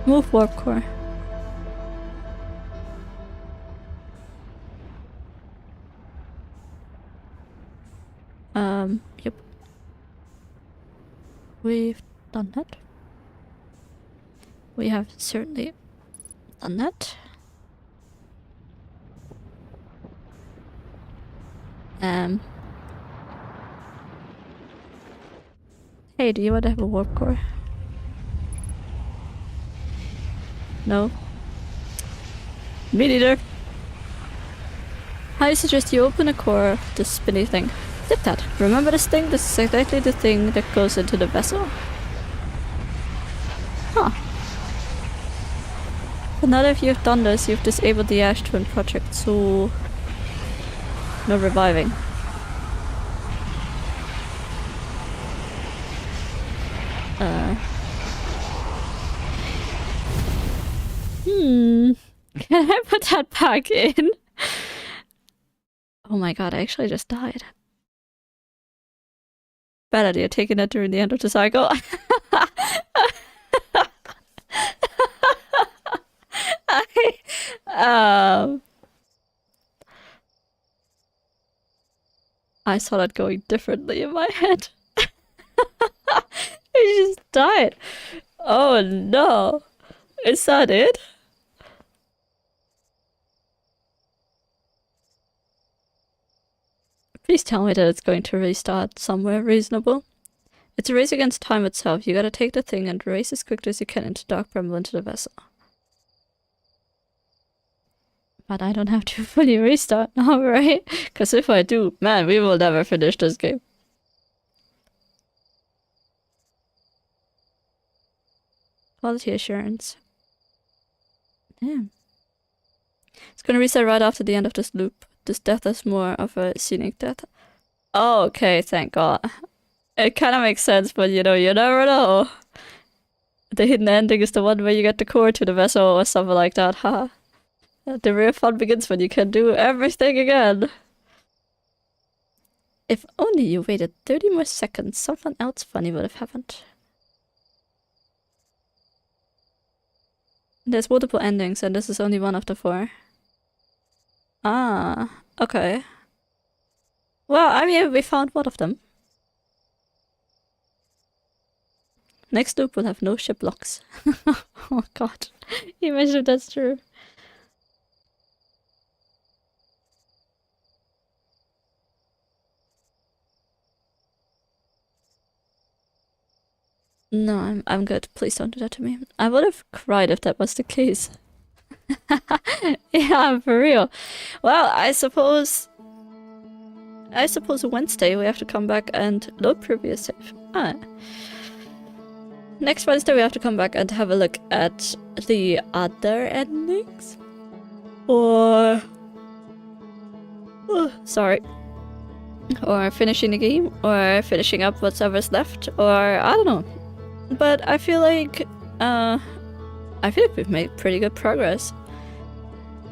Move warp core. Yep. We've done that. We have certainly done that. Hey, do you want to have a warp core? No. Me neither. I suggest you open a core of this spinny thing. Did that. Remember this thing? This is exactly the thing that goes into the vessel. Huh. But now that you've done this, you've disabled the Ashton project, so... no reviving. Can I put that back in? Oh my god, I actually just died. Bad idea, taking that during the end of the cycle. I saw that going differently in my head. I just died. Oh no. Is that it? Please tell me that it's going to restart somewhere reasonable. It's a race against time itself. You gotta take the thing and race as quickly as you can into Dark Bramble into the vessel. But I don't have to fully restart now, right? Because if I do, man, we will never finish this game. Quality assurance. Damn. It's gonna reset right after the end of this loop. This death is more of a scenic death. Oh, okay, thank God. It kind of makes sense, but you know, you never know. The hidden ending is the one where you get the core to the vessel or something like that, haha. The real fun begins when you can do everything again. If only you waited 30 more seconds, something else funny would have happened. There's multiple endings, and this is only one of the 4. Ah, okay. Well, I mean, we found one of them. Next loop will have no ship locks. Oh god. Imagine if that's true. No, I'm good. Please don't do that to me. I would have cried if that was the case. Yeah, for real. Well, I suppose Wednesday we have to come back and load previous save. Ah. Next Wednesday we have to come back and have a look at the other endings. Or... oh, sorry. Or finishing the game, or finishing up whatever's left, or I don't know. But I feel like we've made pretty good progress.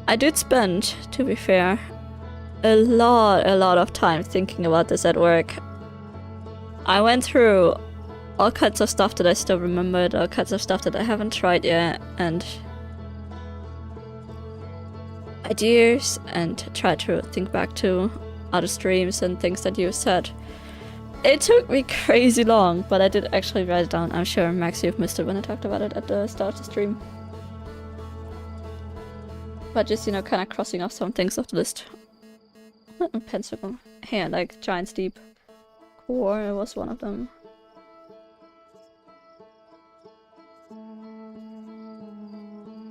I did spend, to be fair, a lot of time thinking about this at work. I went through all kinds of stuff that I still remembered, all kinds of stuff that I haven't tried yet, and ideas, and tried to think back to other streams and things that you said. It took me crazy long, but I did actually write it down. I'm sure, Max, you've missed it when I talked about it at the start of the stream. But just, you know, kind of crossing off some things off the list. Pencil. Here, like Giant Steep. Core was one of them.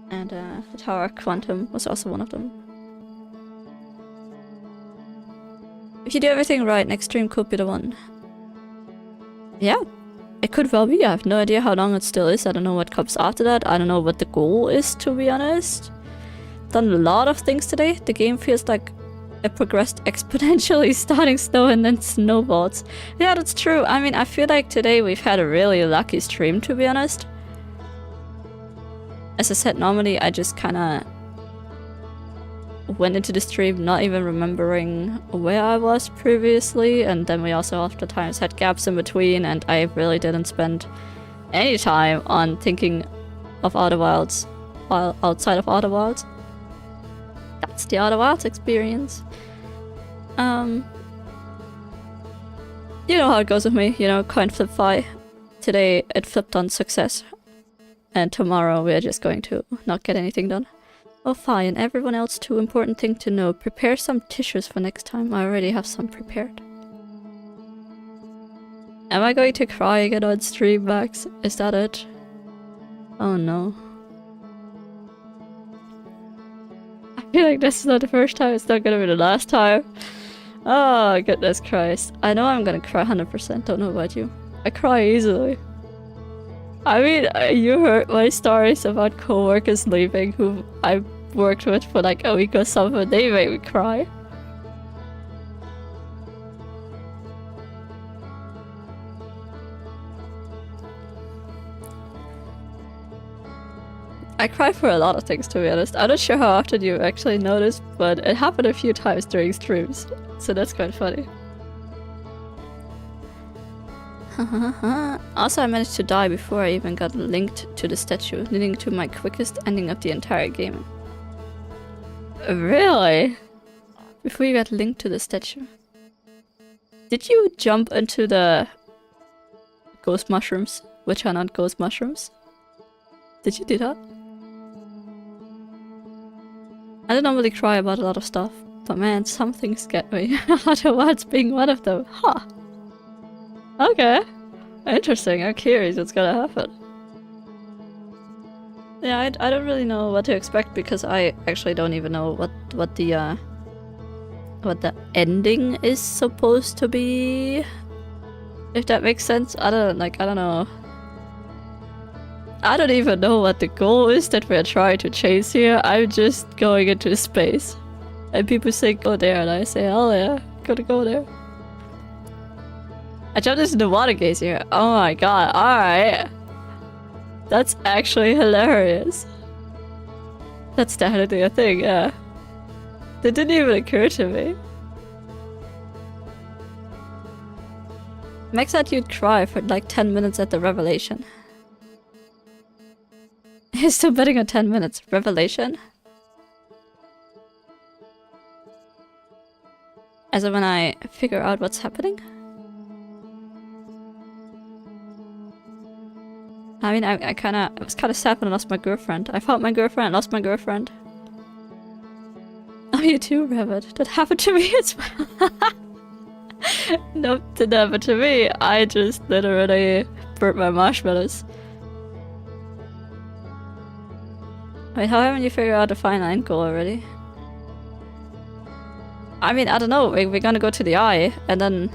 And the Tower Quantum was also one of them. If you do everything right, next stream could be the one. Yeah, it could well be. I have no idea how long it still is. I don't know what comes after that. I don't know what the goal is, to be honest. Done a lot of things today. The game feels like it progressed exponentially, starting slow and then snowballs. Yeah, that's true. I mean, I feel like today we've had a really lucky stream, to be honest. As I said, normally I just kind of went into the stream not even remembering where I was previously, and then we also oftentimes had gaps in between, and I really didn't spend any time on thinking of Outer Wilds while outside of Outer Wilds. That's the Outer Wilds experience. You know how it goes with me, you know, coin flip fi. Today it flipped on success, and tomorrow we're just going to not get anything done. Oh, fine, and everyone else, too important thing to know. Prepare some tissues for next time. I already have some prepared. Am I going to cry again on stream, Max? Is that it? Oh no. I feel like this is not the first time, it's not gonna be the last time. Oh, goodness Christ. I know I'm gonna cry 100%, don't know about you. I cry easily. I mean, you heard my stories about co-workers leaving who I worked with for like a week or something. They made me cry. I cry for a lot of things, to be honest. I'm not sure how often you actually noticed, but it happened a few times during streams, so that's quite funny. Also, I managed to die before I even got linked to the statue, leading to my quickest ending of the entire game. Really? Before you got linked to the statue? Did you jump into the ghost mushrooms, which are not ghost mushrooms? Did you do that? I don't normally cry about a lot of stuff, but man, some things get me. Outer Wilds being one of them. Huh. Okay. Interesting. I'm curious what's gonna happen. Yeah, I don't really know what to expect because I actually don't even know what the ending is supposed to be. If that makes sense. I don't know. I don't even know what the goal is that we're trying to chase here. I'm just going into space. And people say go there, and I say hell yeah, gotta go there. I jumped into the water gaze here. Oh my god, alright. That's actually hilarious. That's definitely a thing, yeah. That didn't even occur to me. Max said you'd cry for like 10 minutes at the revelation. He's still betting on 10 minutes. Revelation? As in when I figure out what's happening? I mean, I was kinda sad when I lost my girlfriend. I found my girlfriend, lost my girlfriend. Oh, you too, Rabbit. That happened to me as well. Nope, didn't happen to me. I just literally burnt my marshmallows. Wait, how haven't you figured out the final end goal already? I mean, I don't know. We're gonna go to the eye and then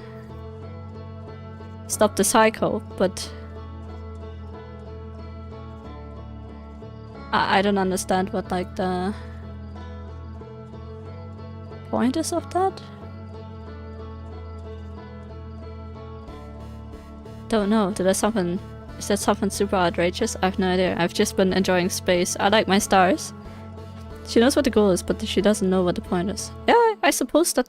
stop the cycle, but I don't understand what like the point is of that. Don't know. Is that something super outrageous? I have no idea. I've just been enjoying space. I like my stars. She knows what the goal is, but she doesn't know what the point is. Yeah, I suppose that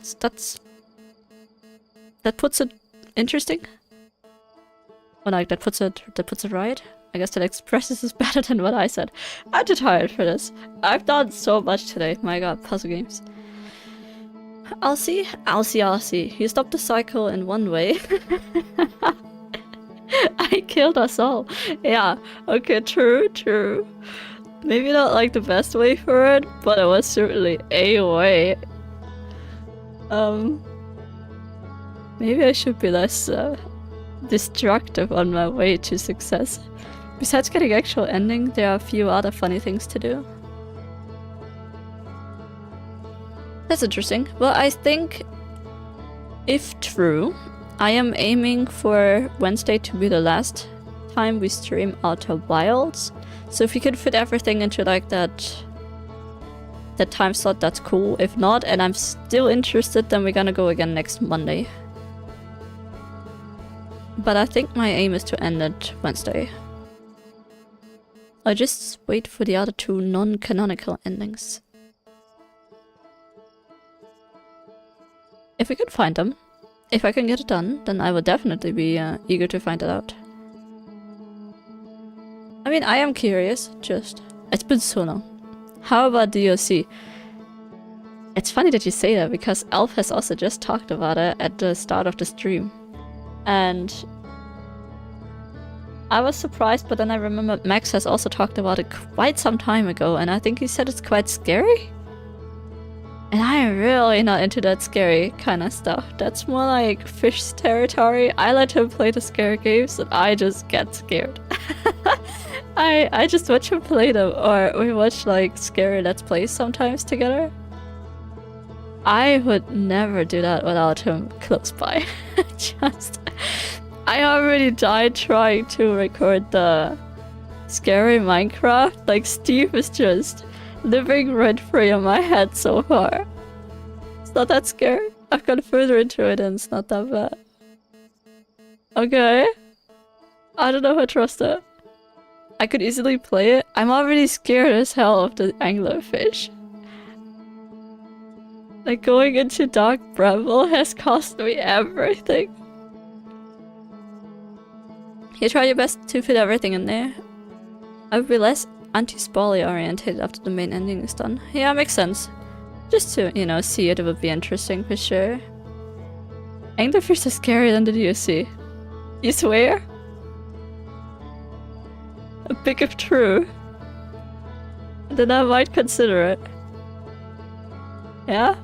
puts it interesting. Or like that puts it right. I guess that expresses is better than what I said. I'm too tired for this. I've done so much today. My god, puzzle games. I'll see. You stopped the cycle in one way. I killed us all. Yeah, okay, true. Maybe not like the best way for it, but it was certainly a way. Maybe I should be less destructive on my way to success. Besides getting actual ending, there are a few other funny things to do. That's interesting. Well, I think, if true, I am aiming for Wednesday to be the last time we stream Outer Wilds. So if you can fit everything into like that time slot, that's cool. If not, and I'm still interested, then we're gonna go again next Monday. But I think my aim is to end it Wednesday. I'll just wait for the other two non-canonical endings. If we can find them, if I can get it done, then I will definitely be eager to find it out. I mean, I am curious, just... It's been so long. How about DLC? It's funny that you say that, because Elf has also just talked about it at the start of the stream. And... I was surprised, but then I remember Max has also talked about it quite some time ago, and I think he said it's quite scary? And I am really not into that scary kind of stuff. That's more like Fish's territory. I let him play the scary games and I just get scared. I just watch him play them, or we watch like scary Let's Plays sometimes together. I would never do that without him close by. I already died trying to record the scary Minecraft. Like, Steve is just living rent-free in my head so far. It's not that scary. I've gone further into it and it's not that bad. Okay. I don't know if I trust it. I could easily play it. I'm already scared as hell of the anglerfish. Like, going into Dark Bramble has cost me everything. You try your best to fit everything in there. I would be less anti-spoiler oriented after the main ending is done. Yeah, makes sense. Just to, you know, see it would be interesting for sure. Anglerfish is scarier than the DLC. You swear? A big if true. Then I might consider it. Yeah?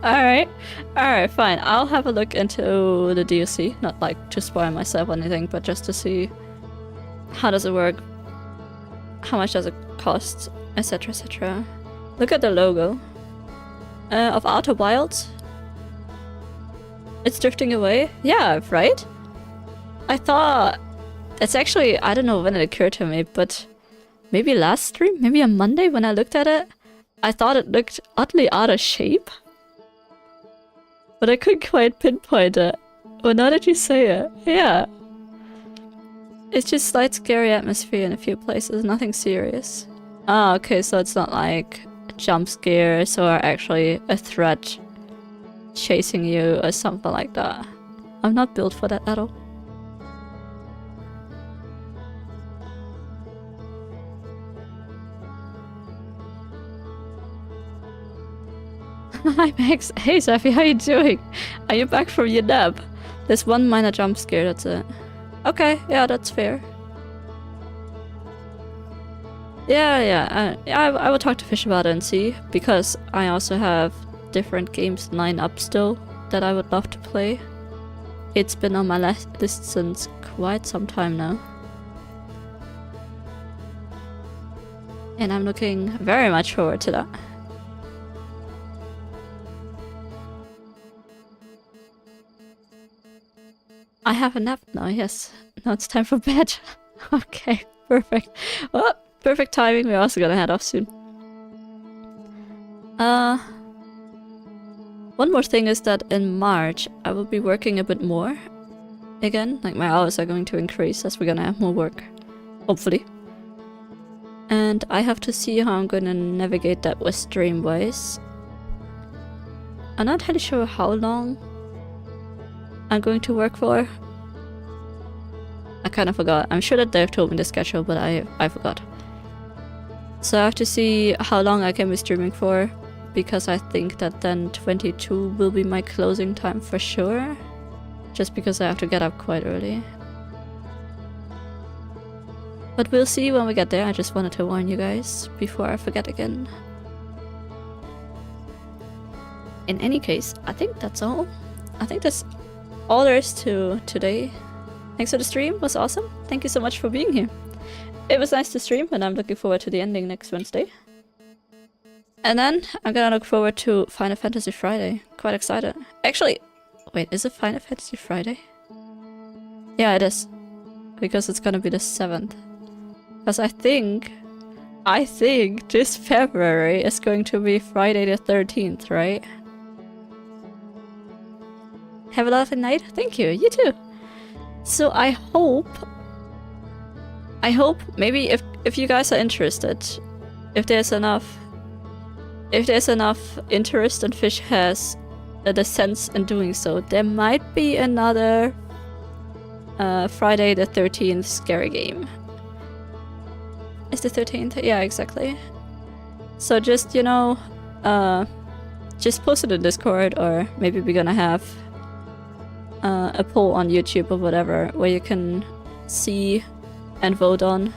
Alright. Alright, fine. I'll have a look into the DLC. Not like to spoil myself or anything, but just to see how does it work, how much does it cost, etc, etc. Look at the logo of Outer Wilds. It's drifting away. Yeah, right? I thought... It's actually... I don't know when it occurred to me, but maybe last stream? Maybe on Monday when I looked at it? I thought it looked oddly out of shape, but I couldn't quite pinpoint it. Well, now that you say it, yeah. It's just slight scary atmosphere in a few places, nothing serious. Ah, okay, so it's not like jump scares or actually a threat chasing you or something like that. I'm not built for that at all. Hi Max. Hey Safi, how you doing? Are you back from your nap? There's one minor jump scare, that's it. Okay, yeah, that's fair. Yeah, I will talk to Fish about it and see, because I also have different games lined up still that I would love to play. It's been on my list since quite some time now. And I'm looking very much forward to that. I have a nap now, yes. Now it's time for bed. Okay, perfect. Oh, perfect timing. We're also gonna head off soon. One more thing is that in March I will be working a bit more. Again, like my hours are going to increase as we're gonna have more work. Hopefully. And I have to see how I'm gonna navigate that with stream-wise. I'm not entirely sure how long I'm going to work for. I kind of forgot. I'm sure that they've told me the schedule, but I forgot. So I have to see how long I can be streaming for, because I think that then 22 will be my closing time for sure. Just because I have to get up quite early. But we'll see when we get there. I just wanted to warn you guys before I forget again. In any case, I think that's all. I think that's all there is to today. Thanks for the stream, it was awesome. Thank you so much for being here. It was nice to stream, and I'm looking forward to the ending next Wednesday. And then I'm gonna look forward to Final Fantasy Friday. Quite excited. Actually, wait, is it Final Fantasy Friday? Yeah, it is. Because it's gonna be the 7th. Because I think this February is going to be Friday the 13th, right? Have a lovely night. Thank you. You too. So I hope maybe if you guys are interested, if there's enough interest and Fish has the sense in doing so, there might be another Friday the 13th scary game. Is the 13th? Yeah, exactly. So just, you know, just post it in Discord, or maybe we're gonna have a poll on YouTube or whatever, where you can see and vote on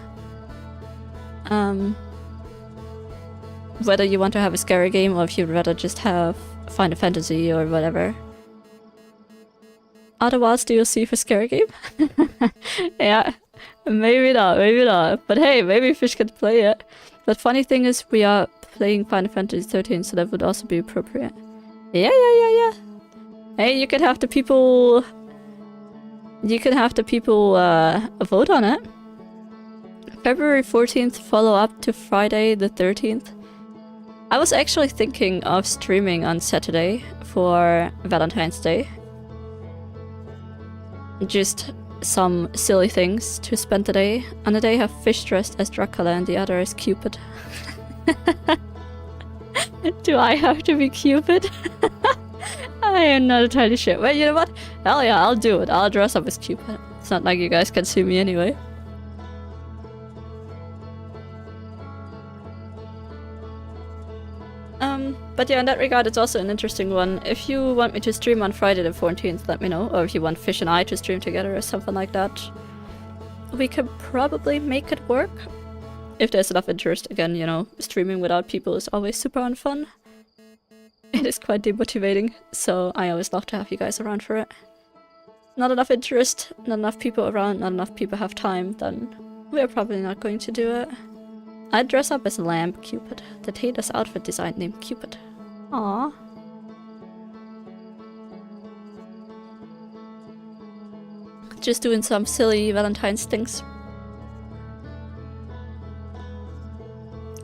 whether you want to have a scary game or if you'd rather just have Final Fantasy or whatever. Otherwise, do you see for scary game? Yeah, maybe not. But hey, maybe Fish can play it. But funny thing is, we are playing Final Fantasy 13, so that would also be appropriate. Yeah. Hey, you can have the people... vote on it. February 14th follow up to Friday the 13th. I was actually thinking of streaming on Saturday for Valentine's Day. Just some silly things to spend the day. On the day I have Fish dressed as Dracula and the other is Cupid. Do I have to be Cupid? I am not entirely sure. Well, you know what? Hell yeah, I'll do it. I'll dress up as Cupid. It's not like you guys can see me anyway. But yeah, in that regard, it's also an interesting one. If you want me to stream on Friday the 14th, let me know. Or if you want Fish and I to stream together or something like that, we could probably make it work. If there's enough interest. Again, you know, streaming without people is always super unfun. It is quite demotivating, so I always love to have you guys around for it. Not enough interest, not enough people around, not enough people have time, then we're probably not going to do it. I'd dress up as Lamb Cupid, the tailor's outfit design named Cupid. Aww. Just doing some silly Valentine's things.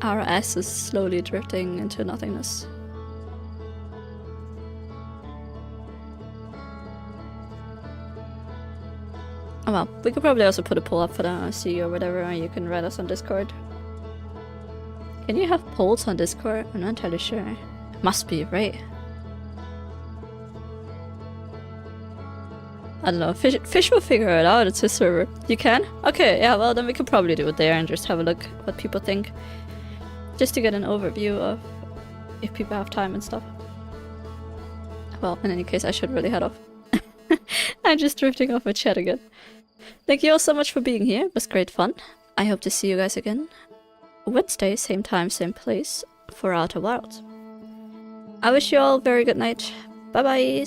Our ass is slowly drifting into nothingness. Oh well, we could probably also put a poll up for the RC or whatever, and you can write us on Discord. Can you have polls on Discord? I'm not entirely sure. Must be, right? I don't know. Fish will figure it out. It's his server. You can? Okay, yeah, well, then we could probably do it there and just have a look what people think. Just to get an overview of if people have time and stuff. Well, in any case, I should really head off. I'm just drifting off my chat again. Thank you all so much for being here. It was great fun. I hope to see you guys again Wednesday, same time, same place, for Outer Wilds. I wish you all a very good night. Bye-bye!